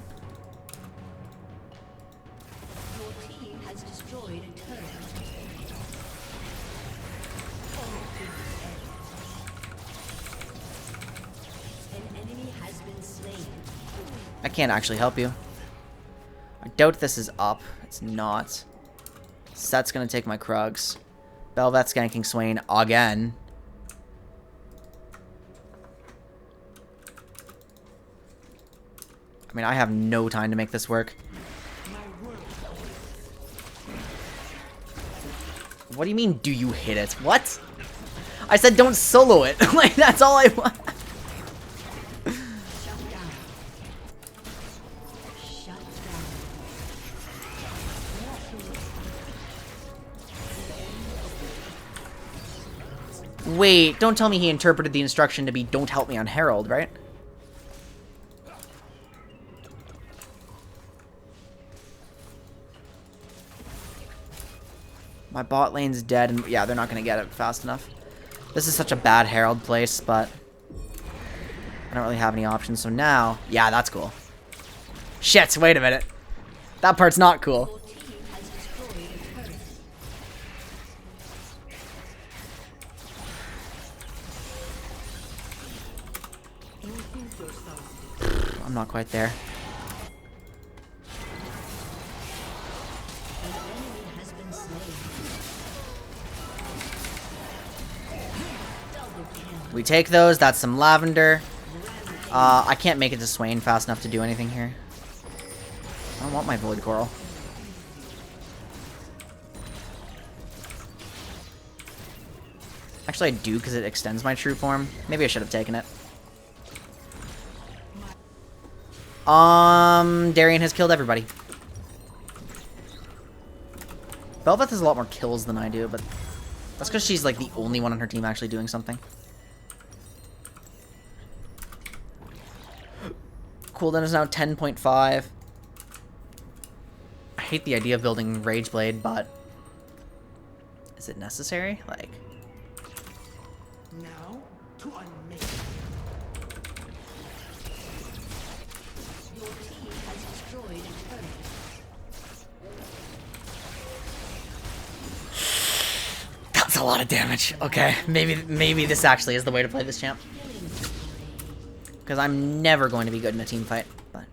Your team has destroyed a turret. An enemy has been slain. I can't actually help you. I doubt this is up. It's not. Set's gonna take my Krugs. Bel'Veth's ganking Swain again. I mean, I have no time to make this work. What do you mean, do you hit it? What? I said don't solo it. Like, that's all I want. Wait, don't tell me he interpreted the instruction to be don't help me on Herald, right? My bot lane's dead, and yeah, they're not going to get it fast enough. This is such a bad Herald place, but I don't really have any options, so now... Yeah, that's cool. Shit, wait a minute. That part's not cool. I'm not quite there. We take those. That's some lavender. I can't make it to Swain fast enough to do anything here. I don't want my Void Coral. Actually, I do because it extends my true form. Maybe I should have taken it. Darian has killed everybody. Bel'Veth has a lot more kills than I do, but that's because she's like the only one on her team actually doing something. Cooldown is now 10.5. I hate the idea of building Rageblade, but is it necessary? Like, Now to unmake. Your team has destroyed a turret. that's a lot of damage. Okay, maybe this actually is the way to play this champ. Because I'm never going to be good in a team fight, but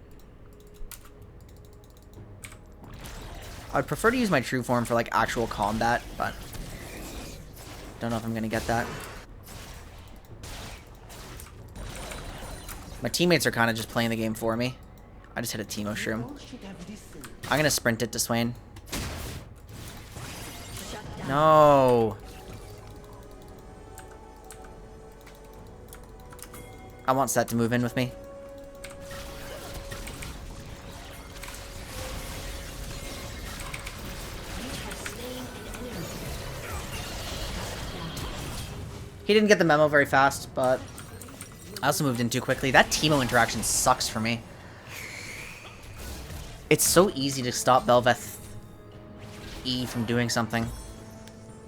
I'd prefer to use my true form for like actual combat, but don't know if I'm gonna get that. My teammates are kind of just playing the game for me. I just hit a Teemo Shroom. I'm gonna sprint it to Swain. No. I want Set to move in with me. He didn't get the memo very fast, but I also moved in too quickly. That Teemo interaction sucks for me. It's so easy to stop Bel'Veth E from doing something.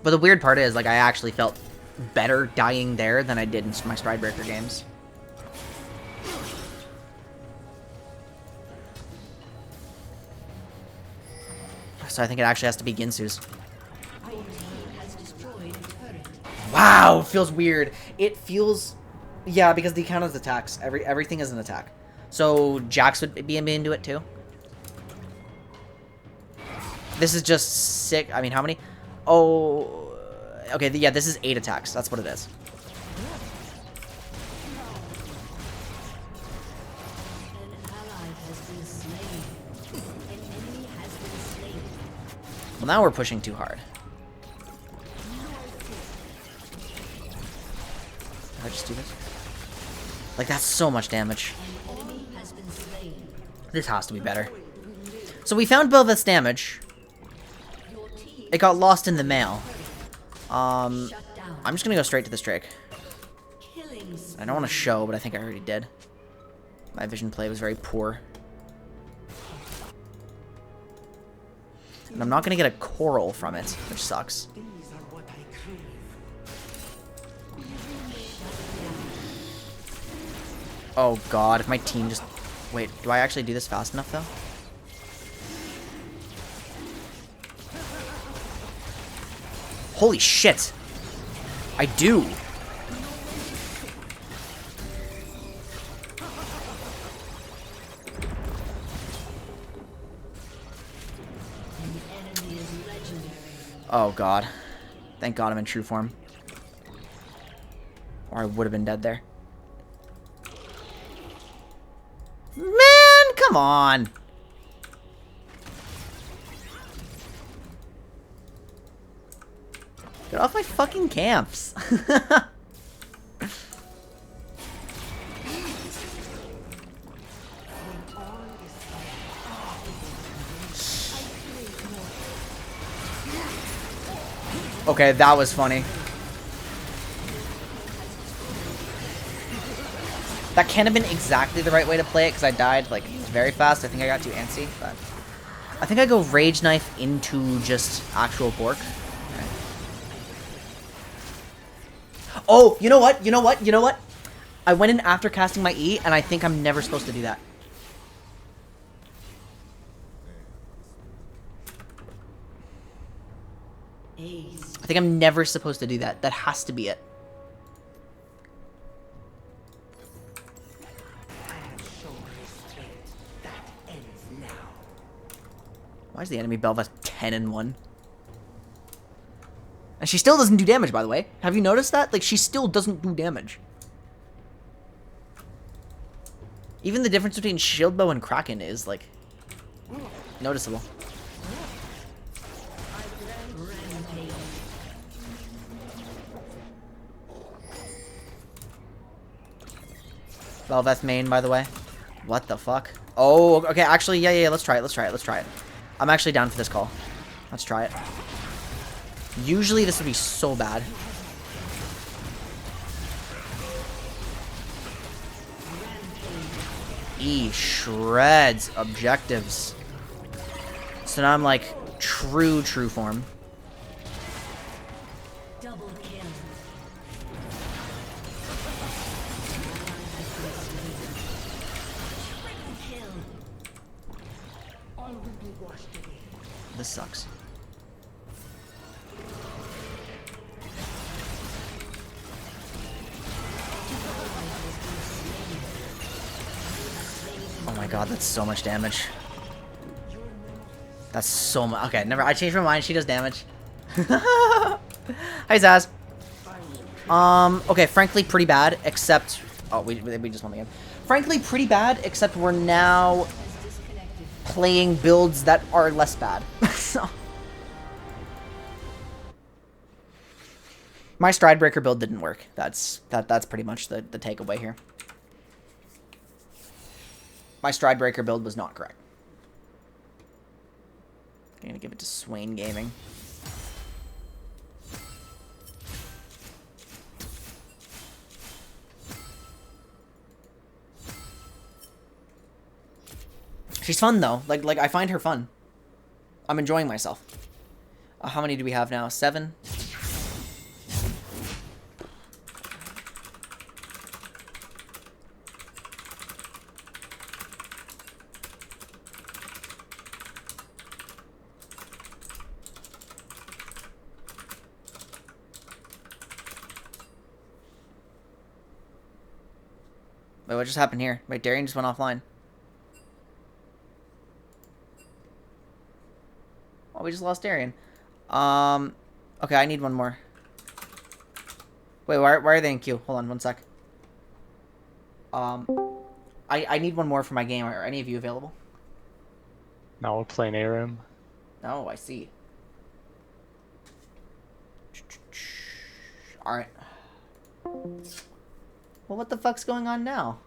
But the weird part is, like, I actually felt better dying there than I did in my Stridebreaker games. So I think it actually has to be Ginsu's. Wow, feels weird. It feels... Yeah, because the count is attacks. Everything is an attack. So Jax would be into it too. This is just sick. I mean, how many? Oh... Okay, yeah, this is 8 attacks. That's what it is. Well, now we're pushing too hard. Did I just do this? Like, that's so much damage. This has to be better. So we found Bel'Veth's damage. It got lost in the mail. I'm just gonna go straight to this Drake. I don't want to show, but I think I already did. My vision play was very poor. And I'm not gonna get a coral from it, which sucks. Oh god, if my team just... Wait, do I actually do this fast enough, though? Holy shit! I do! Oh god. Thank god I'm in true form. Or I would have been dead there. Man, come on! Get off my fucking camps. Okay, that was funny. That can't have been exactly the right way to play it because I died like very fast. I think I got too antsy, but I think I go Rage Knife into just actual Bork. Okay. Oh, you know what? You know what? You know what? I went in after casting my E, and I think I'm never supposed to do that. I think I'm never supposed to do that. That has to be it. Why is the enemy Bel'Veth 10-1? And she still doesn't do damage, by the way. Have you noticed that? Like, she still doesn't do damage. Even the difference between Shield Bow and Kraken is, like, noticeable. Bel'Veth main, by the way. What the fuck? Oh, okay, actually, yeah, let's try it, let's try it, let's try it. I'm actually down for this call. Let's try it. Usually this would be so bad. E shreds objectives. So now I'm like true form. Double kill. This sucks. Oh my god, that's so much damage. That's so much. Okay, never. I changed my mind. She does damage. Hi, Zaz. Okay, frankly, pretty bad, except... Oh, we just won the game. Frankly, pretty bad, except we're now playing builds that are less bad. So. My Stridebreaker build didn't work. That's pretty much the takeaway here. My Stridebreaker build was not correct. I'm gonna give it to Swain Gaming. She's fun though. Like I find her fun. I'm enjoying myself. How many do we have now? 7? Wait, what just happened here? Wait, Darian just went offline. Oh, we just lost Darian. Okay, I need one more. Wait, why are they in queue? Hold on, one sec. I need one more for my game. Are any of you available? Now we're playing ARM. Oh, I see. Alright. Well, what the fuck's going on now?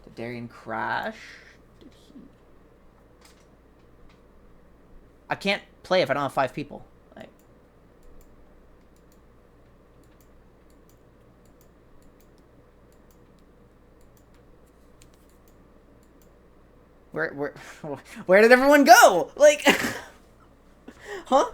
Did Darian crash? Did he... I can't play if I don't have 5 people. Like... Where did everyone go? Like... Huh?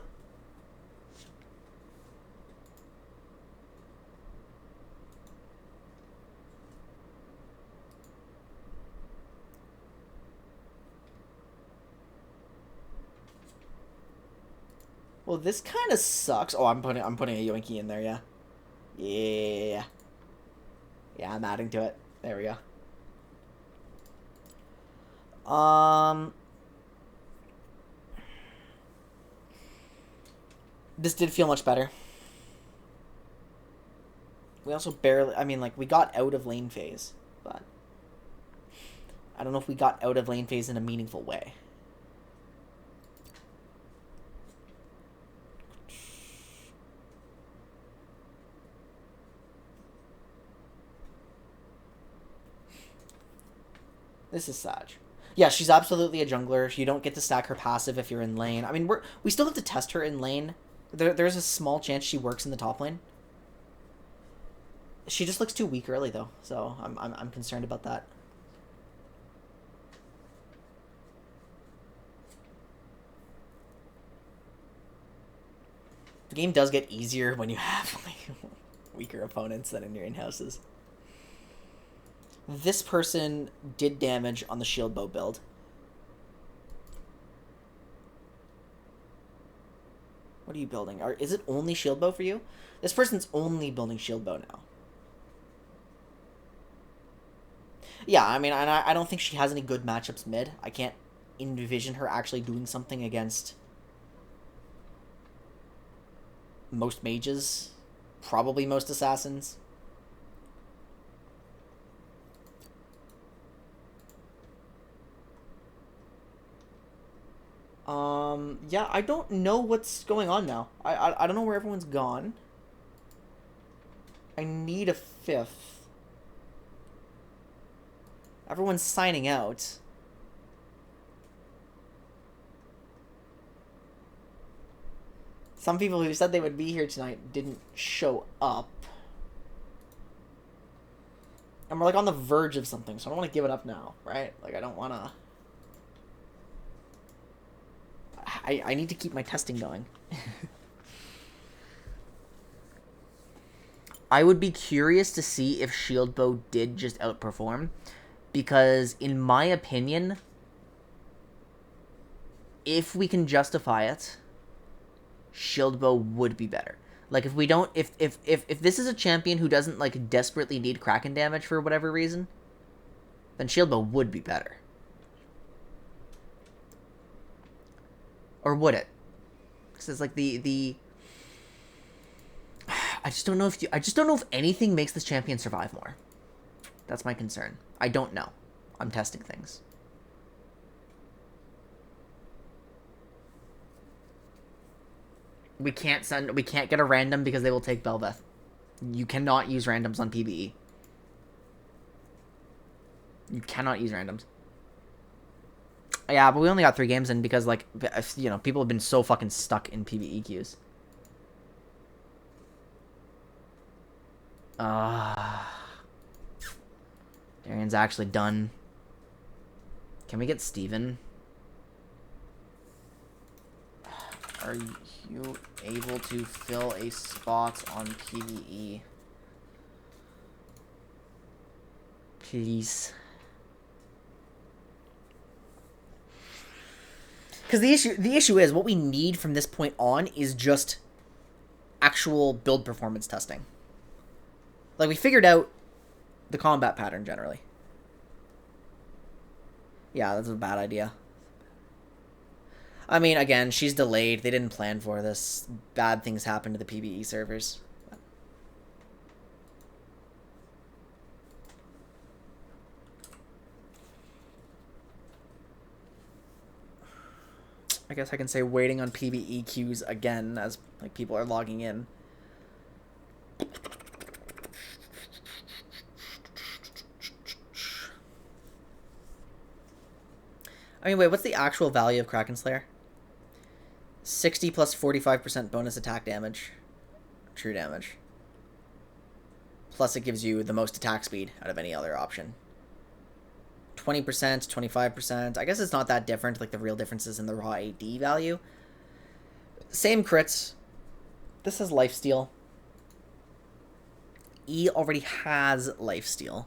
Well, this kind of sucks. Oh, I'm putting a Yoinky in there, yeah. Yeah. Yeah, I'm adding to it. There we go. This did feel much better. We also barely... I mean, like, we got out of lane phase, but... I don't know if we got out of lane phase in a meaningful way. This is Sag. Yeah, she's absolutely a jungler. You don't get to stack her passive if you're in lane. I mean, we still have to test her in lane. There's a small chance she works in the top lane. She just looks too weak early, though, so I'm concerned about that. The game does get easier when you have like weaker opponents than in your in-houses. This person did damage on the shield bow build. What are you building? Is it only shield bow for you? This person's only building shield bow now. Yeah, I mean, I don't think she has any good matchups mid. I can't envision her actually doing something against most mages, probably most assassins. Yeah, I don't know what's going on now. I don't know where everyone's gone. I need a fifth. Everyone's signing out. Some people who said they would be here tonight didn't show up. And we're like on the verge of something, so I don't want to give it up now, right? Like I don't want to... I need to keep my testing going. I would be curious to see if shield bow did just outperform, because in my opinion, if we can justify it, shield bow would be better. Like if we don't, if this is a champion who doesn't like desperately need Kraken damage for whatever reason, then shield bow would be better. Or would it? Because it's like the I just don't know if anything makes this champion survive more. That's my concern. I don't know. I'm testing things. We can't get a random because they will take Bel'Veth. You cannot use randoms on PBE. You cannot use randoms. Yeah, but we only got 3 games in because, like, you know, people have been so fucking stuck in PBE queues. Darian's actually done. Can we get Steven? Are you able to fill a spot on PBE? Please. Because the issue is, what we need from this point on is just actual build performance testing. Like, we figured out the combat pattern, generally. Yeah, that's a bad idea. I mean, again, she's delayed. They didn't plan for this. Bad things happen to the PBE servers. I guess I can say waiting on PBE queues again as like people are logging in. I mean, wait, what's the actual value of Kraken Slayer? 60 plus 45% bonus attack damage. True damage. Plus it gives you the most attack speed out of any other option. 20%, 25%. I guess it's not that different. Like, the real difference is in the raw AD value. Same crits. This has lifesteal. E already has lifesteal.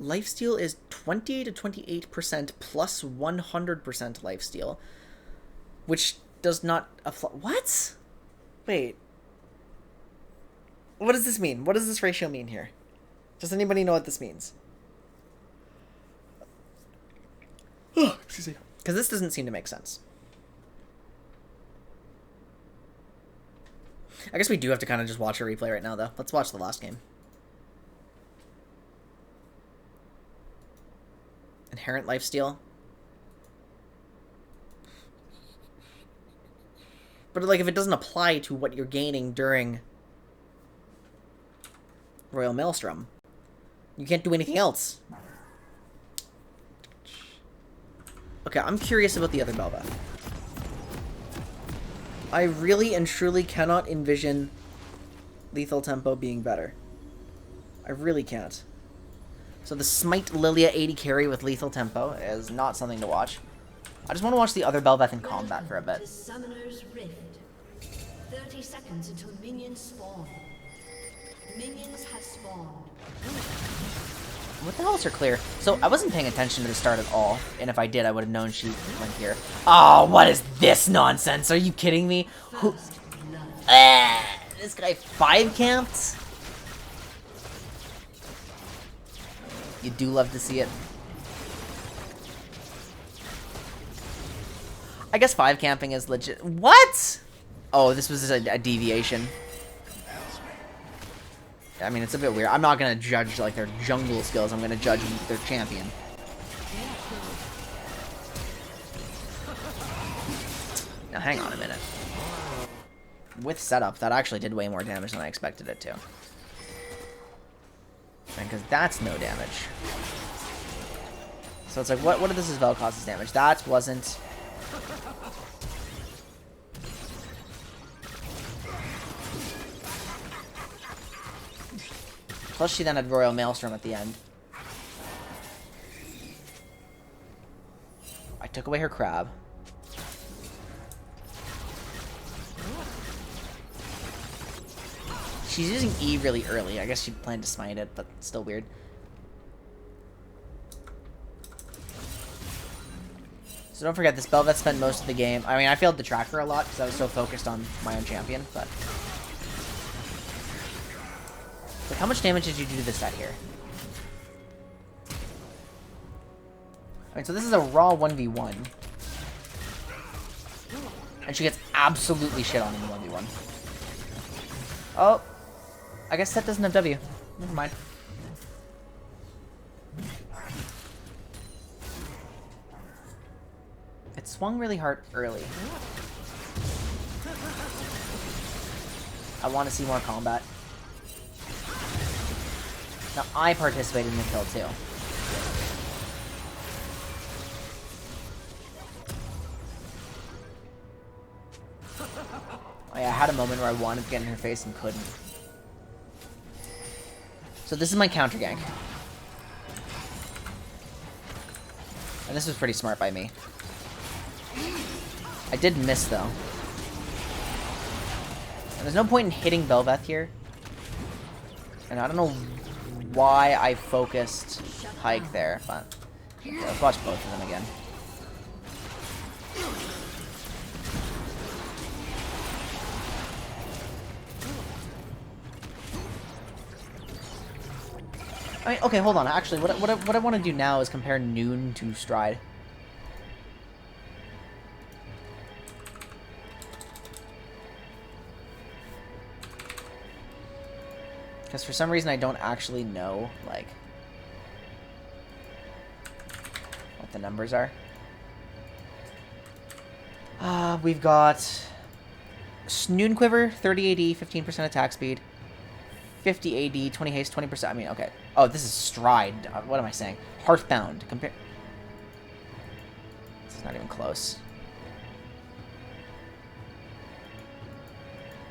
Lifesteal is 20 to 28% plus 100% lifesteal, which does not apply. What? Wait. What does this mean? What does this ratio mean here? Does anybody know what this means? Excuse me. Because this doesn't seem to make sense. I guess we do have to kind of just watch a replay right now, though. Let's watch the last game. Inherent lifesteal. But, like, if it doesn't apply to what you're gaining during Royal Maelstrom, you can't do anything else. Okay, I'm curious about the other Bel'Veth. I really and truly cannot envision lethal tempo being better. I really can't. So the Smite Lilia 80 carry with lethal tempo is not something to watch. I just want to watch the other Bel'Veth in combat for a bit. Summoner's Rift. 30 seconds until minions spawn. Minions have spawned. What the hell is her clear? So I wasn't paying attention to the start at all, and if I did, I would have known she went here. Oh, what is this nonsense? Are you kidding me? Who? This guy 5 camped? You do love to see it. I guess 5 camping is legit. What? Oh, this was a deviation. I mean, it's a bit weird. I'm not gonna judge like their jungle skills. I'm gonna judge their champion. Now, hang on a minute. With setup, that actually did way more damage than I expected it to. Because that's no damage. So it's like, what did this as well cause as damage? That wasn't... Plus she then had Royal Maelstrom at the end. I took away her crab. She's using E really early. I guess she planned to smite it, but still weird. So don't forget, this Bel'Veth spent most of the game... I mean, I failed to track her a lot because I was so focused on my own champion, but... Like, how much damage did you do to this set here? I mean, so this is a raw 1v1. And she gets absolutely shit on in the 1v1. Oh. I guess Set doesn't have W. Never mind. It swung really hard early. I want to see more combat. Now, I participated in the kill, too. Oh, yeah, I had a moment where I wanted to get in her face and couldn't. So this is my counter gank. And this was pretty smart by me. I did miss, though. And there's no point in hitting Bel'Veth here. And I don't know why I focused Hike there, but yeah, let's watch both of them again. I mean, okay, hold on. Actually, what I want to do now is compare Noon to Stride. Because for some reason I don't actually know, like, what the numbers are. We've got Noon Quiver, 30 AD, 15% attack speed, 50 AD, 20 haste, 20%. I mean, okay. Oh, this is Stride. What am I saying? Hearthbound. Compare. This is not even close.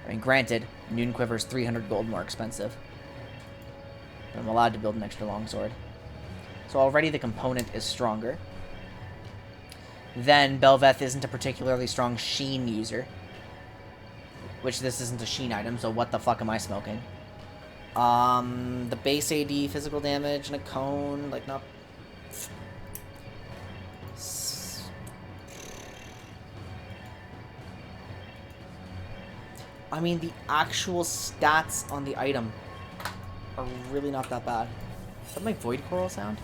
I mean, granted, Noon Quiver is 300 gold more expensive. But I'm allowed to build an extra longsword. So already the component is stronger. Then Bel'Veth isn't a particularly strong Sheen user. Which this isn't a Sheen item, so what the fuck am I smoking? The base AD physical damage and a cone, like, not... I mean, the actual stats on the item are really not that bad. Is that my Void Coral sound?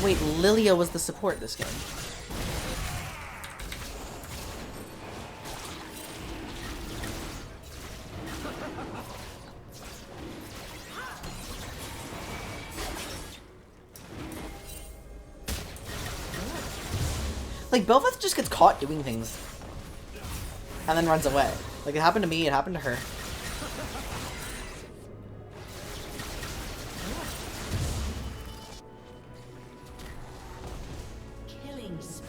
Wait, Lilia was the support this game. Like, Bel'Veth just gets caught doing things. And then runs away. Like, it happened to me, it happened to her. Killing spree.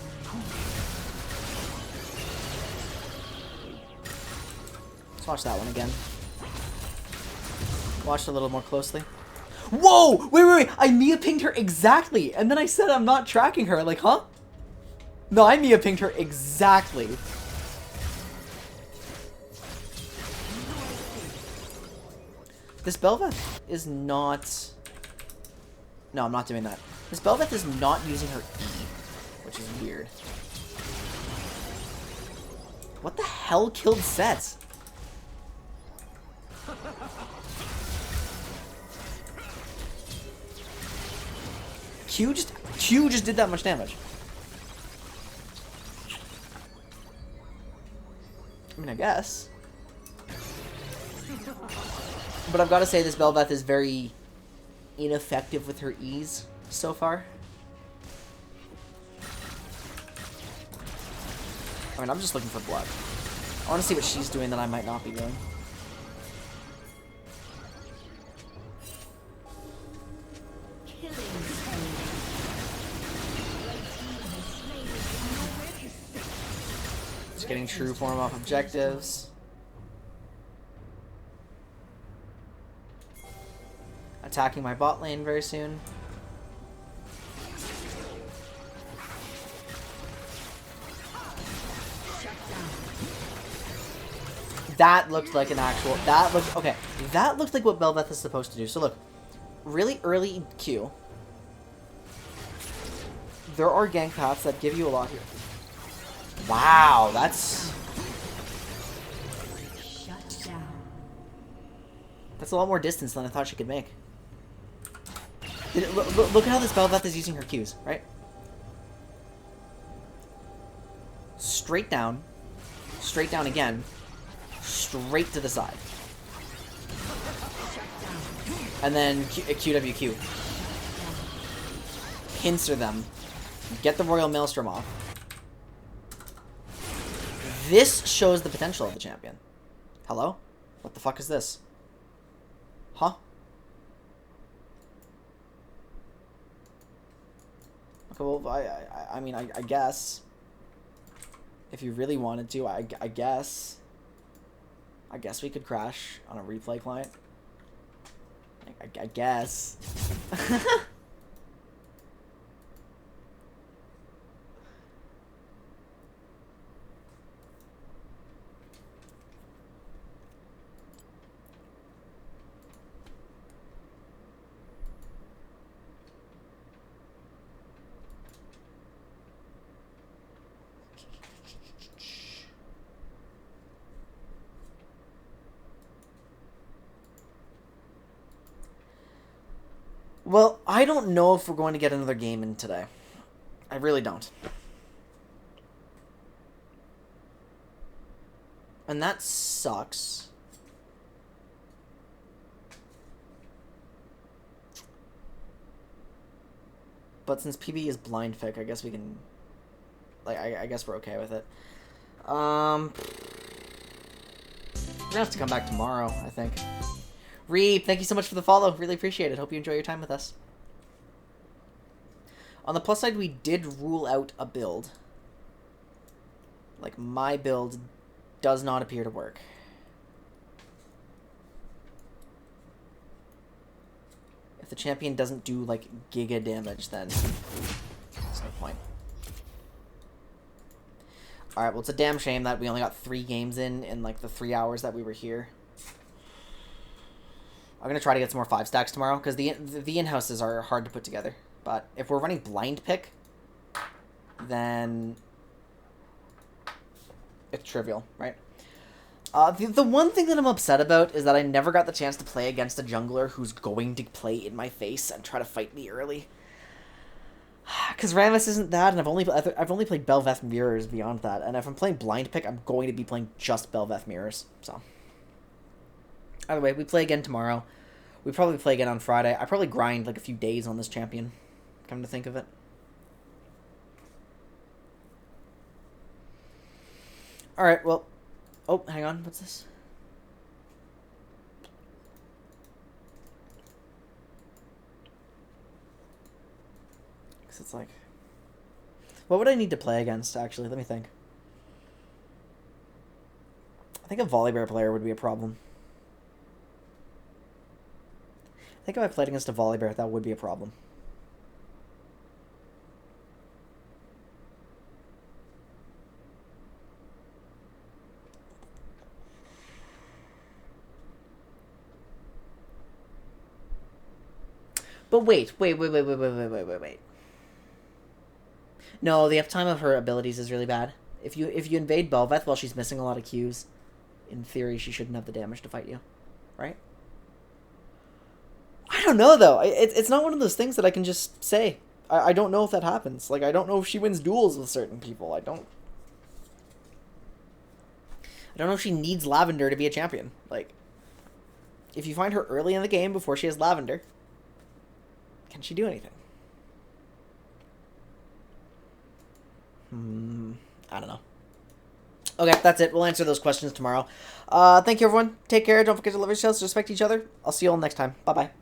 Let's watch that one again. Watch it a little more closely. Whoa! Wait. I Mia pinged her exactly! And then I said I'm not tracking her. Like, huh? No, I Mia pinged her exactly. This Bel'Veth is not... No, I'm not doing that. This Bel'Veth is not using her E, which is weird. What the hell killed Sets? Q just did that much damage. I mean, I guess. But I've got to say this Bel'Veth is very ineffective with her E's so far. I mean, I'm just looking for blood. I want to see what she's doing that I might not be doing. Just getting true form off objectives. Attacking my bot lane very soon. That looked like an actual... That looked... Okay. That looked like what Bel'Veth is supposed to do. So look. Really early Q. There are gank paths that give you a lot here. Wow, that's... Shut down. That's a lot more distance than I thought she could make. Look at how this Bel'Veth is using her Qs, right? Straight down again, straight to the side. And then QWQ. Pincer them. Get the Royal Maelstrom off. This shows the potential of the champion. Hello? What the fuck is this? Huh? Okay, well, I mean, I guess. If you really wanted to, I guess. I guess we could crash on a replay client. I guess. Well, I don't know if we're going to get another game in today. I really don't. And that sucks. But since PBE is blind fic, I guess we can... Like, I guess we're okay with it. We're gonna have to come back tomorrow, I think. Reap, thank you so much for the follow. Really appreciate it. Hope you enjoy your time with us. On the plus side, we did rule out a build. Like, my build does not appear to work. If the champion doesn't do, like, giga damage, then there's no point. Alright, well, it's a damn shame that we only got 3 games in like, the 3 hours that we were here. I'm going to try to get some more 5 stacks tomorrow, because the in-houses are hard to put together. But if we're running blind pick, then it's trivial, right? The one thing that I'm upset about is that I never got the chance to play against a jungler who's going to play in my face and try to fight me early. Because Rammus isn't that, and I've only played Bel'Veth Mirrors beyond that, and if I'm playing Blind Pick, I'm going to be playing just Bel'Veth Mirrors, so. Either way, we play again tomorrow. We probably play again on Friday. I probably grind like a few days on this champion, come to think of it. Alright, well... Oh, hang on, what's this? Because it's like... What would I need to play against, actually? Let me think. I think a Volibear player would be a problem. I think if I played against a Volibear, that would be a problem. But wait. No, the uptime of her abilities is really bad. If you invade Bel'Veth while she's missing a lot of Qs, in theory she shouldn't have the damage to fight you, right? I don't know though. It's not one of those things that I can just say. I don't know if that happens. Like, I don't know if she wins duels with certain people. I don't know if she needs Lavender to be a champion. Like, if you find her early in the game before she has Lavender, can she do anything? I don't know. Okay, that's it. We'll answer those questions tomorrow. Thank you, everyone. Take care. Don't forget to love yourselves, respect each other. I'll see you all next time. Bye-bye.